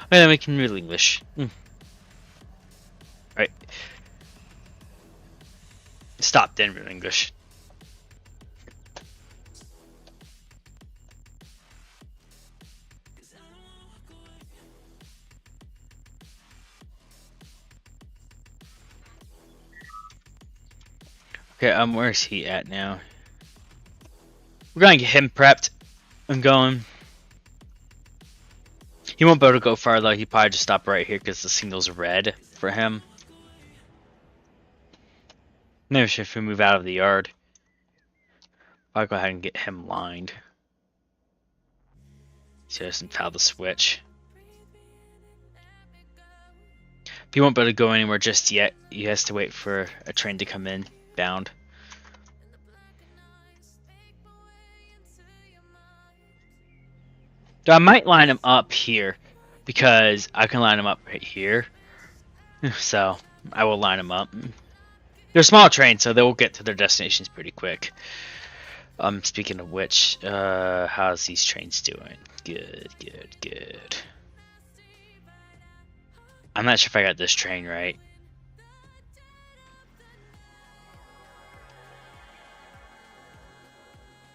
And then we can read English. Right. Stop, then read English. Okay, where's he at now? We're gonna get him prepped and going. He won't be able to go far though, he probably just stop right here because the signal's red for him. Maybe if we move out of the yard. I'll go ahead and get him lined. So he doesn't foul the switch. He won't be able to go anywhere just yet. He has to wait for a train to come in bound. So I might line him up here because I can line him up right here. So I will line them up. They're small trains, so they will get to their destinations pretty quick. Speaking of which, how's these trains doing? Good, good, good. I'm not sure if I got this train right.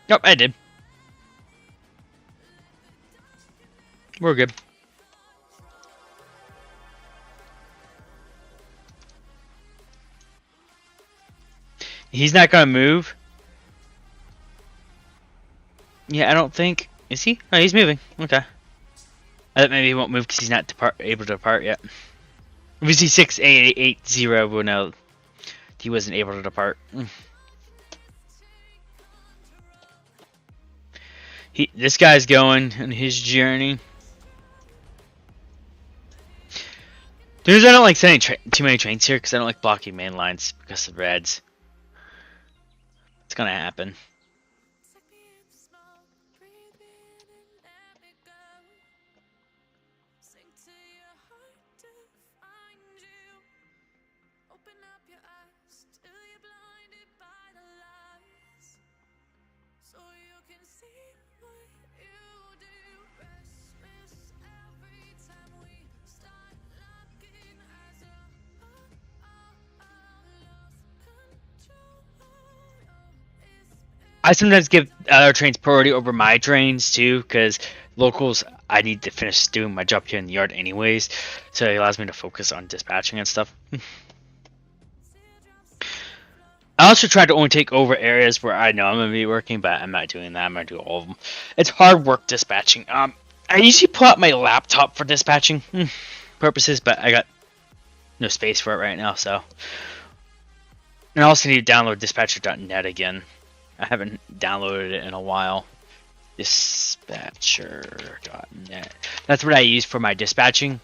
Nope, I did. We're good. He's not gonna move. Yeah, I don't think. Is he? Oh, he's moving. Okay. I thought maybe he won't move because he's not able to depart yet. If you see 6880, we'll know he wasn't able to depart. This guy's going on his journey. The reason I don't like sending too many trains here because I don't like blocking main lines because of reds. It's gonna happen. I sometimes give other trains priority over my trains too, because locals, I need to finish doing my job here in the yard anyways, so it allows me to focus on dispatching and stuff. I also try to only take over areas where I know I'm going to be working, but I'm not doing that. I'm going to do all of them. It's hard work dispatching. I usually pull out my laptop for dispatching purposes, but I got no space for it right now, so. And I also need to download dispatcher.net again. I haven't downloaded it in a while. Dispatcher.net. That's what I use for my dispatching.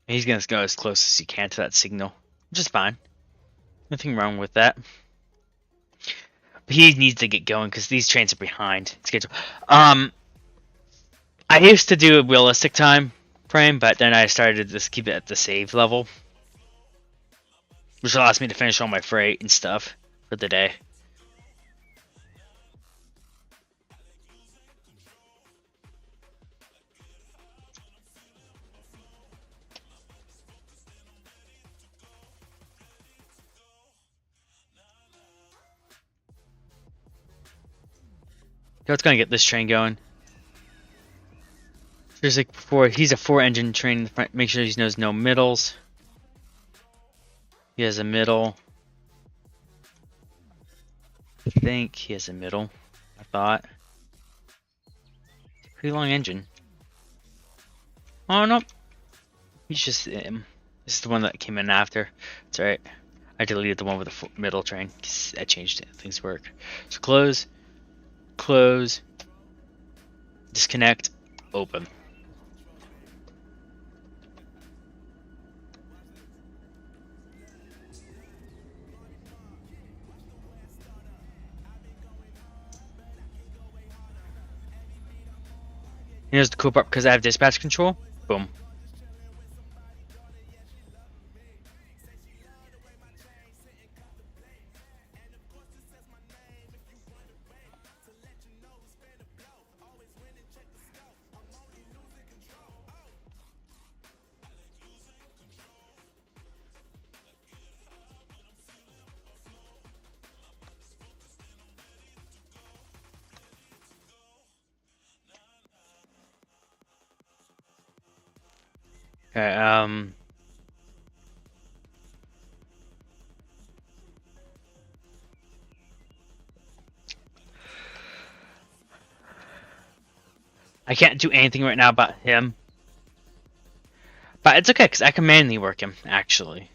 He's going to go as close as he can to that signal, which is fine. Nothing wrong with that. But he needs to get going because these trains are behind schedule. I used to do a realistic time frame, but then I started to just keep it at the save level, which allows me to finish all my freight and stuff for the day. It's gonna get this train going. There's like he's a 4-engine train in the front. Make sure he knows no middles. He has a middle. I think he has a middle. I thought. Pretty long engine. Oh no. He's just This is the one that came in after. It's alright. I deleted the one with the middle train because I changed it. Things work. So close. Close, disconnect, open. Here's the cool part because I have dispatch control. Boom. Okay, I can't do anything right now about him. But it's okay, because I can manually work him, actually.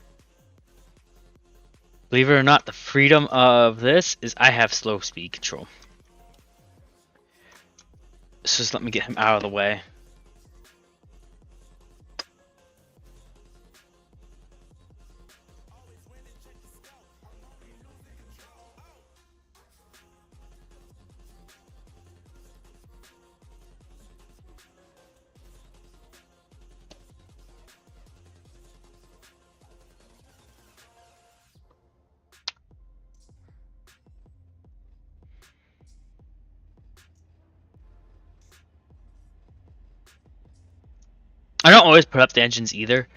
Believe it or not, the freedom of this is I have slow speed control. So just let me get him out of the way. I don't always put up the engines either.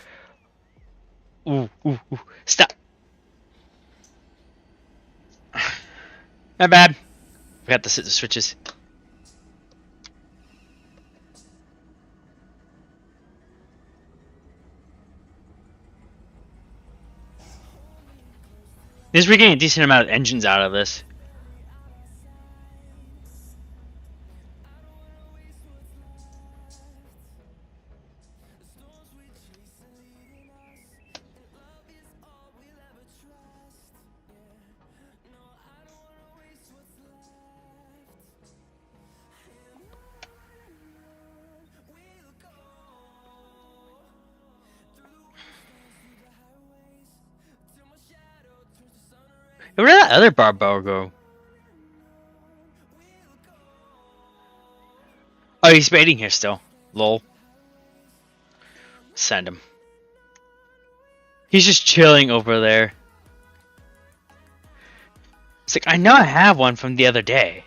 Ooh, ooh, ooh. Stop. Not bad. Forgot to set the switches. This we're getting a decent amount of engines out of this. Where did that other barbell go? Oh, he's waiting here still. Lol. Send him. He's just chilling over there. It's like, I know I have one from the other day.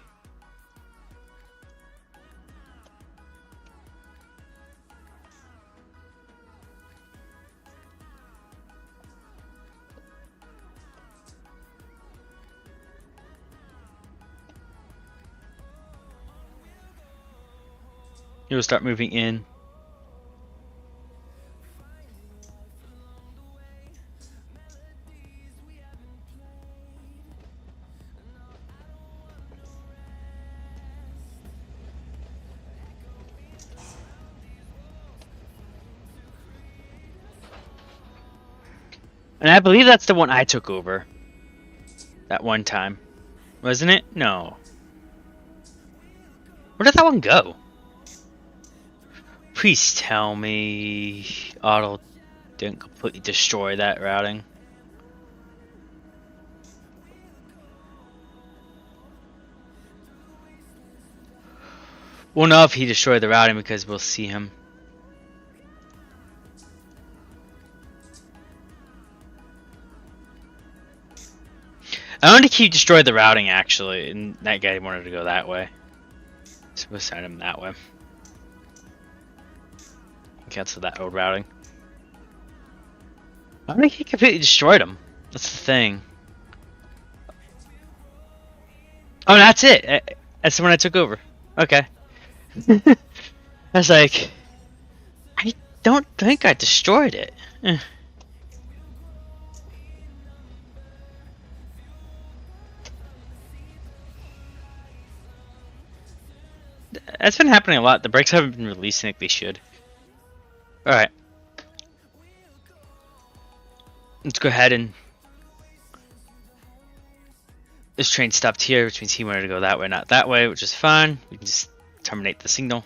He'll start moving in. And I believe that's the one I took over. That one time. Wasn't it? No. Where did that one go? Please tell me Auto didn't completely destroy that routing. We'll know if he destroyed the routing because we'll see him. I wanted to keep destroy the routing actually, and that guy wanted to go that way. So we'll send him that way. Cancel that old routing. I don't think he completely destroyed him. That's the thing. Oh, that's it. That's the one I took over. Okay. I was like, I don't think I destroyed it. That's been happening a lot. The brakes haven't been releasing like they should. Alright. Let's go ahead and... This train stopped here, which means he wanted to go that way, not that way, which is fine. We can just terminate the signal.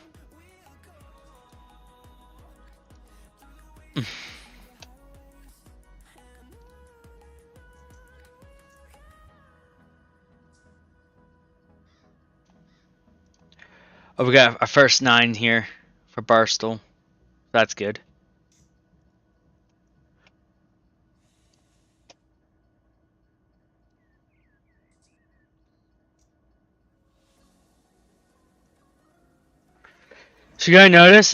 Oh, we got our first 9 here for Barstool. That's good. So you gotta notice,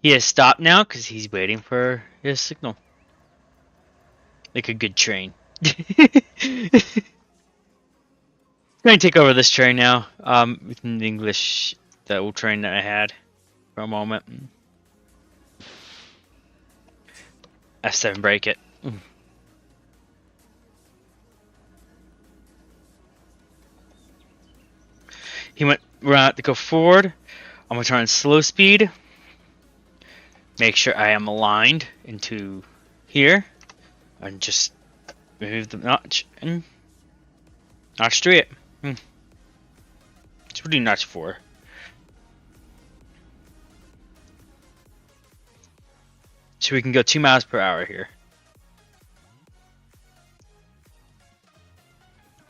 he has stopped now because he's waiting for his signal. Like a good train. Going to take over this train now. In English, the old train that I had for a moment. F7 brake it. We're out to go forward. I'm gonna turn slow speed. Make sure I am aligned into here, and just move the notch and notch 3 it. It's really notch 4. So we can go 2 miles per hour here.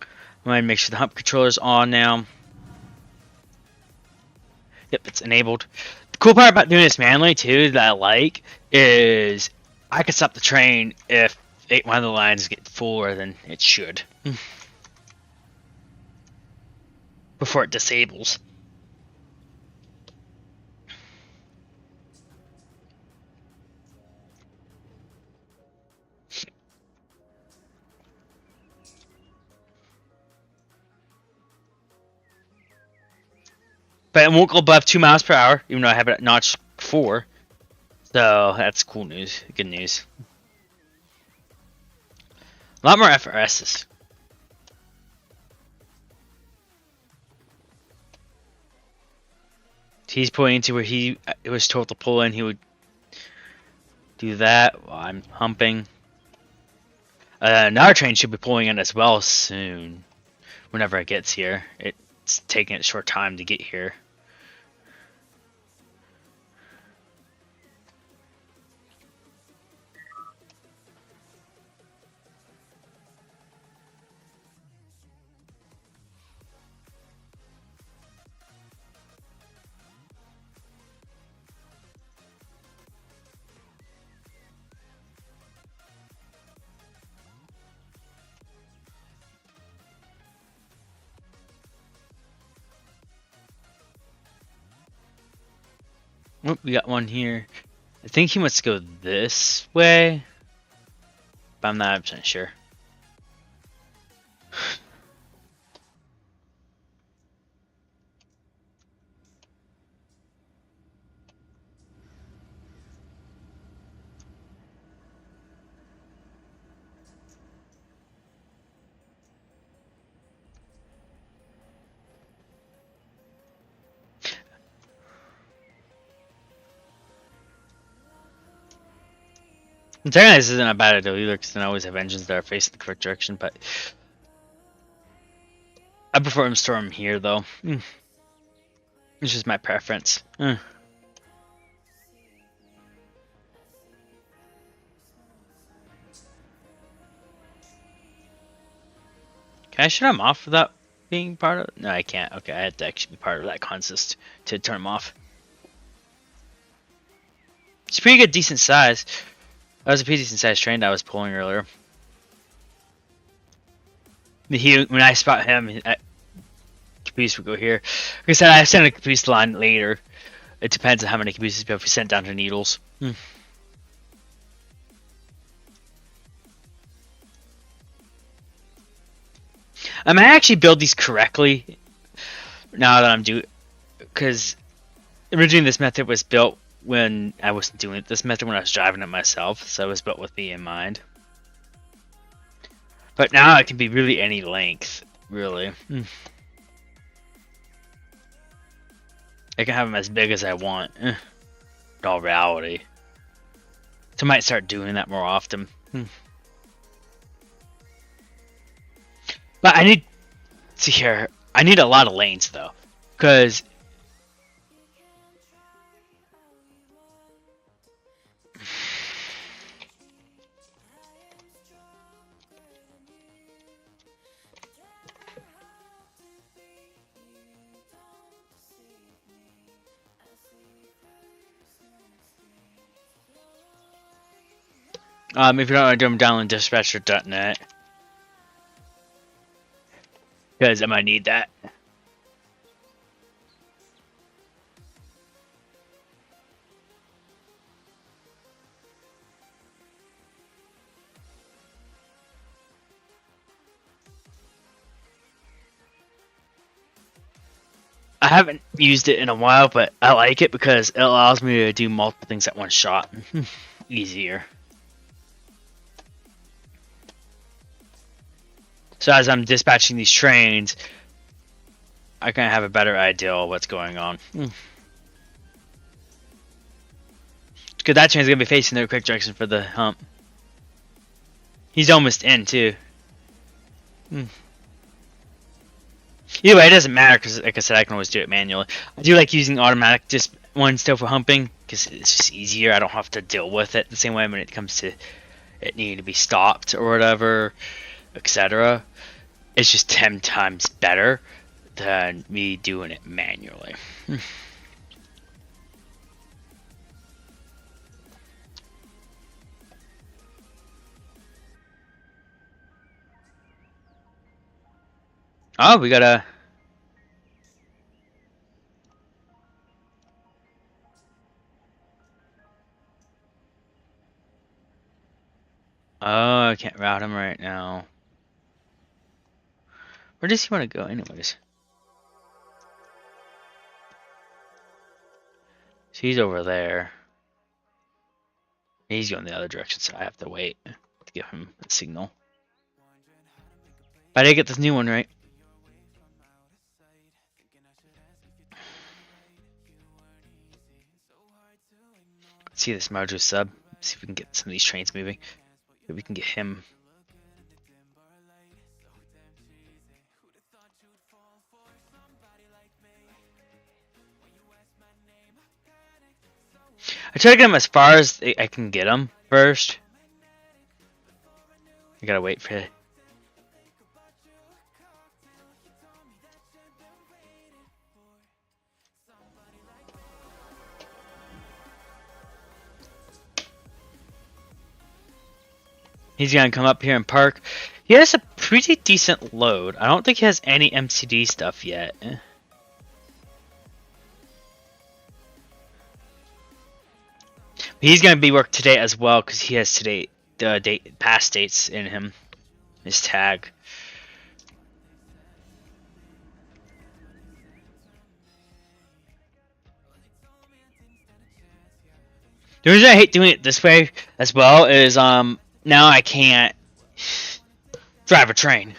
I'm gonna make sure the hump controller's on now. Yep, it's enabled. The cool part about doing this manually too that I like is I can stop the train if one of the lines get fuller than it should. Before it disables. But it won't go above 2 miles per hour, even though I have it at notch 4. So that's cool news. Good news. A lot more FRSs. He's pulling into where he was told to pull in. He would do that while I'm humping. Another train should be pulling in as well soon. Whenever it gets here. It's taking a short time to get here. Oh, we got one here. I think he wants to go this way. But I'm not 100% sure. Technically, this isn't a bad idea either, because then I always have engines that are facing the correct direction, but I prefer him to store them here, though. It's just my preference. Can I shut him off without being part of it? No, I can't. Okay, I had to actually be part of that consist to turn him off. It's a pretty good, decent size. That was a pretty decent sized train that I was pulling earlier. When I spot him, caboose would go here. Like I said, I send a caboose line later. It depends on how many cabooses we sent down to Needles. I might actually build these correctly now that I'm doing, because originally this method was built when I wasn't doing this method when I was driving it myself, so it was built with me in mind. But now it can be really any length, really. I can have them as big as I want, in all reality. So I might start doing that more often. But I need to hear. I need a lot of lanes though, because if you don't want to do them, download dispatcher.net. Because I might need that. I haven't used it in a while, but I like it because it allows me to do multiple things at one shot. Easier. So as I'm dispatching these trains, I kind of have a better idea of what's going on. Because that train's going to be facing the quick direction for the hump. He's almost in, too. Either way, it doesn't matter, because like I said, I can always do it manually. I do like using automatic just one still for humping, because it's just easier. I don't have to deal with it the same way when it comes to it needing to be stopped or whatever, etc. It's just 10 times better than me doing it manually. Oh, we got a... Oh, I can't route him right now. Where does he want to go anyways? She's over there. He's going the other direction, so I have to wait to give him a signal. But I did get this new one right. Let's see this Mojo sub. See if we can get some of these trains moving. Maybe we can get him. I try to get him as far as I can get him first. I gotta wait for it. He's gonna come up here and park. He has a pretty decent load. I don't think he has any MCD stuff yet. He's gonna be worked today as well because he has today the past dates in him. His tag. The reason I hate doing it this way as well is now I can't drive a train.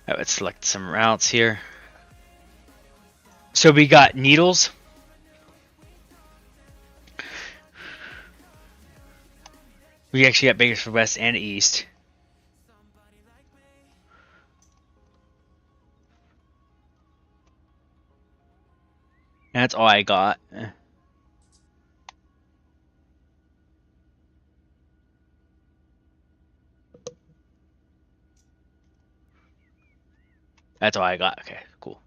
Alright, let's select some routes here. So we got Needles. We actually got Bakersfield West and East. That's all I got. That's all I got. Okay, cool.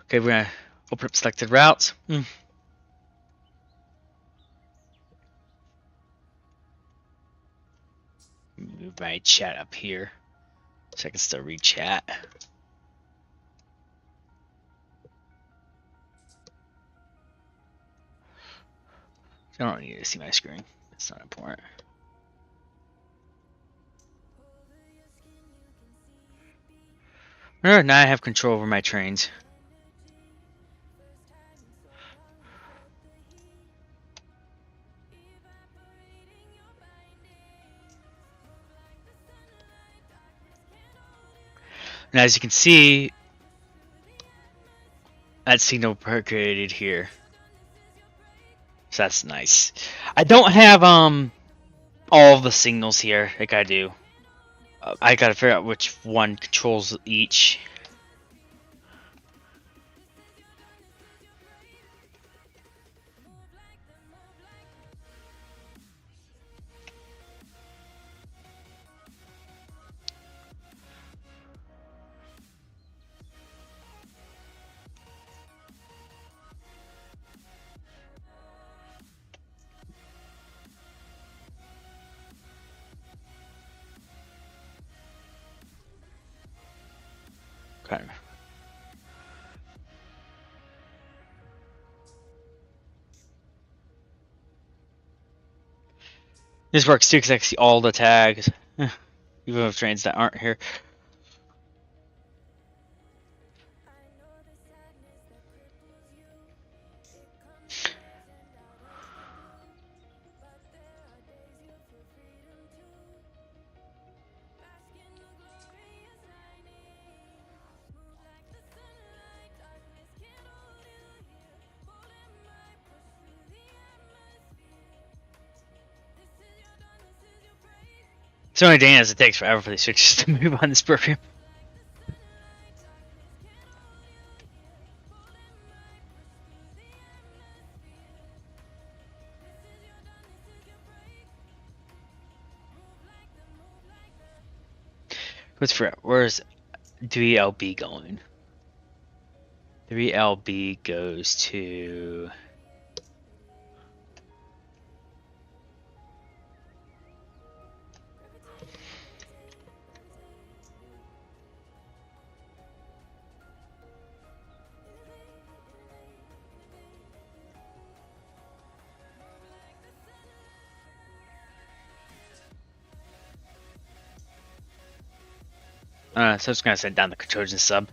Okay, we're gonna open up selected routes. Move my chat up here so I can still read chat. I don't need to see my screen. It's not important. Now I have control over my trains. And as you can see, that signal created here. So that's nice. I don't have all of the signals here like I do. I gotta figure out which one controls each. Okay. This works too because I can see all the tags, even with trains that aren't here. It's the only thing is it takes forever for these switches to move on this program. Where's 3LB going? 3LB goes to... so I'm just gonna send down the Trojan sub.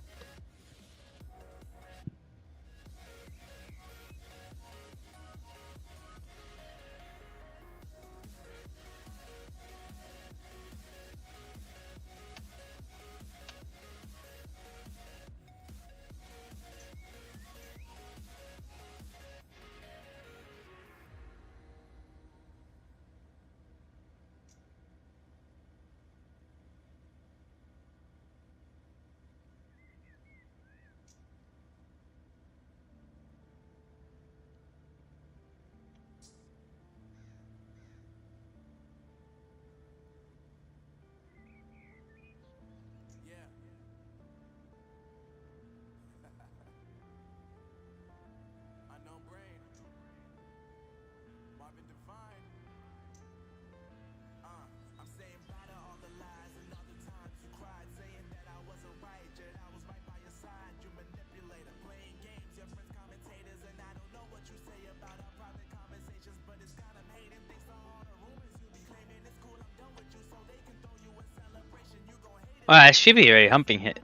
Well, I should be already humping it.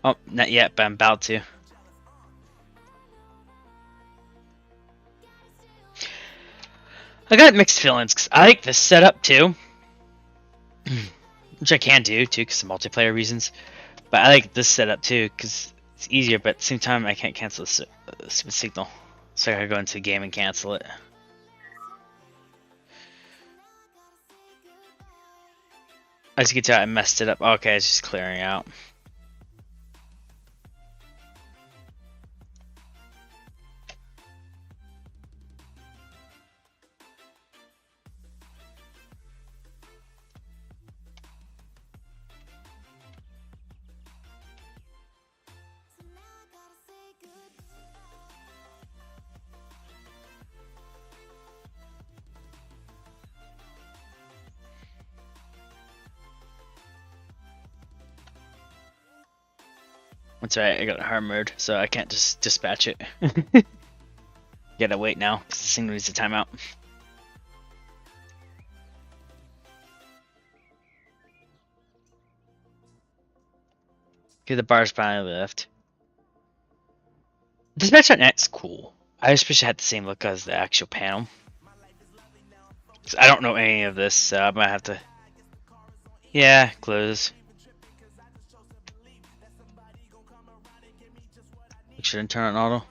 Oh, not yet, but I'm about to. I got mixed feelings because I like this setup too, which I can do too because of multiplayer reasons. But I like this setup too because it's easier. But at the same time, I can't cancel the stupid signal, so I gotta go into the game and cancel it. As you can tell, I messed it up. Okay, it's just clearing out. That's right, I got a hard mode, so I can't just dispatch it. Gotta wait now, because the signal needs a timeout. Okay, the bar's finally left. Dispatch.net's cool. I just wish it had the same look as the actual panel. I don't know any of this, so I might have to... Yeah, close. Make sure to turn on auto.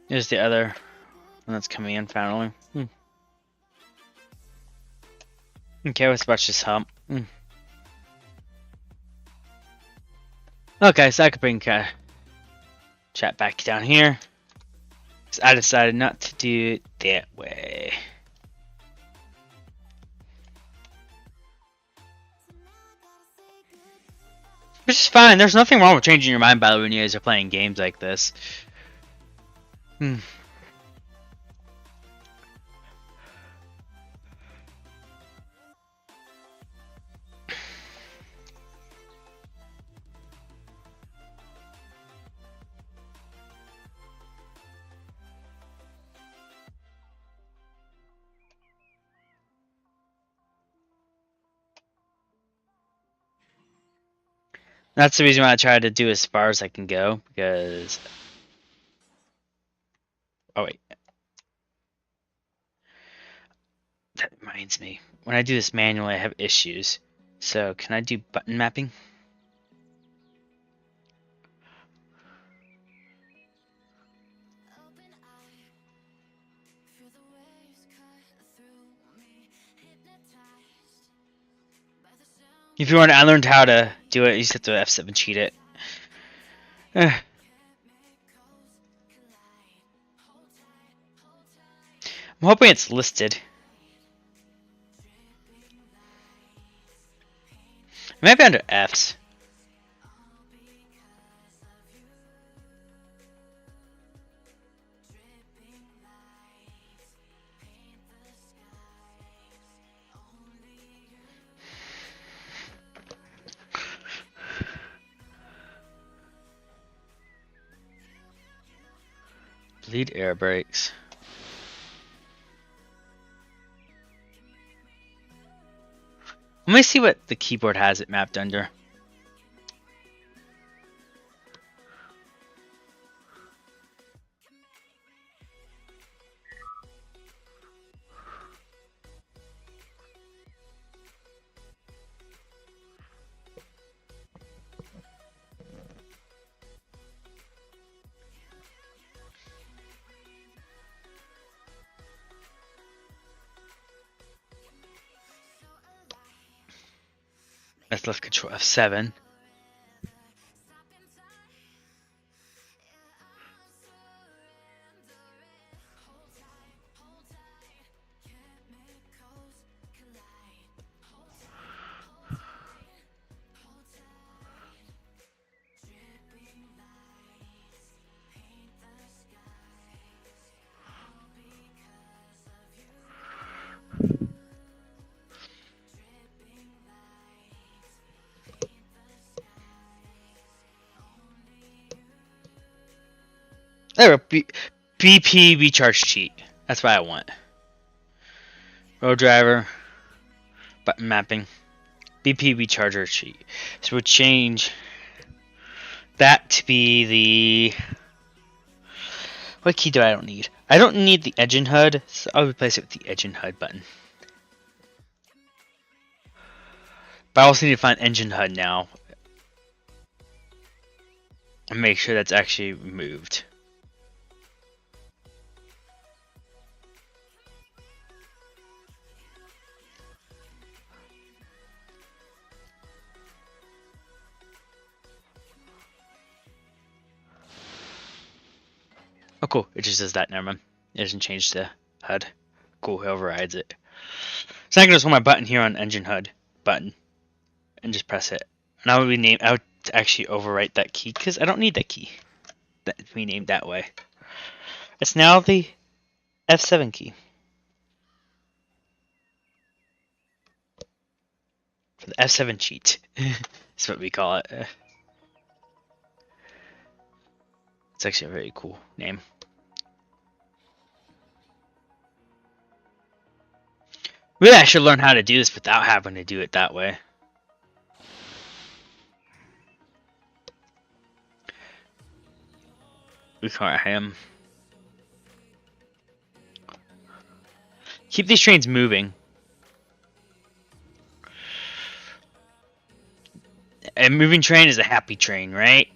Here's the other one that's coming in finally. Okay, let's watch this hump. Okay, so I could bring chat back down here. So I decided not to do it that way. Which is fine. There's nothing wrong with changing your mind, by the way, when you guys are playing games like this. That's the reason why I try to do as far as I can go, because... Oh, wait. That reminds me. When I do this manually, I have issues. So, can I do button mapping? Open eye, feel the waves cut through me, hypnotized by the sound. If you want, I learned how to do it. You just have to F7 cheat it. Eh. I'm hoping it's listed. It might be under Fs. Bleed air brakes. Let me see what the keyboard has it mapped under. That's left control F7. There we go. BP recharge cheat. That's what I want. Road driver. Button mapping. BP recharger cheat. So we'll change that to be the... What key do I don't need? I don't need the engine HUD, so I'll replace it with the engine HUD button. But I also need to find engine HUD now. And make sure that's actually removed. Oh cool, it just does that, never mind. It doesn't change the HUD. Cool, it overrides it. So I can just hold my button here on engine HUD button. And just press it. And I would actually overwrite that key, because I don't need that key. That's renamed that way. It's now the F7 key. For the F7 cheat. That's what we call it. It's actually a very cool name. Really, I should learn how to do this without having to do it that way. We call it him. Keep these trains moving. A moving train is a happy train, right?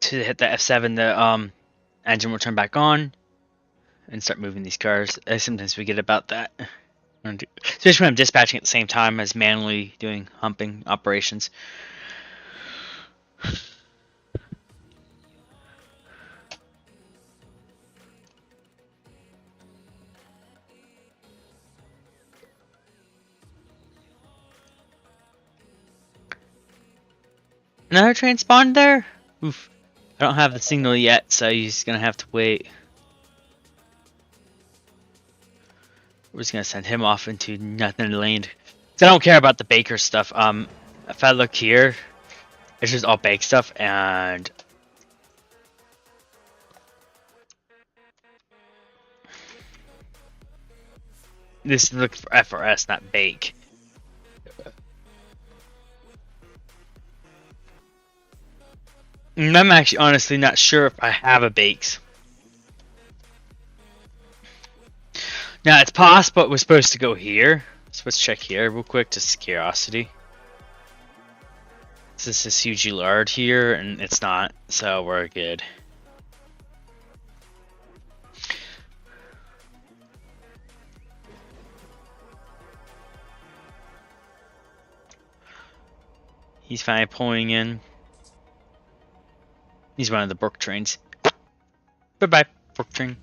to hit the F7, the engine will turn back on and start moving these cars. Sometimes we get about that. Especially when I'm dispatching at the same time as manually doing humping operations. Another train spawned there? Oof. I don't have the signal yet, so you're just gonna have to wait. We're just gonna send him off into nothing land. So I don't care about the Baker stuff. If I look here, it's just all bake stuff, and this looks for FRS, not bake. And I'm actually honestly not sure if I have a bakes. Now it's possible we're supposed to go here. So let's check here real quick, just curiosity. This is huge lard here, and it's not, so we're good. He's finally pulling in. He's one of the Brook trains. Bye bye, Brook train.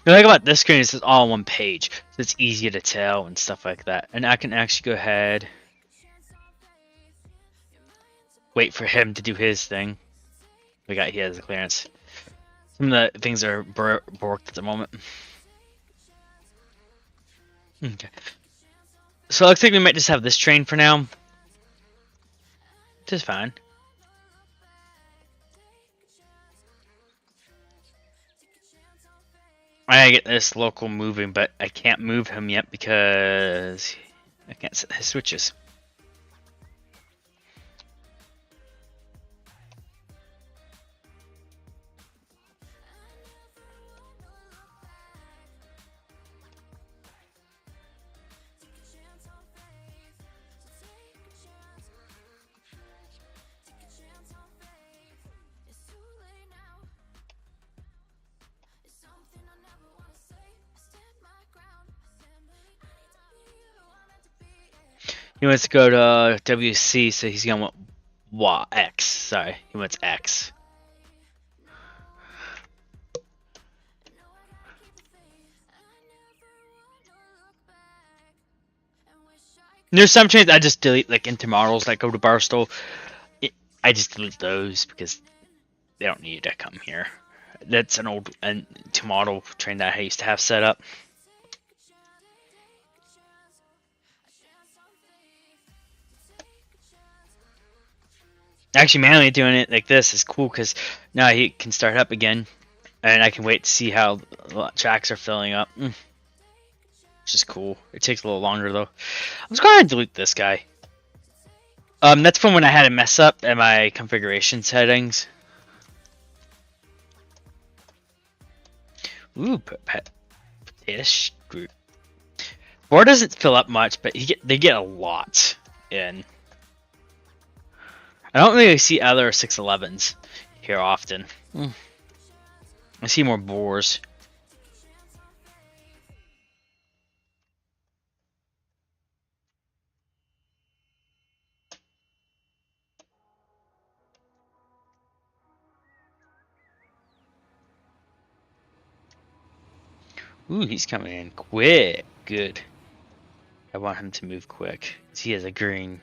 The thing about this screen is it's all on one page, so it's easier to tell and stuff like that. And I can actually go ahead, wait for him to do his thing. He has the clearance. Some of the things are borked at the moment. Okay. So it looks like we might just have this train for now. Which is fine. I gotta get this local moving, but I can't move him yet because I can't set his switches. He wants to go to WC, so he's gonna want X. Sorry, he wants X. And there's some trains I just delete, like intermodals that go to Barstow. I just delete those because they don't need to come here. That's an old intermodal train that I used to have set up. Actually, manually doing it like this is cool because now he can start up again, and I can wait to see how the tracks are filling up. Which is cool. It takes a little longer though. I'm just going to delete this guy. That's from when I had a mess up in my configuration settings. Ooh, potato group. Board doesn't fill up much, but they get a lot in. I don't really see other 611s here often. I see more boars. Ooh, he's coming in quick. Good. I want him to move quick. He has a green.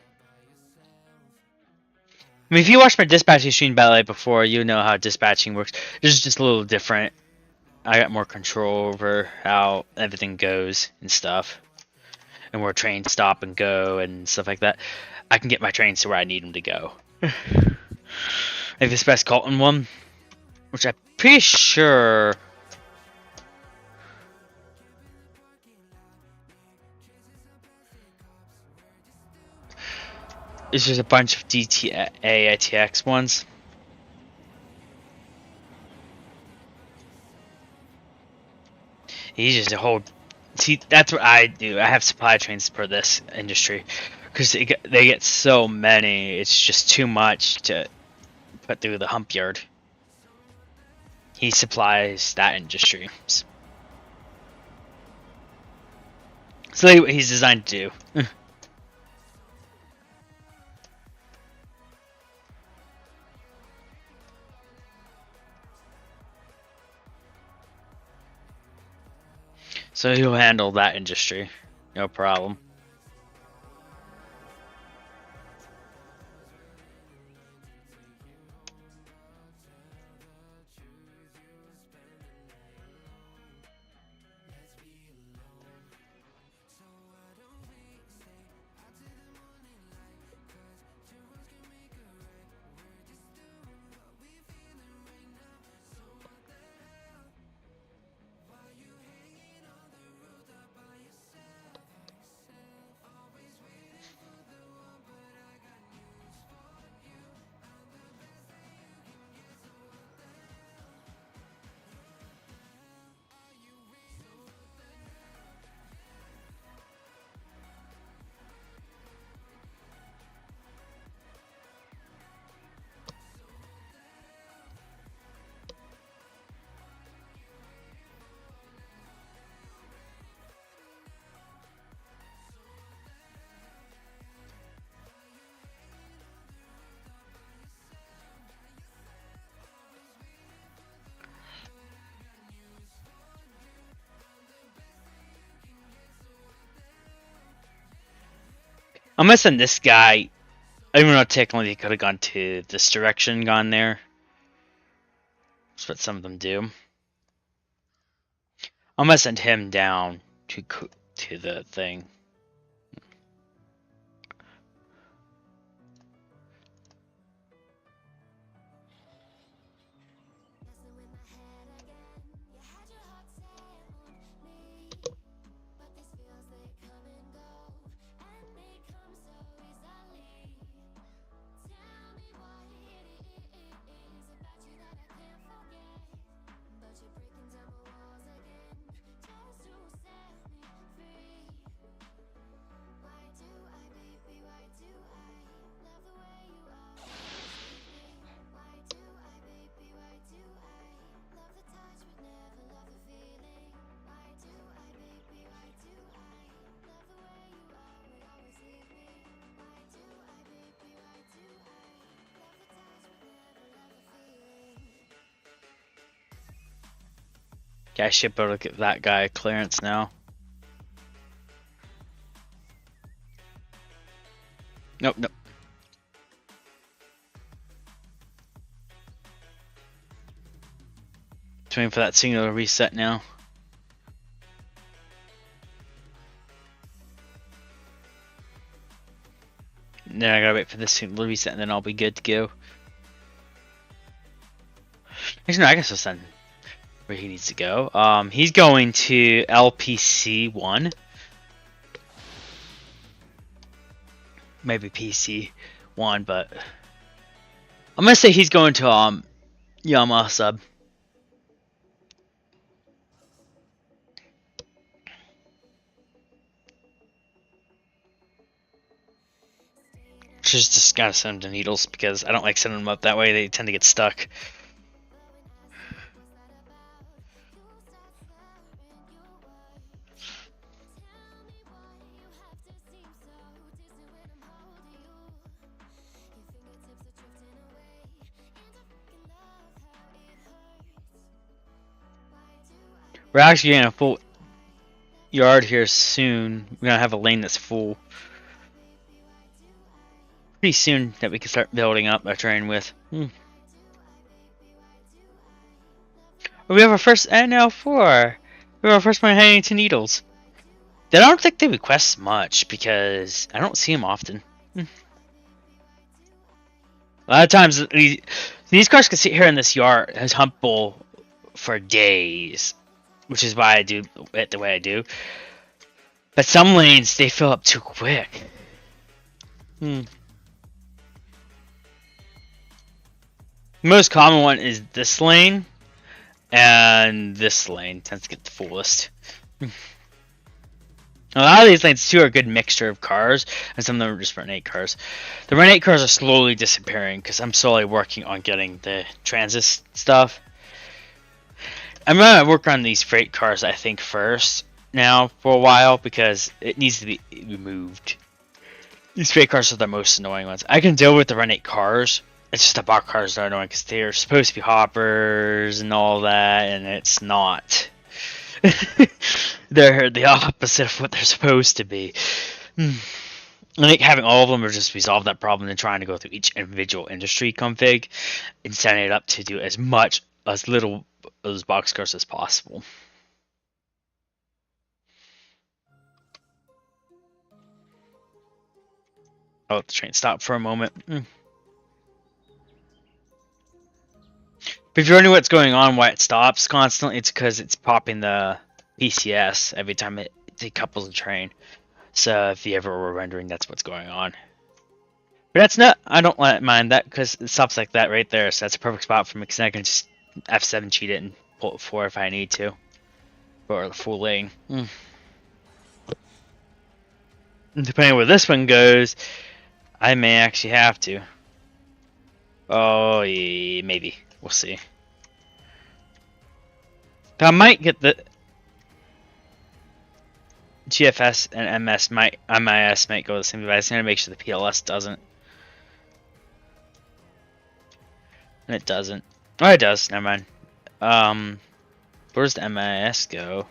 I mean, if you watched my dispatching stream ballet before, you know how dispatching works. This is just a little different. I got more control over how everything goes and stuff, and where trains stop and go and stuff like that. I can get my trains to where I need them to go. If it's best Colton one, which I'm pretty sure. It's just a bunch of DTA ATX ones. He's just a whole. See, that's what I do. I have supply trains for this industry because they get so many. It's just too much to put through the hump yard. He supplies that industry. So that's what he's designed to do. So he'll handle that industry, no problem. I'm gonna send this guy. Even though technically he could have gone to this direction, gone there. That's what some of them do. I'm gonna send him down to the thing. Okay, I should be able to get that guy clearance now. Nope, nope. Just waiting for that signal to reset now. Then I gotta wait for this signal to reset and then I'll be good to go. Actually, no, I guess I'll send where he needs to go. He's going to LPC 1. Maybe PC 1, but I'm gonna say he's going to Yamaha sub. Just gotta send them to Needles because I don't like sending them up that way. They tend to get stuck. We're actually getting a full yard here soon. We're gonna have a lane that's full pretty soon that we can start building up our train with. We're We have our first NL4. We have our first one heading to Needles. I don't think they request much because I don't see them often. A lot of times these cars can sit here in this yard as humpable for days, which is why I do it the way I do. But some lanes they fill up too quick. Most common one is this lane, and this lane tends to get the fullest. A lot of these lanes too are a good mixture of cars, and some of them are just Run8 cars. The Run8 cars are slowly disappearing because I'm slowly working on getting the transit stuff. I'm gonna work on these freight cars, I think, first now for a while because it needs to be removed. These freight cars are the most annoying ones. I can deal with the Run8 cars. It's just the box cars that are annoying because they're supposed to be hoppers and all that, and it's not. They're the opposite of what they're supposed to be. I think having all of them will just resolve that problem than trying to go through each individual industry config and setting it up to do as little of those boxcars as possible. I'll let the train stop for a moment. But if you're wondering what's going on, why it stops constantly, it's because it's popping the PCS every time it decouples the train. So if you ever were wondering, that's what's going on. But that's not, I don't mind that because it stops like that right there. So that's a perfect spot for me because I can just F7 cheat it and pull it forward if I need to. For the full lane. Depending on where this one goes, I may actually have to. Oh, yeah, maybe. We'll see. I might get the GFS and MIS might go the same, but I just need to make sure the PLS doesn't. And it doesn't. Oh, it does. Never mind. Where's the MIS go?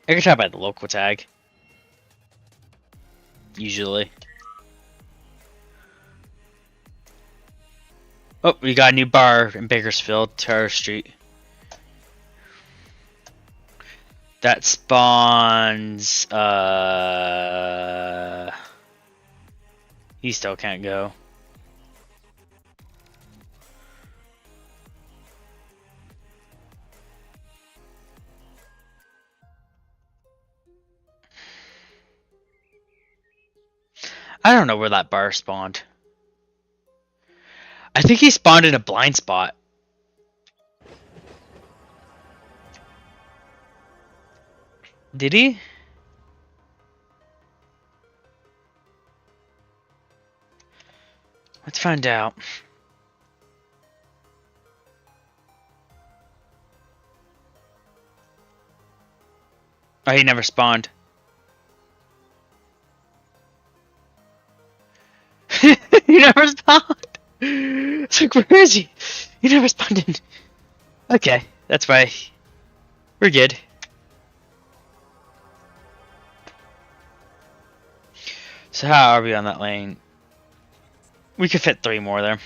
I can try by the local tag. Usually. Oh, we got a new bar in Bakersfield, Terrace Street. That spawns, he still can't go. I don't know where that bar spawned. I think he spawned in a blind spot. Did he? Let's find out. Oh, he never spawned. He never spawned. It's like, where is he? He never spawned in. Okay, that's why. We're good. So how are we on that lane? We could fit 3 more there.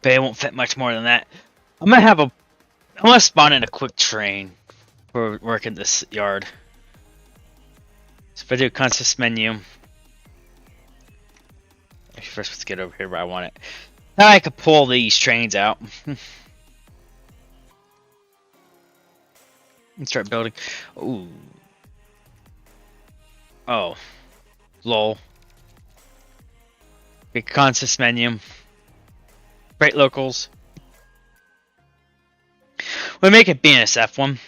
But it won't fit much more than that. I'm gonna spawn in a quick train for working this yard. So if I do a consist menu. Actually, first let's get over here where I want it. Now I can pull these trains out. And start building. Ooh. Oh. Lol. Big consist menu. Great locals. We'll make it BNSF one.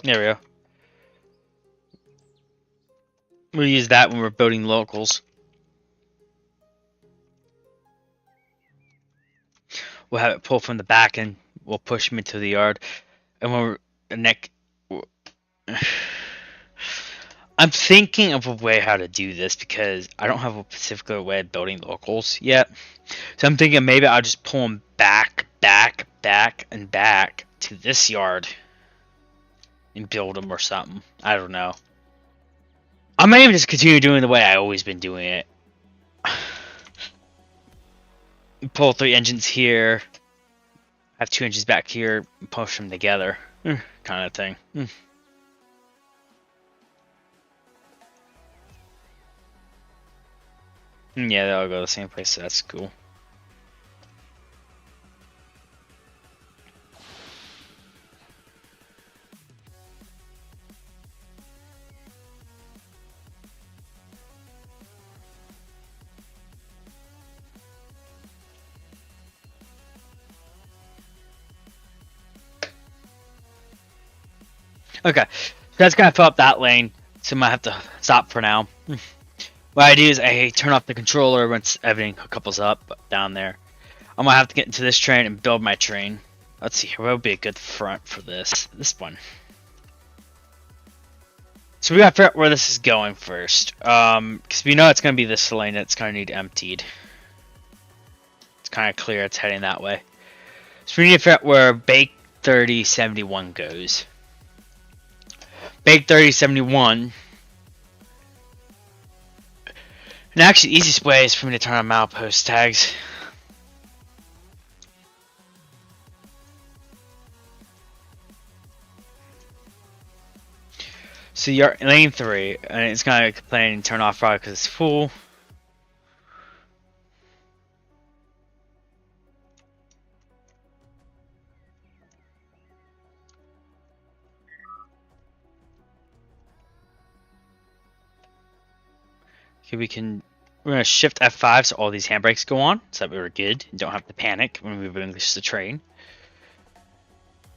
There we go. We'll use that when we're building locals. We'll have it pull from the back and we'll push them into the yard. And when we're I'm thinking of a way how to do this because I don't have a specific way of building locals yet. So I'm thinking maybe I'll just pull them back, and back to this yard and build them or something. I don't know. I may even just continue doing the way I always been doing it. Pull 3 engines here, have 2 engines back here, and push them together, kind of thing. Yeah, they'll go the same place. So that's cool. Okay, so that's gonna fill up that lane, so I might have to stop for now. What I do is I turn off the controller once everything couples up down there. I'm gonna have to get into this train and build my train. Let's see, what would be a good front for this? This one. So we gotta figure out where this is going first. Because we know it's gonna be this lane that's gonna need emptied. It's kind of clear it's heading that way. So we need to figure out where Bake 3071 goes. Bake 3071. And actually, the easiest way is for me to turn on milepost tags. So you're lane 3, and it's gonna complain and turn off probably because it's full. Okay, we're gonna shift F5 so all these handbrakes go on, so that we're good and don't have to panic when we relinquish the train.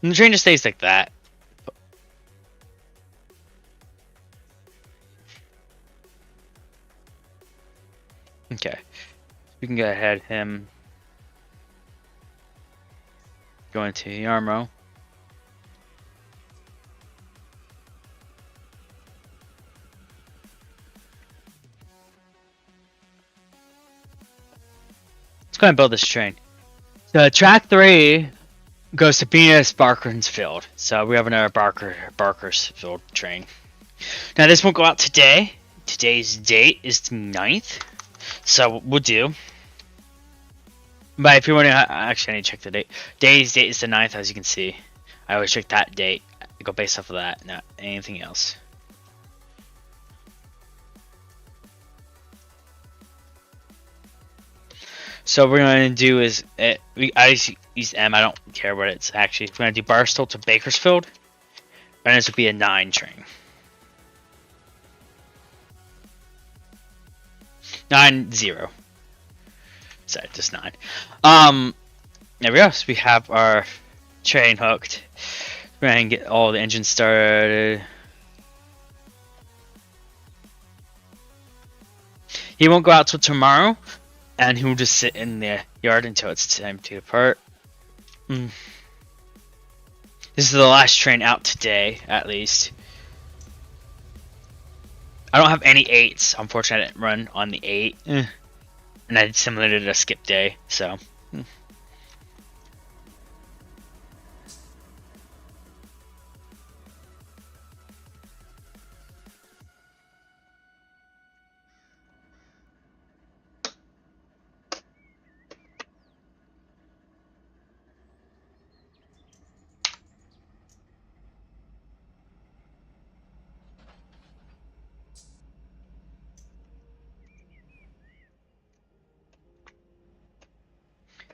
And the train just stays like that. Okay, we can go ahead him go into Yarmo. Let's go ahead and build this train. So track 3 goes to Venus Barkersfield. So we have another Barkersfield train. Now this won't go out today. Today's date is the 9th. So we'll do. But if you want to, actually I need to check the date. Today's date is the 9th, as you can see. I always check that date. I go based off of that, not anything else. So what we're going to do is, I just use M, I don't care what it's actually. We're going to do Barstow to Bakersfield, and this will be a 9 train. 9-0. Sorry, just 9. There we go. So we have our train hooked. We're going to get all the engines started. He won't go out till tomorrow. And he will just sit in the yard until it's time to depart. This is the last train out today, at least. I don't have any 8s. Unfortunately, I didn't run on the 8. And I simulated a skip day, so.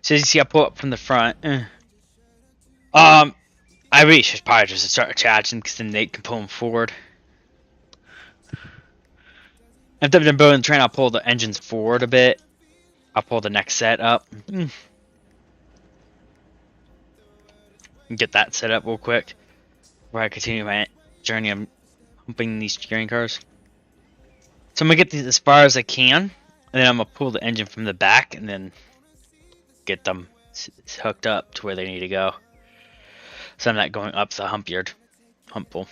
So as you see, I pull up from the front. I really should probably just start charging because then they can pull them forward. After I'm building the train, I'll pull the engines forward a bit. I'll pull the next set up. Get that set up real quick before I continue my journey. I'm humping these train cars. So I'm gonna get these as far as I can, and then I'm gonna pull the engine from the back and then get them hooked up to where they need to go. So I'm not going up the hump yard. Hump pull.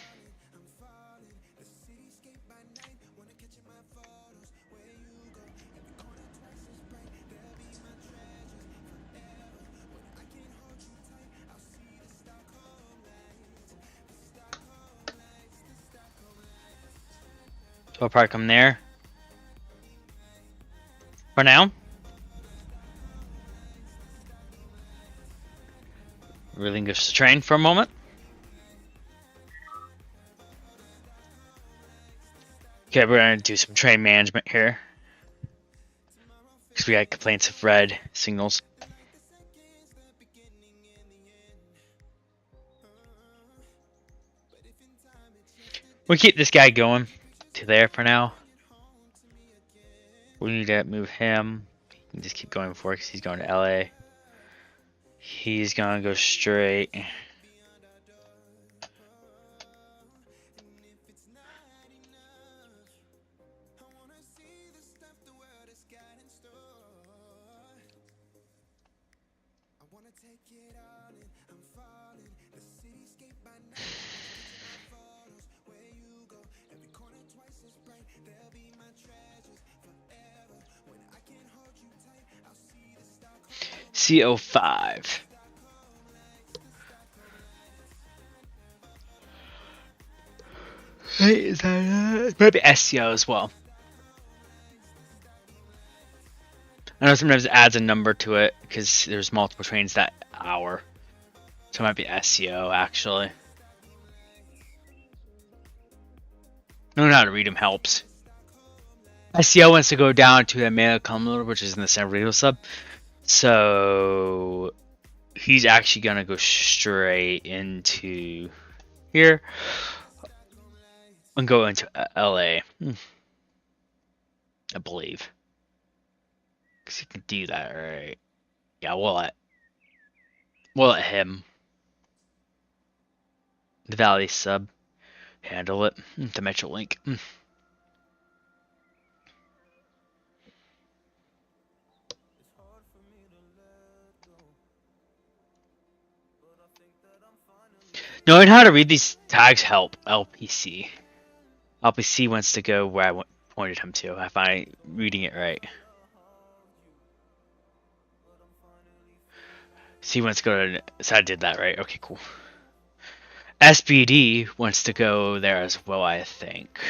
So I'll probably come there. For now. Relinquish the train for a moment. Okay, we're gonna do some train management here. Because we got complaints of red signals. We'll keep this guy going to there for now. We need to move him. He can just keep going forward because he's going to LA. He's gonna go straight. CO5. Hey, is that maybe SCO as well? I know sometimes it adds a number to it because there's multiple trains that hour. So it might be SCO actually. Knowing how to read them helps. SCO wants to go down to the mail cumulator, which is in the San Diego sub. So he's actually gonna go straight into here and go into LA. I believe. Because he can do that, right? Yeah, we'll let him, the Valley sub, handle it. The Metrolink. Knowing how to read these tags help LPC. LPC wants to go where I pointed him to. I find reading it right. So he wants to go to. So I did that right. Okay, cool. SBD wants to go there as well, I think.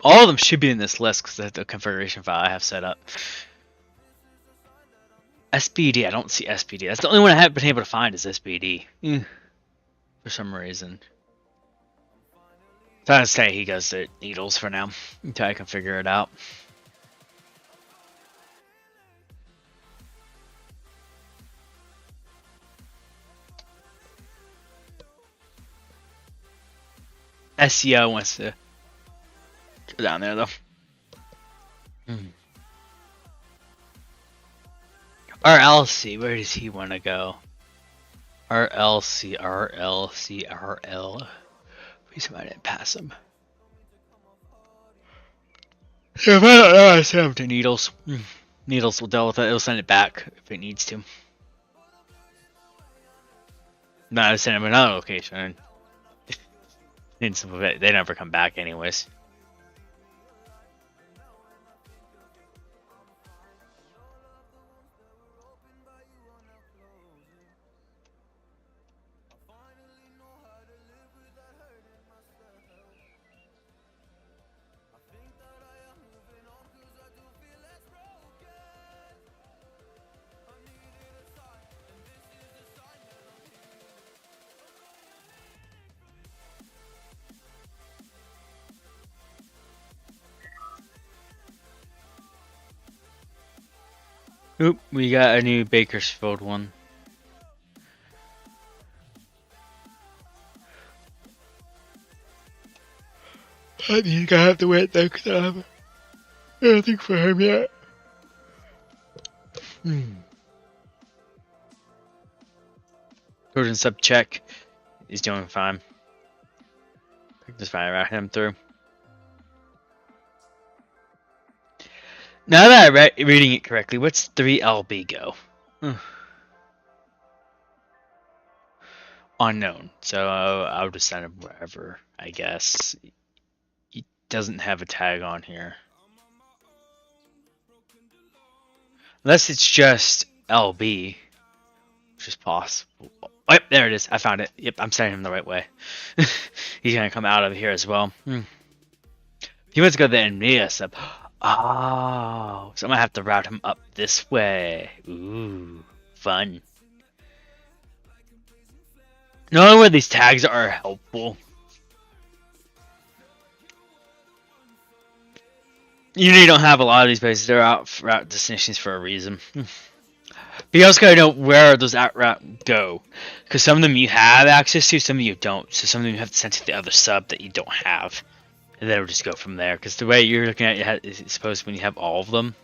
All of them should be in this list because that's the configuration file I have set up. SBD, I don't see SBD. That's the only one I haven't been able to find is SBD. For some reason. So I'd say he goes to Needles for now until I can figure it out. SEO wants to go down there though. RLC, where does he want to go? RLC. Please, I didn't pass him. If I don't know, I send him to Needles. Needles will deal with it. It'll send it back if it needs to. No, I send him another location. They never come back anyways. Oop, we got a new Bakersfield one. I think I have to wait though because I have nothing for him yet. Trojan sub check. He's doing fine. Just fine around him through. Now that I'm reading it correctly, what's 3LB go? Unknown. So I'll just send him wherever, I guess. He doesn't have a tag on here. Unless it's just LB, which is possible. Oh, there it is. I found it. Yep, I'm sending him the right way. He's gonna come out of here as well. He wants to go the Nvidia sub. Oh, so I'm gonna have to route him up this way. Ooh, fun. Knowing where these tags are helpful. You really don't have a lot of these places. They're out route destinations for a reason. But you also gotta know where those out route go, because some of them you have access to, some of you don't. So some of them you have to send to the other sub that you don't have, and then we'll just go from there. Because the way you're looking at it is supposed when you have all of them.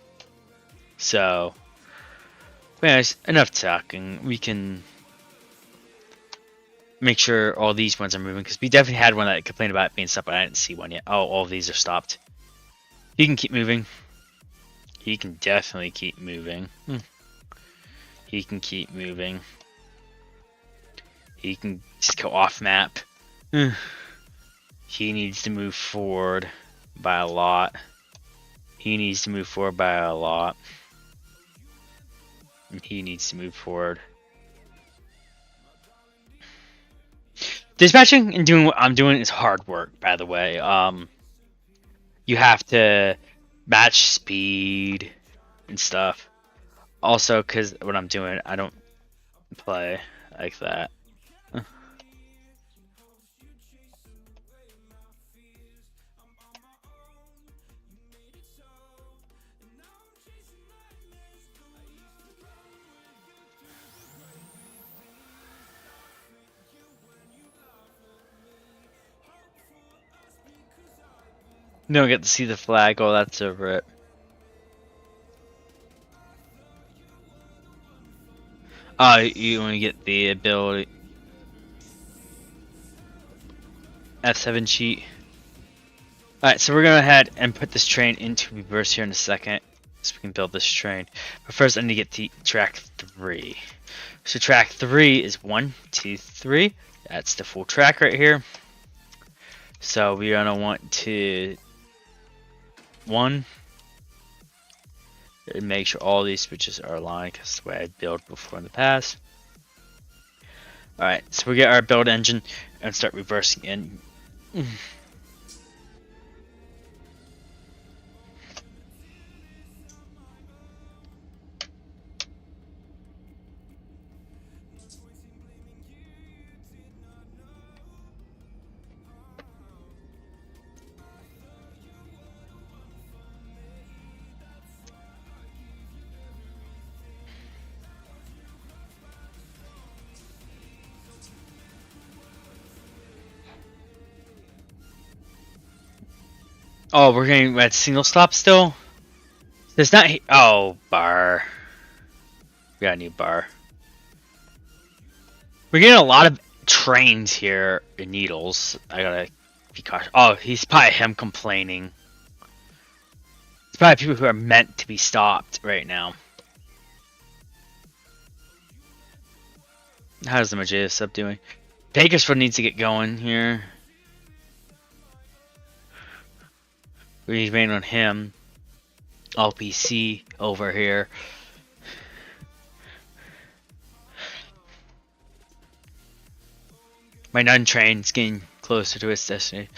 So, anyways, enough talking. We can make sure all these ones are moving, because we definitely had one that complained about it being stopped, but I didn't see one yet. Oh, all of these are stopped. He can keep moving. He can definitely keep moving. He can keep moving. He can just go off map. He needs to move forward by a lot. He needs to move forward by a lot. He needs to move forward. Dispatching and doing what I'm doing is hard work, by the way. You have to match speed and stuff. Also, because what I'm doing, I don't play like that. Don't get to see the flag. Oh, that's over it. Oh, you want to get the ability F7 cheat. Alright, so we're going to go ahead and put this train into reverse here in a second, so we can build this train. But first, I need to get to track 3. So track 3 is 1, 2, 3. That's the full track right here. So we're going to want to 1. And make sure all these switches are aligned, because that's the way I built before in the past. Alright, so we get our build engine and start reversing in. Oh, we're getting at single stop still? There's not. Oh, bar. We got a new bar. We're getting a lot of trains here in Needles. I gotta be cautious. Oh, he's probably him complaining. It's probably people who are meant to be stopped right now. How's the Majeda sub doing? Bakersfield needs to get going here. We remain on him. LPC over here. My nun train's getting closer to its destiny.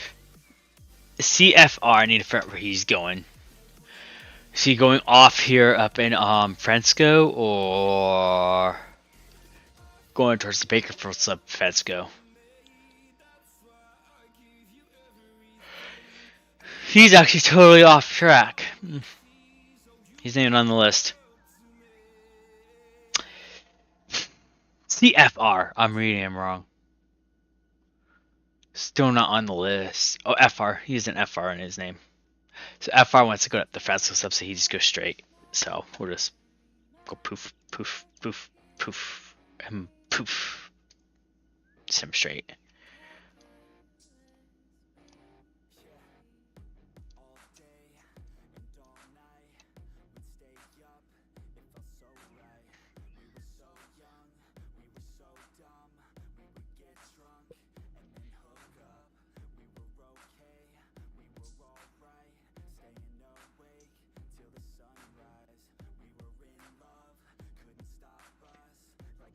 CFR, I need to figure out where he's going. Is he going off here up in Fresco, or going towards the Bakerfield sub Fresco? He's actually totally off track. He's not even on the list. CFR. I'm reading him wrong. Still not on the list. Oh, FR. He has an FR in his name. So FR wants to go up the Fresco sub, so he just goes straight. So we'll just go poof, poof, poof, poof, and poof. Send him straight.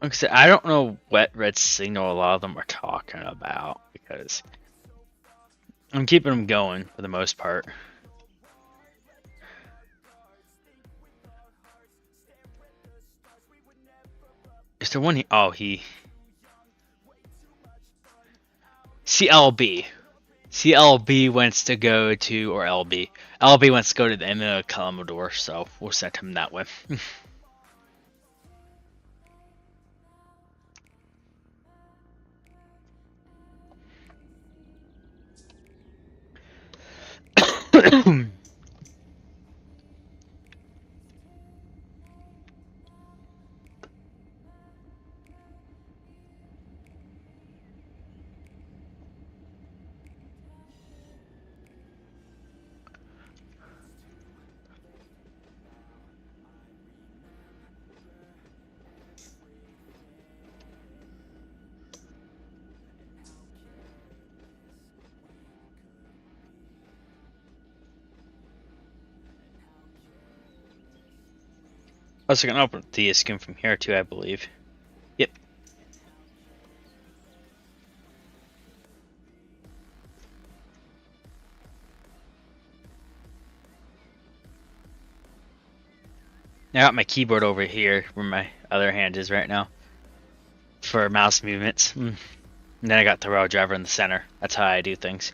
Like I said, I don't know what red signal a lot of them are talking about because I'm keeping them going for the most part. Is there one he? Oh, he. CLB. CLB wants to go to, or LB. LB wants to go to the Emma Commodore, so we'll send him that way. Also, I can open the skin from here too, I believe. Yep. I got my keyboard over here where my other hand is right now for mouse movements. And then I got the rail driver in the center. That's how I do things.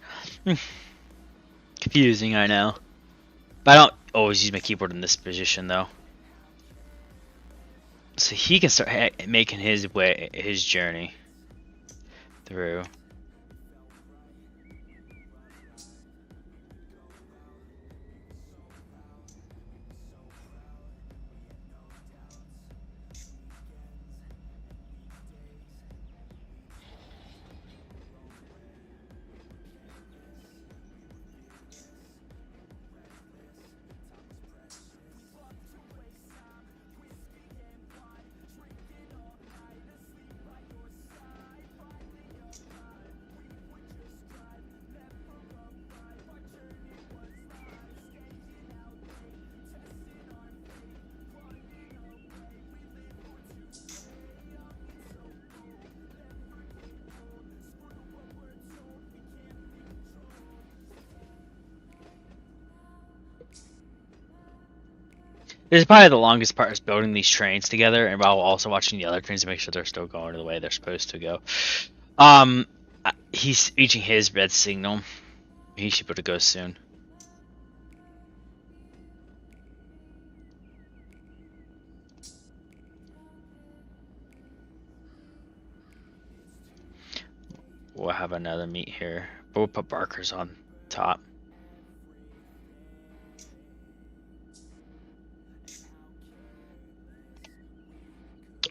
Confusing, I know. But I don't always use my keyboard in this position though. So he can start making his journey through. This is probably the longest part is building these trains together, and while also watching the other trains to make sure they're still going the way they're supposed to go. He's reaching his red signal. He should be able to go soon. We'll have another meet here, but we'll put Barker's on top.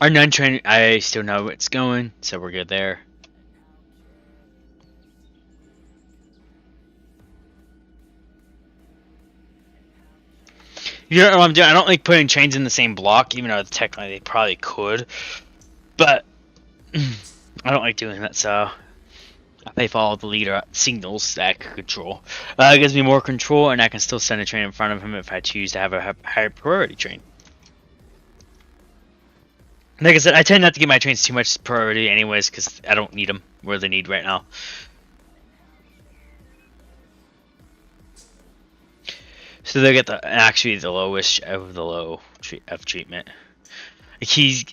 Our nun train, I still know it's going, so we're good there. You know what I'm doing? I don't like putting trains in the same block, even though technically they probably could. But I don't like doing that, so I follow the leader signals that I can control. It gives me more control, and I can still send a train in front of him if I choose to have a higher priority train. Like I said, I tend not to give my trains too much priority anyways, because I don't need them where they need right now. So they'll get actually the lowest of the low of treatment. Like he's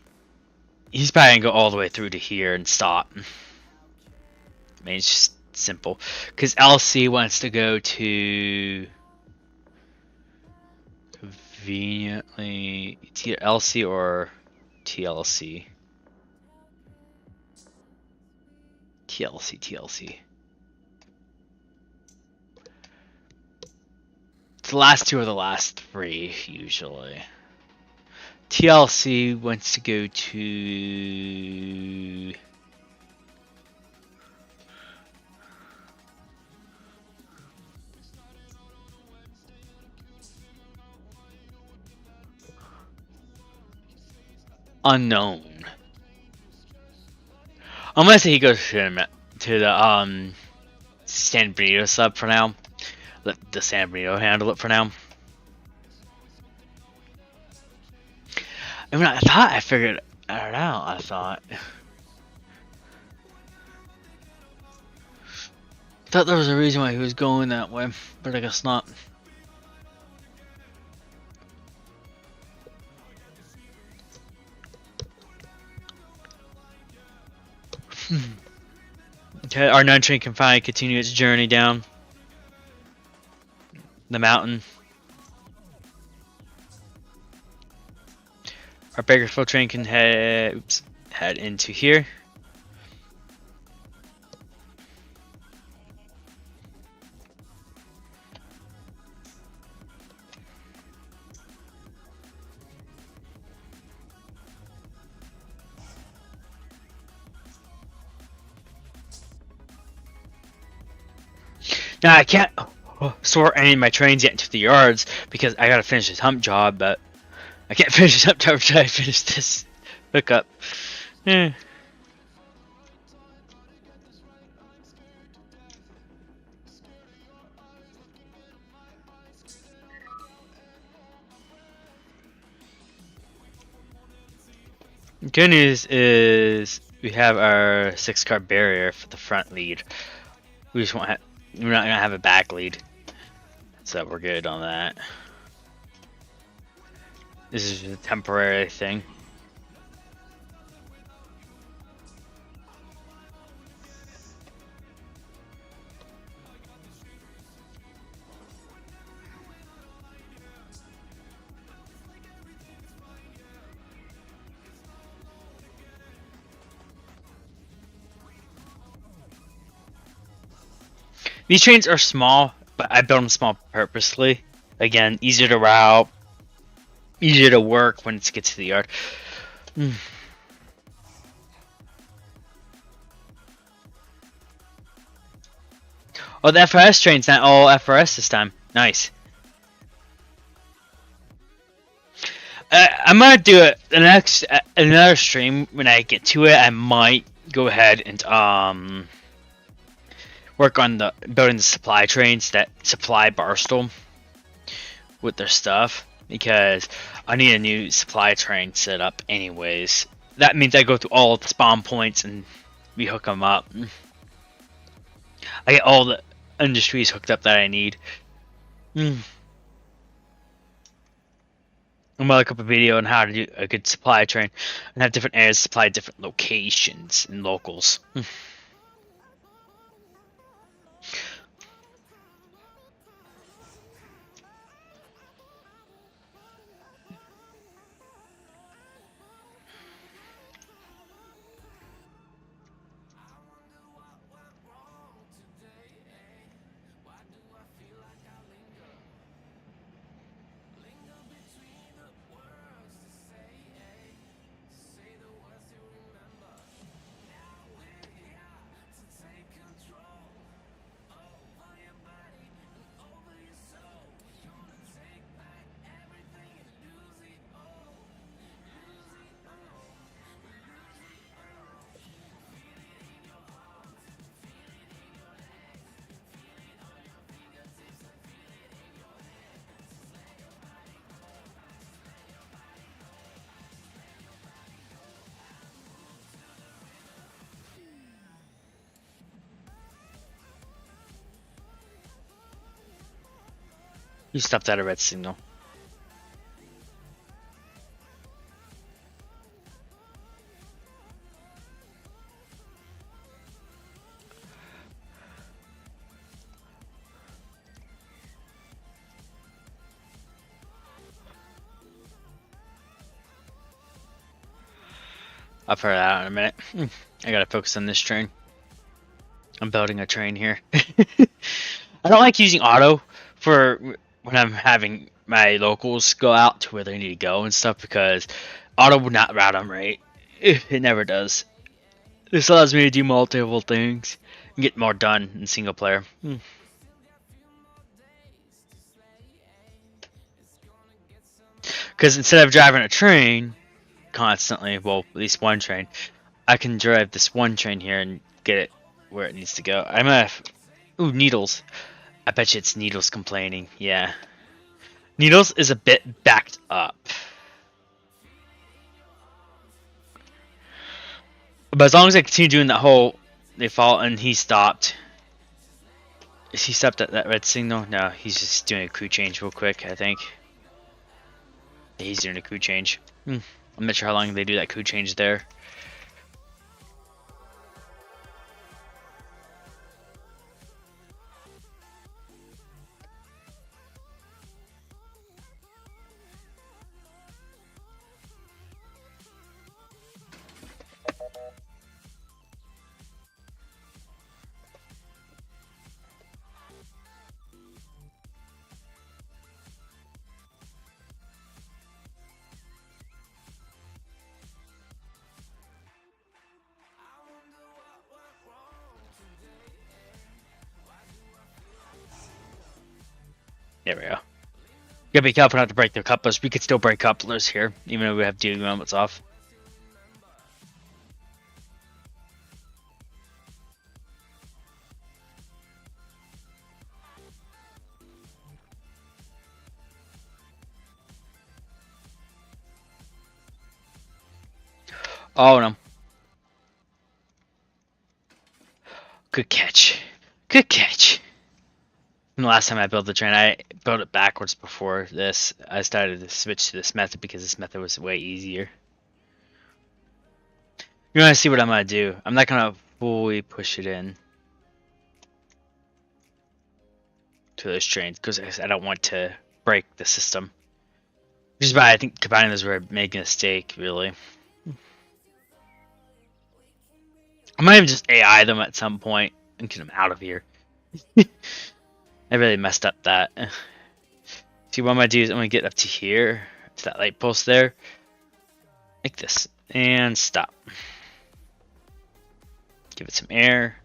probably gonna go all the way through to here and stop. I mean, it's just simple. Because LC wants to go to conveniently LC or TLC. TLC. The last two are the last three, usually. TLC wants to go to... unknown. I'm gonna say he goes to the San Benito sub for now. Let the San Benito handle it for now. I mean, I thought I figured I don't know, I thought. Thought there was a reason why he was going that way, but I guess not. Okay, our 9 train can finally continue its journey down the mountain. Our Bakersfield train can head into here. Now I can't sort any of my trains yet into the yards because I gotta finish this hump job, but I can't finish this hump job until I finish this hookup. Eh. Good news is we have our 6-car barrier for the front lead. We just won't have, we're not gonna have a back lead, so we're good on that. This is a temporary thing. These trains are small, but I built them small purposely. Again, easier to route, easier to work when it gets to the yard. Oh, the FRS train's not all FRS this time. Nice. I'm gonna do it the next another stream when I get to it. I might go ahead and work on the building the supply trains that supply Barstool with their stuff, because I need a new supply train set up anyways. That means I go through all the spawn points and we hook them up. I get all the industries hooked up that I need. I'm gonna look up a video on how to do a good supply train and have different areas supply different locations and locals. You stopped at a red signal. I'll figure that out in a minute. I gotta focus on this train. I'm building a train here. I don't like using auto for when I'm having my locals go out to where they need to go and stuff, because auto would not route them right. It never does. This allows me to do multiple things and get more done in single player. Because instead of driving a train constantly, well, at least one train, I can drive this one train here and get it where it needs to go. I'm gonna... Ooh, Needles. I bet you it's Needles complaining. Yeah. Needles is a bit backed up. But as long as I continue doing that whole, they fall and he stopped. Is he stopped at that red signal? No, he's just doing a crew change real quick, I think. Yeah, he's doing a crew change. I'm not sure how long they do that crew change there. There we go. Gotta be careful not to break the couplers. We could still break couplers here, even though we have dealing moments off. Oh no. Good catch. Good catch. And the last time I built the train, I built it backwards before this. I started to switch to this method because this method was way easier. You want to see what I'm going to do. I'm not going to fully push it in to those trains because I don't want to break the system. Which is why I think combining those were making a mistake, really. I might even just AI them at some point and get them out of here. I really messed up that. See, what I'm going to do is I'm going to get up to here, to that light post there. Like this. And stop. Give it some air.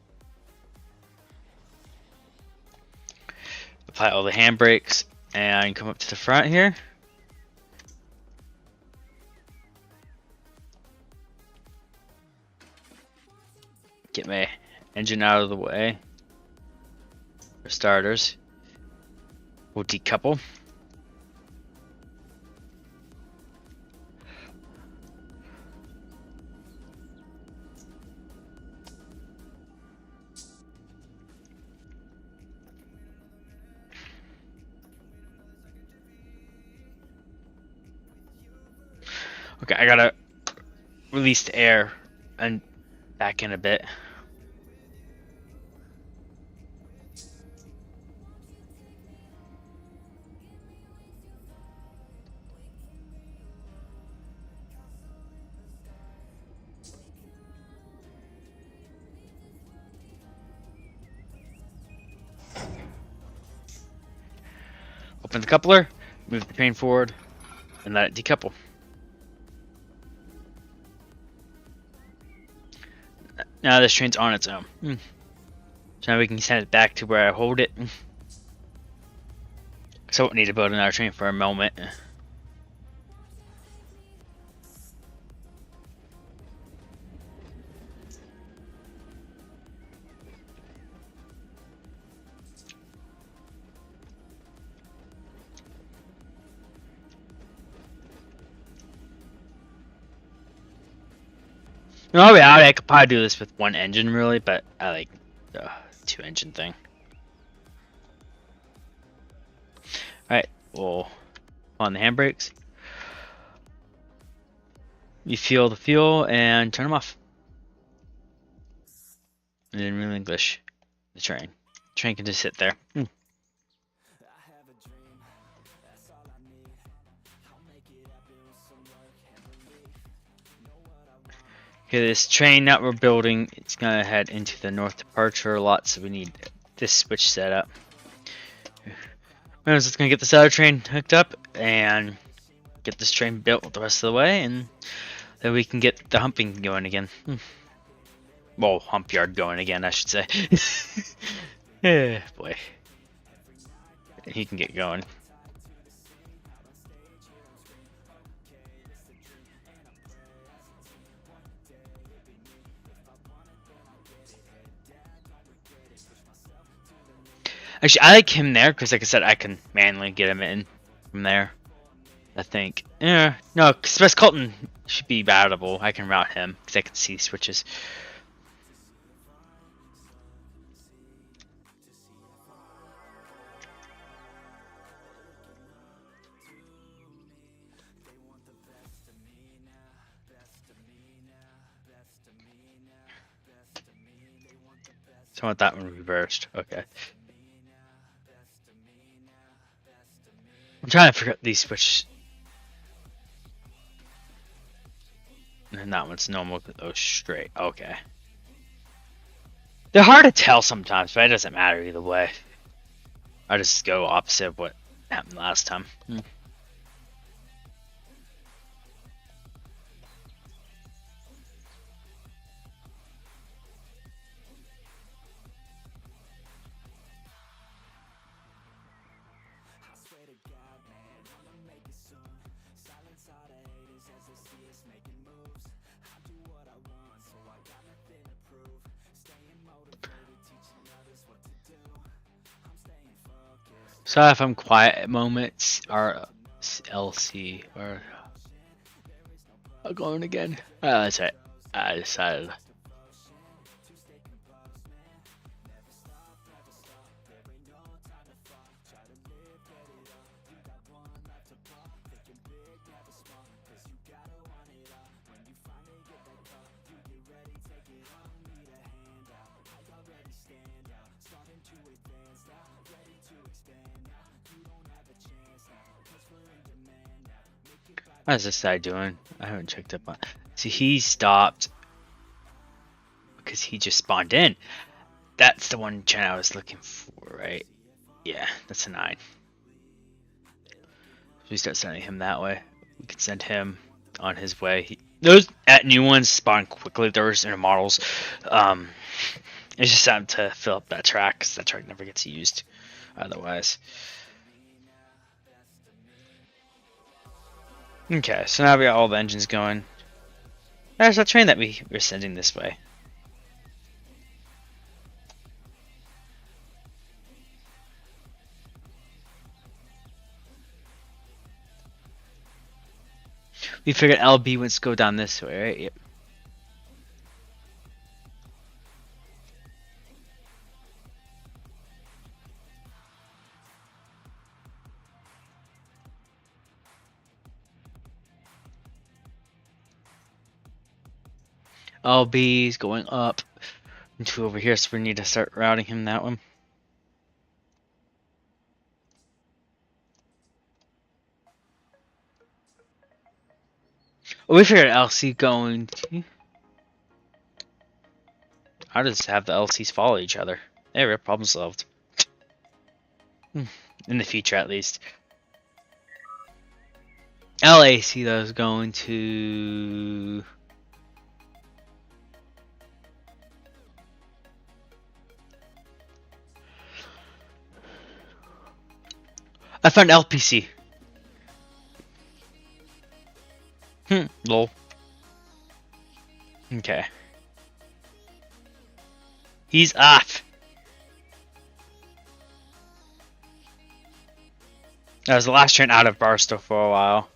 Apply all the handbrakes. And come up to the front here. Get my engine out of the way. For starters, we'll decouple. Okay, I gotta release the air and back in a bit. Open the coupler, move the train forward, and let it decouple. Now this train's on its own. So now we can send it back to where I hold it. So I don't need to build another train for a moment. No, yeah, I could probably do this with one engine, really, but I like the two-engine thing. Alright, we'll on the handbrakes. You feel the fuel and turn them off. And then relinquish the train. Train can just sit there. Okay, this train that we're building, it's gonna head into the north departure lot, so we need this switch set up. Anyways, it's gonna get this other train hooked up and get this train built the rest of the way, and then we can get the humping going again. Well, hump yard going again, I should say. Yeah, boy. He can get going. Actually, I like him there because, like I said, I can manually get him in from there. I think. Yeah, no, because Colton Should be battable. I can route him because I can see switches. So I want that one reversed. Okay. I'm trying to figure out these switch. And that one's normal. Oh, straight. Okay. They're hard to tell sometimes, but it doesn't matter either way. I just go opposite of what happened last time. So if I'm quiet at moments, our LC or going again. That's right. I decided. How's this guy doing? I haven't checked up on. See, he stopped because he just spawned in. That's the one gen I was looking for, right? Yeah, that's a 9. So we start sending him that way. We can send him on his way. Those new ones spawn quickly. Those inner models. It's just time to fill up that track because that track never gets used otherwise. Okay, so now we got all the engines going. There's that train that we were sending this way. We figured LB wants to go down this way, right? Yep. LB's going up into over here, so we need to start routing him that one. Oh, we figured LC going to... I'll just have the LCs follow each other. There we go, problem solved. In the future, at least. LAC, though, is going to... I found LPC. Lol. Okay. He's off. That was the last train out of Barstow for a while.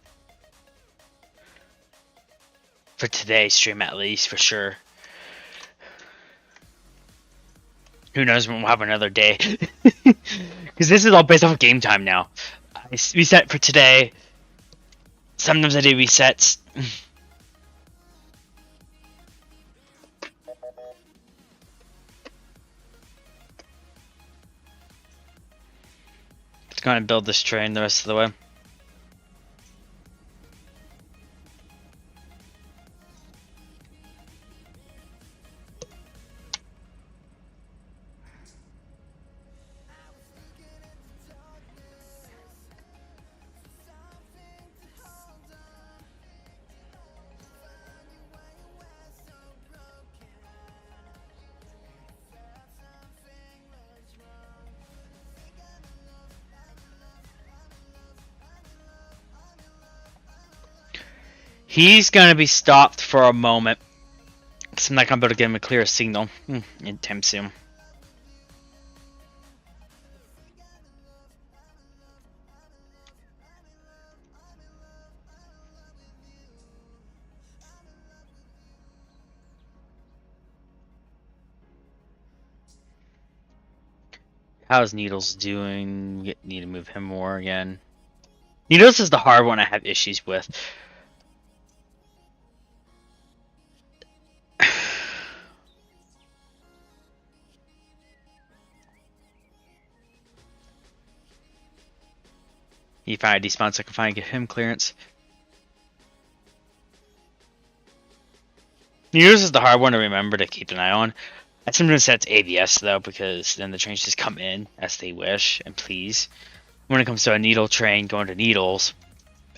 For today's stream, at least, for sure. Who knows when we'll have another day. Because this is all based off of game time now. I reset for today. Sometimes I do resets. Just going to build this train the rest of the way. He's gonna be stopped for a moment. Cause I'm not gonna be able to give him a clear signal anytime soon. How's Needles doing? Need to move him more again. Needles is the hard one I have issues with. He finally despawns so I can finally get him clearance. Needles is the hard one to remember to keep an eye on. I sometimes set to ABS though, because then the trains just come in as they wish and please. When it comes to a needle train going to Needles,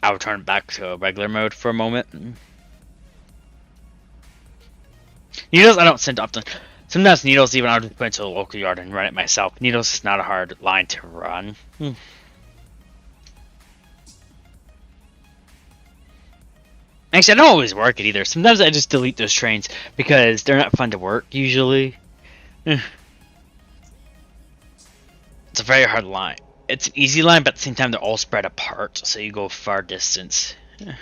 I would turn it back to regular mode for a moment. Needles I don't send often. Sometimes Needles even I'll just put into a local yard and run it myself. Needles is not a hard line to run. Actually, I don't always work it either. Sometimes I just delete those trains because they're not fun to work usually. It's a very hard line. It's an easy line, but at the same time they're all spread apart, so you go far distance. With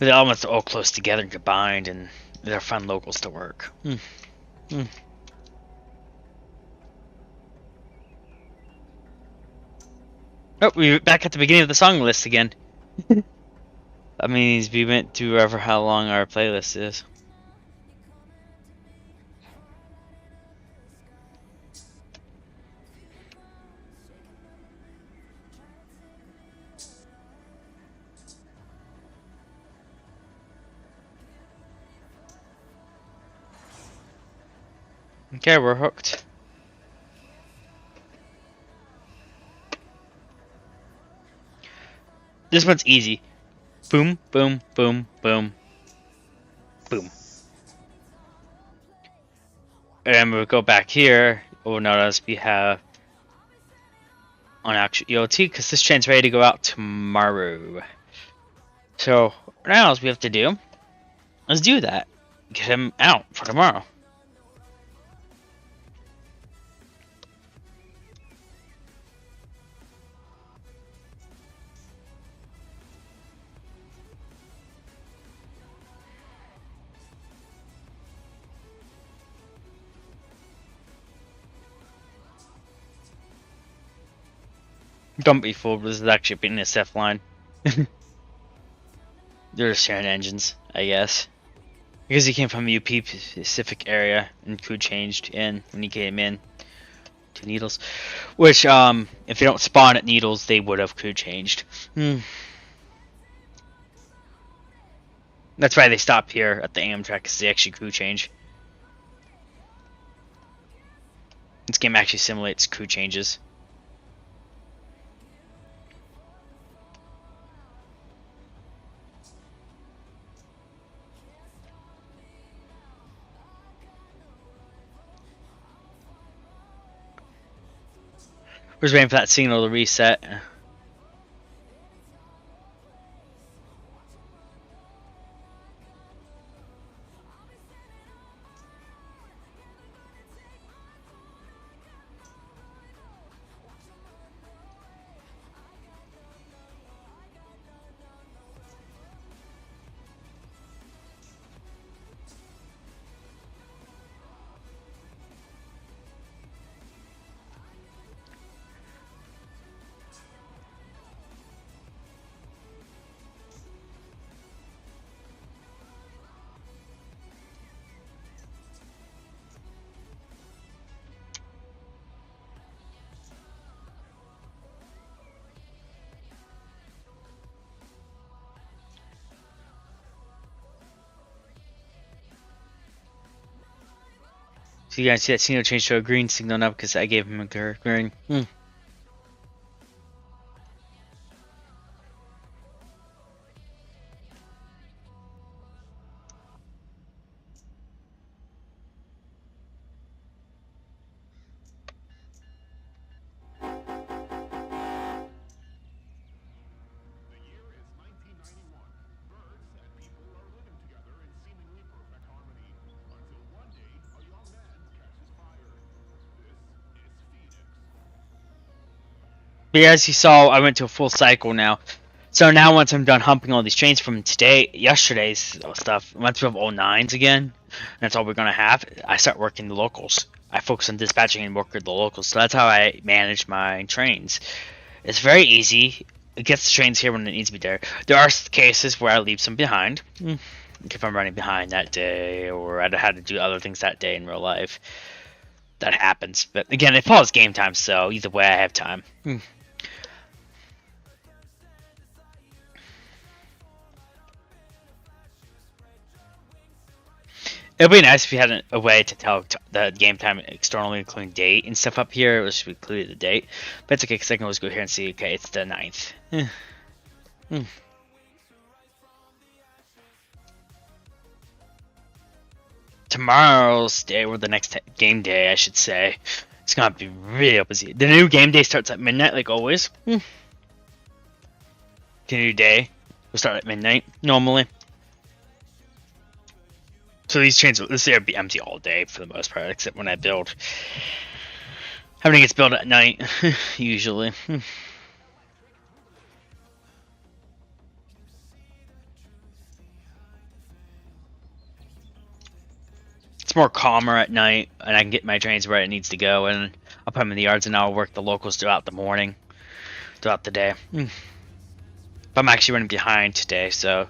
the elements all close together and combined, and they're fun locals to work. Oh, we're back at the beginning of the song list again. That means we went through ever how long our playlist is. Okay, we're hooked. This one's easy. Boom, boom, boom, boom, boom. And we'll go back here. Oh, notice we have on actual EOT because this train's ready to go out tomorrow. So now, all we have to do is do that. Get him out for tomorrow. Don't be fooled, this is actually being a SF line. They're just sharing engines, I guess. Because he came from a UP Pacific area and crew changed in when he came in to Needles. Which, if they don't spawn at Needles, they would have crew changed. That's why they stop here at the Amtrak, because they actually crew change. This game actually simulates crew changes. We're just waiting for that signal to reset. So you guys see that signal change to a green signal now because I gave him a green. But as you saw, I went to a full cycle now. So now once I'm done humping all these trains from yesterday's stuff, once we have all nines again, that's all we're gonna have. I start working the locals. I focus on dispatching and work with the locals. So that's how I manage my trains. It's very easy. It gets the trains here when it needs to be there. There are cases where I leave some behind. If I'm running behind that day, or I had to do other things that day in real life. That happens. But again, it follows game time, so either way I have time. It would be nice if you had a way to tell the game time externally, including date and stuff up here. It should include the date. But it's okay, because I can always go here and see, okay, it's the 9th. Tomorrow's day, or the next game day, I should say. It's going to be real busy. The new game day starts at midnight, like always. The new day will start at midnight, normally. So these trains, this area will be empty all day for the most part, except when I build. Everything gets built at night, usually. It's more calmer at night, and I can get my trains where it needs to go, and I'll put them in the yards, and I'll work the locals throughout the morning, throughout the day. But I'm actually running behind today, so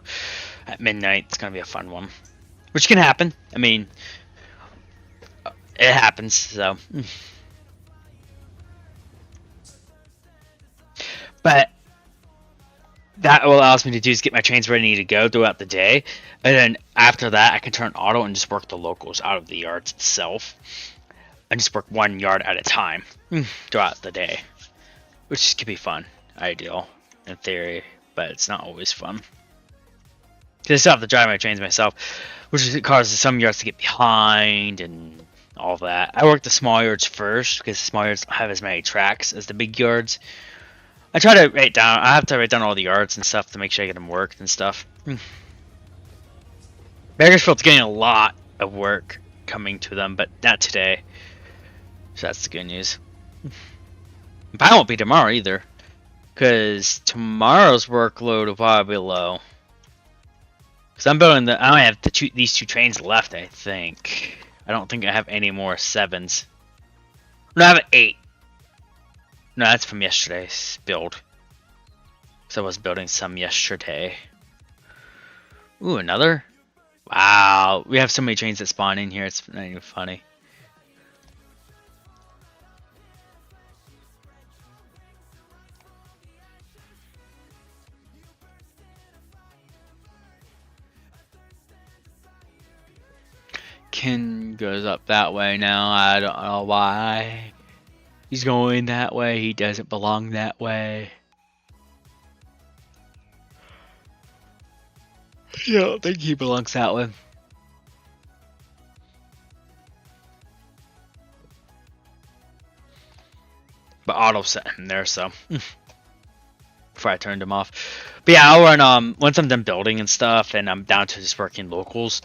at midnight, it's going to be a fun one. Which can happen. I mean, it happens, so. But that will allows me to do is get my trains where I need to go throughout the day. And then after that, I can turn auto and just work the locals out of the yards itself. And just work one yard at a time throughout the day. Which could be fun. Ideal, in theory. But it's not always fun. Because I still have to drive my trains myself, which causes some yards to get behind and all that. I work the small yards first because small yards don't have as many tracks as the big yards. I try to write down. I have to write down all the yards and stuff to make sure I get them worked and stuff. Bakersfield's getting a lot of work coming to them, but not today. So that's the good news. But I won't be tomorrow either, because tomorrow's workload will probably be low. Because I'm building I only have these two trains left, I think. I don't think I have any more 7s. No, I have an 8. No, that's from yesterday's build. So I was building some yesterday. Ooh, another? Wow, we have so many trains that spawn in here, it's not even funny. Ken goes up that way now. I don't know why. He's going that way. He doesn't belong that way. I don't think he belongs that way. But Otto set him there, so before I turned him off. But yeah, I'll run once I'm done building and stuff, and I'm down to just working locals.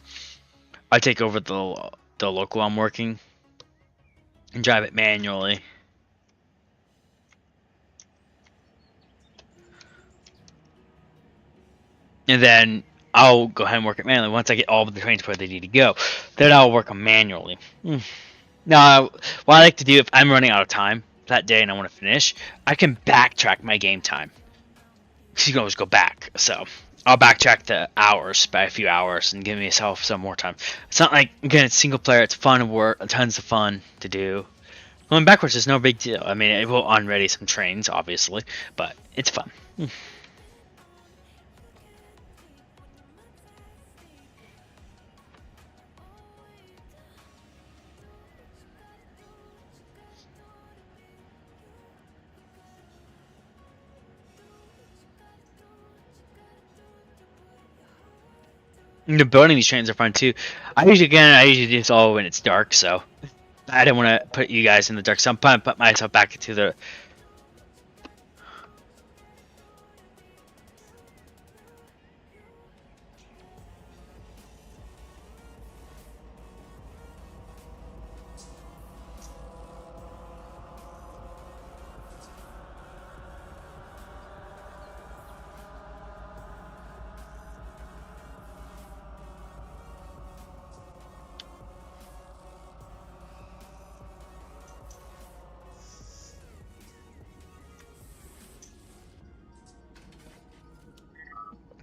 I take over the local I'm working and drive it manually. And then I'll go ahead and work it manually once I get all of the trains where they need to go. Then I'll work them manually. Now, what I like to do if I'm running out of time that day and I want to finish, I can backtrack my game time. So you can always go back. So I'll backtrack the hours by a few hours and give myself some more time. It's not like, again, it's single player. It's fun to work. Tons of fun to do. Going backwards is no big deal. I mean, it will unready some trains, obviously, but it's fun. The building these trains are fun too. I usually do this all when it's dark, so I didn't want to put you guys in the dark. So I'm trying to put myself back into the.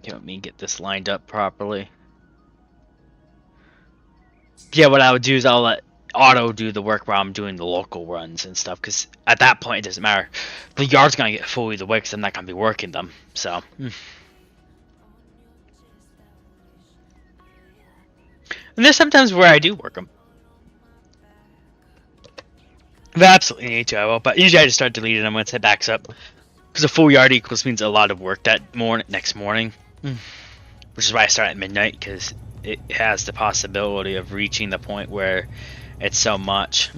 Okay, let me get this lined up properly. Yeah, what I would do is I'll let Auto do the work while I'm doing the local runs and stuff, because at that point it doesn't matter. The yard's gonna get full either way because I'm not gonna be working them. So, and there's sometimes where I do work them. If I absolutely need to, I will. But usually I just start deleting them once it backs up, because a full yard equals means a lot of work that next morning, which is why I start at midnight, because it has the possibility of reaching the point where it's so much.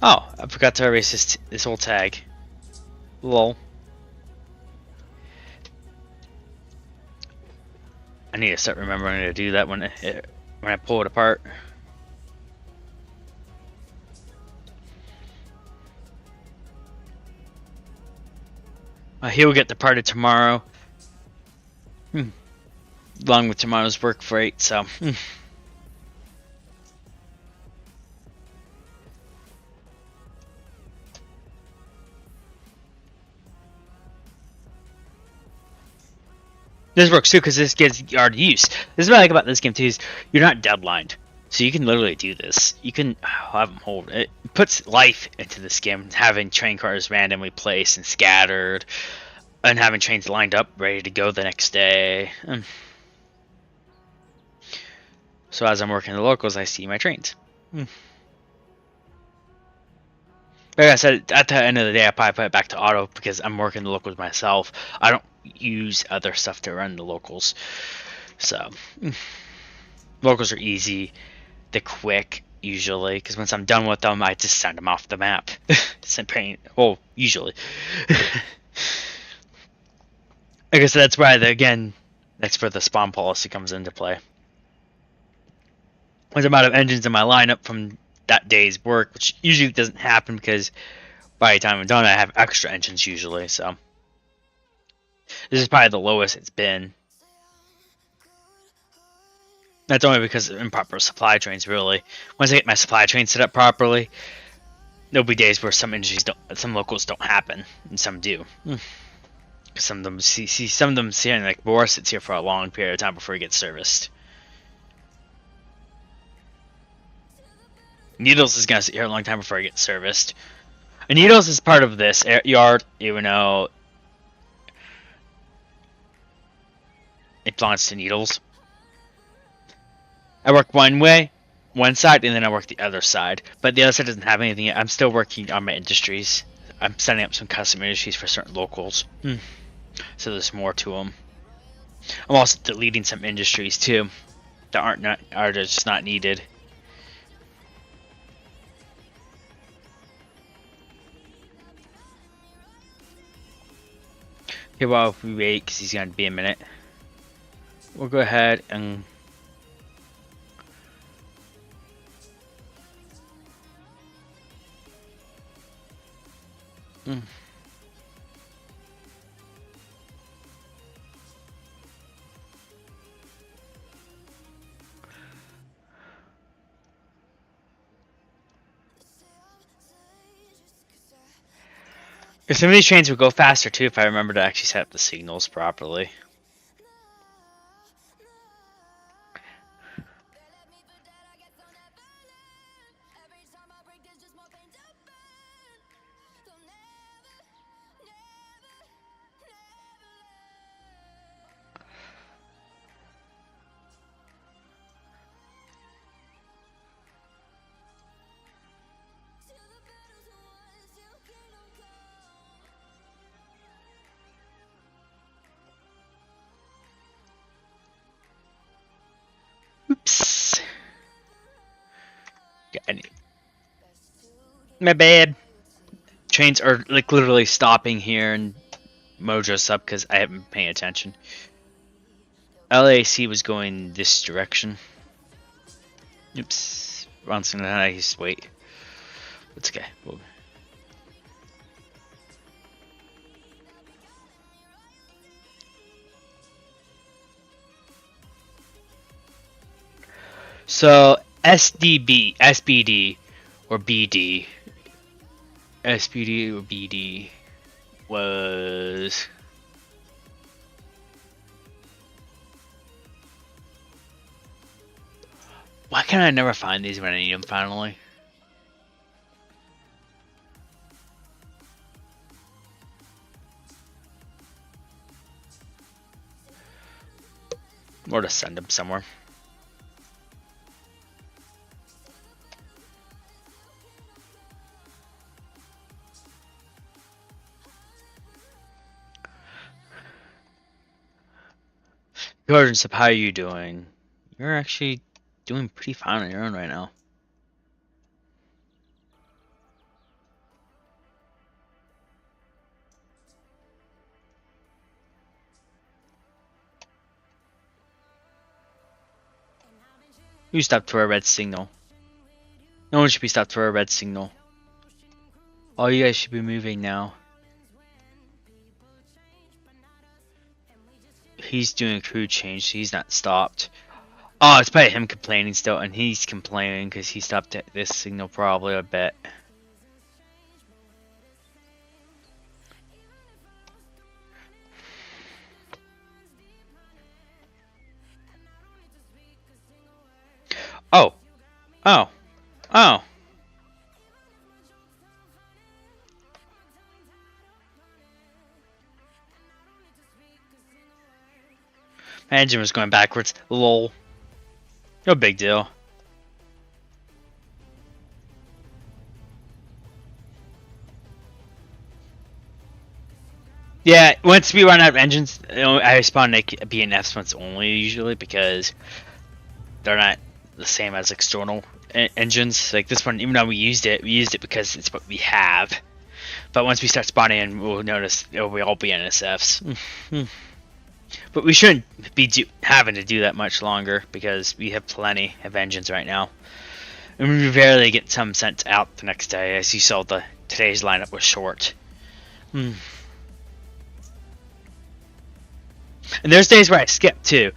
Oh, I forgot to erase this whole tag. Lol. I need to start remembering to do that when I pull it apart. He'll get departed tomorrow. Along with tomorrow's work freight, so. This works too, because this gets yard use. This is what I like about this game too, is you're not deadlined. So you can literally do this. You can have them hold. It puts life into this game, having train cars randomly placed and scattered, and having trains lined up, ready to go the next day. So as I'm working the locals, I see my trains. Like I said, at the end of the day, I probably put it back to auto because I'm working the locals myself. I don't use other stuff to run the locals. So, locals are easy. They're quick, usually, because once I'm done with them, I just send them off the map. Well, usually. Like I said, that's why, that's where the spawn policy comes into play. There's a amount of engines in my lineup from that day's work, which usually doesn't happen because by the time I'm done, I have extra engines usually, so. This is probably the lowest it's been. That's only because of improper supply trains, really. Once I get my supply train set up properly, there'll be days where some locals don't happen, and some do. Some of them some of them see, like Boris sits here for a long period of time before he gets serviced. Needles is gonna sit here a long time before he gets serviced. And Needles is part of this yard, even though it belongs to Needles. I work one side, and then I work the other side. But the other side doesn't have anything yet. I'm still working on my industries. I'm setting up some custom industries for certain locals. So there's more to them. I'm also deleting some industries too that are just not needed. Okay, well, if we wait, because he's going to be a minute, we'll go ahead and some of these trains would go faster too if I remember to actually set up the signals properly. Oops. My bad. Trains are like literally stopping here and Mojo's up because I haven't been paying attention. LAC was going this direction. Oops. Ronson and I just wait. It's okay. So SBD, or BD. SPD or BD. was... Why can I never find these when I need them finally? Or to send them somewhere. Gordon, how are you doing? You're actually doing pretty fine on your own right now. You stopped for a red signal. No one should be stopped for a red signal. All you guys should be moving now. He's doing a crew change, so he's not stopped. Oh, it's probably him complaining still, and he's complaining because he stopped at this signal probably, I bet. Oh. Oh. Oh. My engine was going backwards. Lol. No big deal. Yeah, once we run out of engines, I spawn BNFs once only usually because they're not the same as external engines. Like this one, even though we used it because it's what we have. But once we start spawning in, we'll notice it'll be all BNSFs. But we shouldn't be having to do that much longer because we have plenty of engines right now. And we rarely get some sent out the next day. As you saw, today's lineup was short. And there's days where I skip too.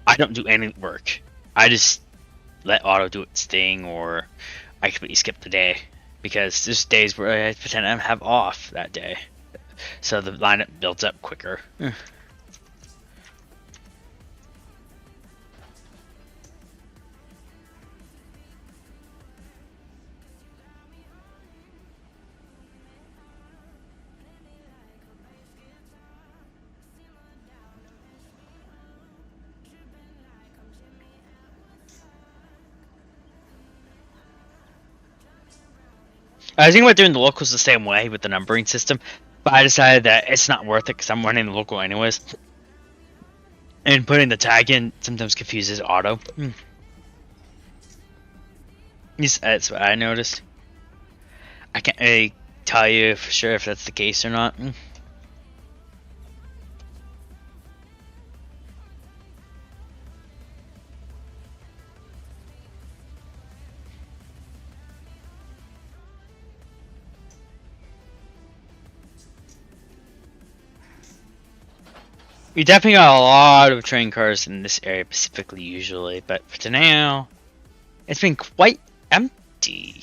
I don't do any work. I just let auto do its thing, or I completely skip the day. Because there's days where I pretend I have off that day. So the lineup builds up quicker. I was thinking about doing the locals the same way with the numbering system, but I decided that it's not worth it because I'm running the local anyways. And putting the tag in sometimes confuses auto. That's what I noticed. I can't really tell you for sure if that's the case or not. We definitely got a lot of train cars in this area specifically usually, but for now, it's been quite empty.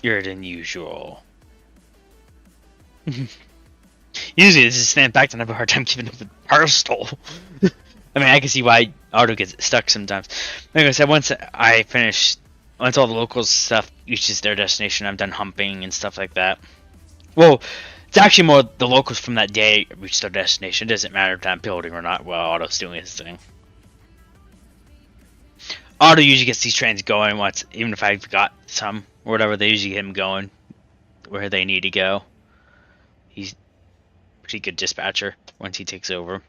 You're than usual. Usually this is stand back and I have a hard time keeping up with Barstool. I mean, I can see why auto gets stuck sometimes. Like I said, once all the locals stuff reaches their destination, I'm done humping and stuff like that. Well, it's actually more the locals from that day reach their destination. It doesn't matter if I'm building or not while Auto's doing his thing. Auto usually gets these trains going once, even if I forgot some or whatever, they usually get him going where they need to go. He's a pretty good dispatcher once he takes over.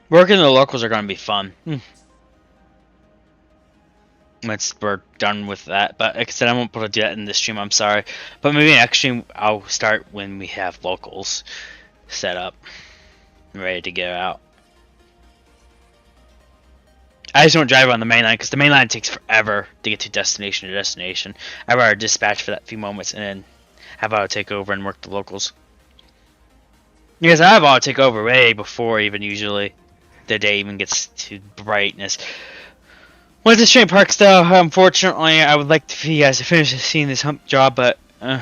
Working the locals are going to be fun. Once we're done with that. But like I said, I won't be able to do that in this stream, I'm sorry. But maybe next stream I'll start when we have locals set up. Ready to go out. I just don't drive on the main line because the main line takes forever to get to destination to destination. I'd rather dispatch for that few moments and then have auto take over and work the locals. Because I have auto take over way before even usually. the day even gets to brightness. Went to Straight Parks though. Unfortunately, I would like for you guys to finish seeing this hump job, but I'm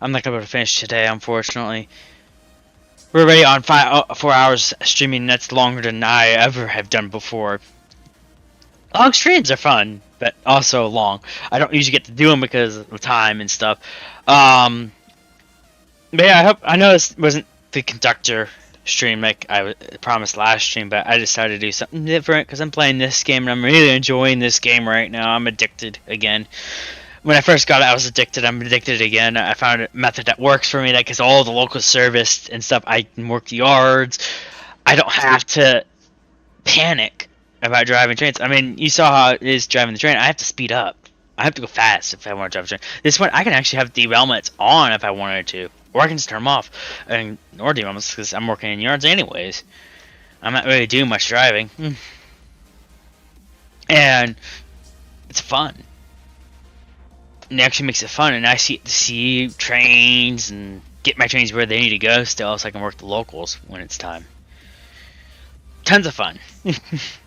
not gonna be able to finish today. Unfortunately, we're already on 4 hours streaming. That's longer than I ever have done before. Long streams are fun, but also long. I don't usually get to do them because of the time and stuff. But yeah, I know this wasn't the conductor stream like I promised last stream, but I decided to do something different because I'm playing this game and I'm really enjoying this game right now. I'm addicted again. When I first got it, I was addicted. I'm addicted again. I found a method that works for me that gets all the local service and stuff. I can work the yards. I don't have to panic about driving trains. I mean, you saw how it is driving the train. I have to speed up. I have to go fast if I want to drive a train. This one, I can actually have derailments on if I wanted to. Or I can just turn them off and ignore derailments because I'm working in yards anyways. I'm not really doing much driving. And it's fun. And it actually makes it fun. And I see trains and get my trains where they need to go still so I can work the locals when it's time. Tons of fun.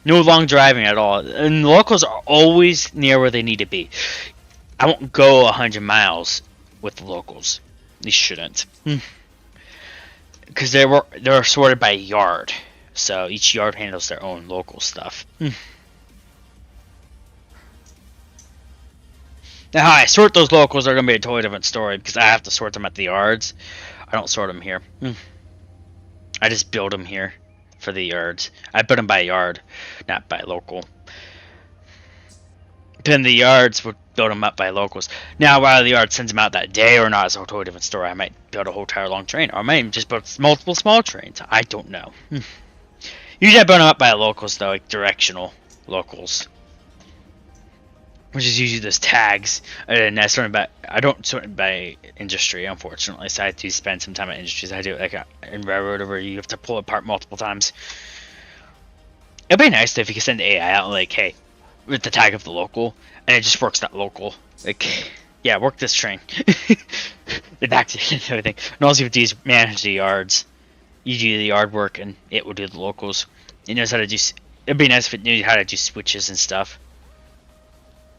No long driving at all. And the locals are always near where they need to be. I won't go 100 miles with the locals. You shouldn't. Because they're sorted by yard. So each yard handles their own local stuff. Now how I sort those locals are going to be a totally different story. Because I have to sort them at the yards. I don't sort them here. I just build them here. For the yards. I put them by yard, not by local. Then the yards would build them up by locals. Now, whether the yard sends them out that day or not is a totally different story. I might build a whole entire long train, or I might just build multiple small trains. I don't know. Usually I build them up by locals, though, like directional locals. Which is usually those tags. And I don't sort it by industry, unfortunately. So I do spend some time at industries. I do it like in railroad where you have to pull it apart multiple times. It'd be nice if you could send the AI out like, hey, with the tag of the local, and it just works that local. Like, yeah, work this train. It activates everything. And all you have to do is manage the yards. You do the yard work, and it will do the locals. It knows how to do. It'd be nice if it knew how to do switches and stuff.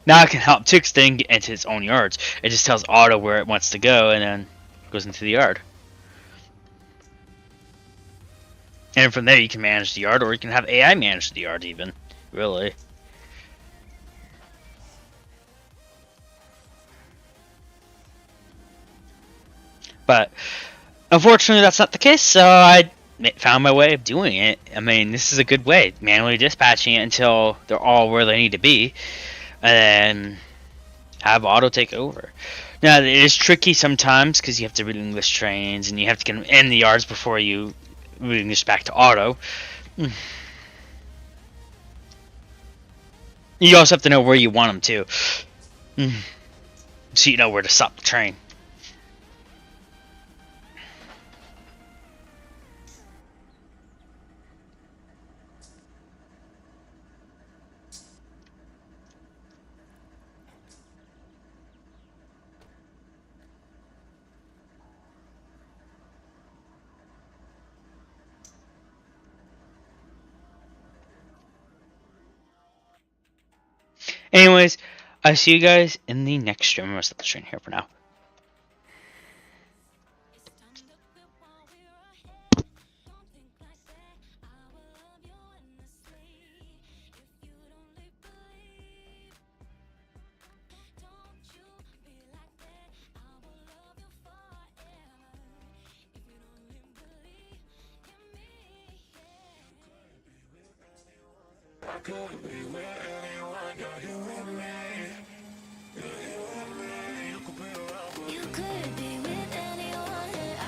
Now it can help too, because then get into its own yards. It just tells Auto where it wants to go, and then goes into the yard. And from there you can manage the yard, or you can have AI manage the yard even. Really. But unfortunately that's not the case, so I found my way of doing it. I mean, this is a good way. Manually dispatching it until they're all where they need to be. And then have Auto take over. Now, it is tricky sometimes because you have to read English trains and you have to get them in the yards before you read English back to Auto. You also have to know where you want them to. So you know where to stop the train. Anyways, I see you guys in the next stream. I'm gonna stop the stream here for now. You could be with anyone, I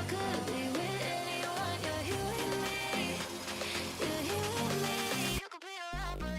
could be with anyone. You're here with me, you're here with me. You could be a rapper.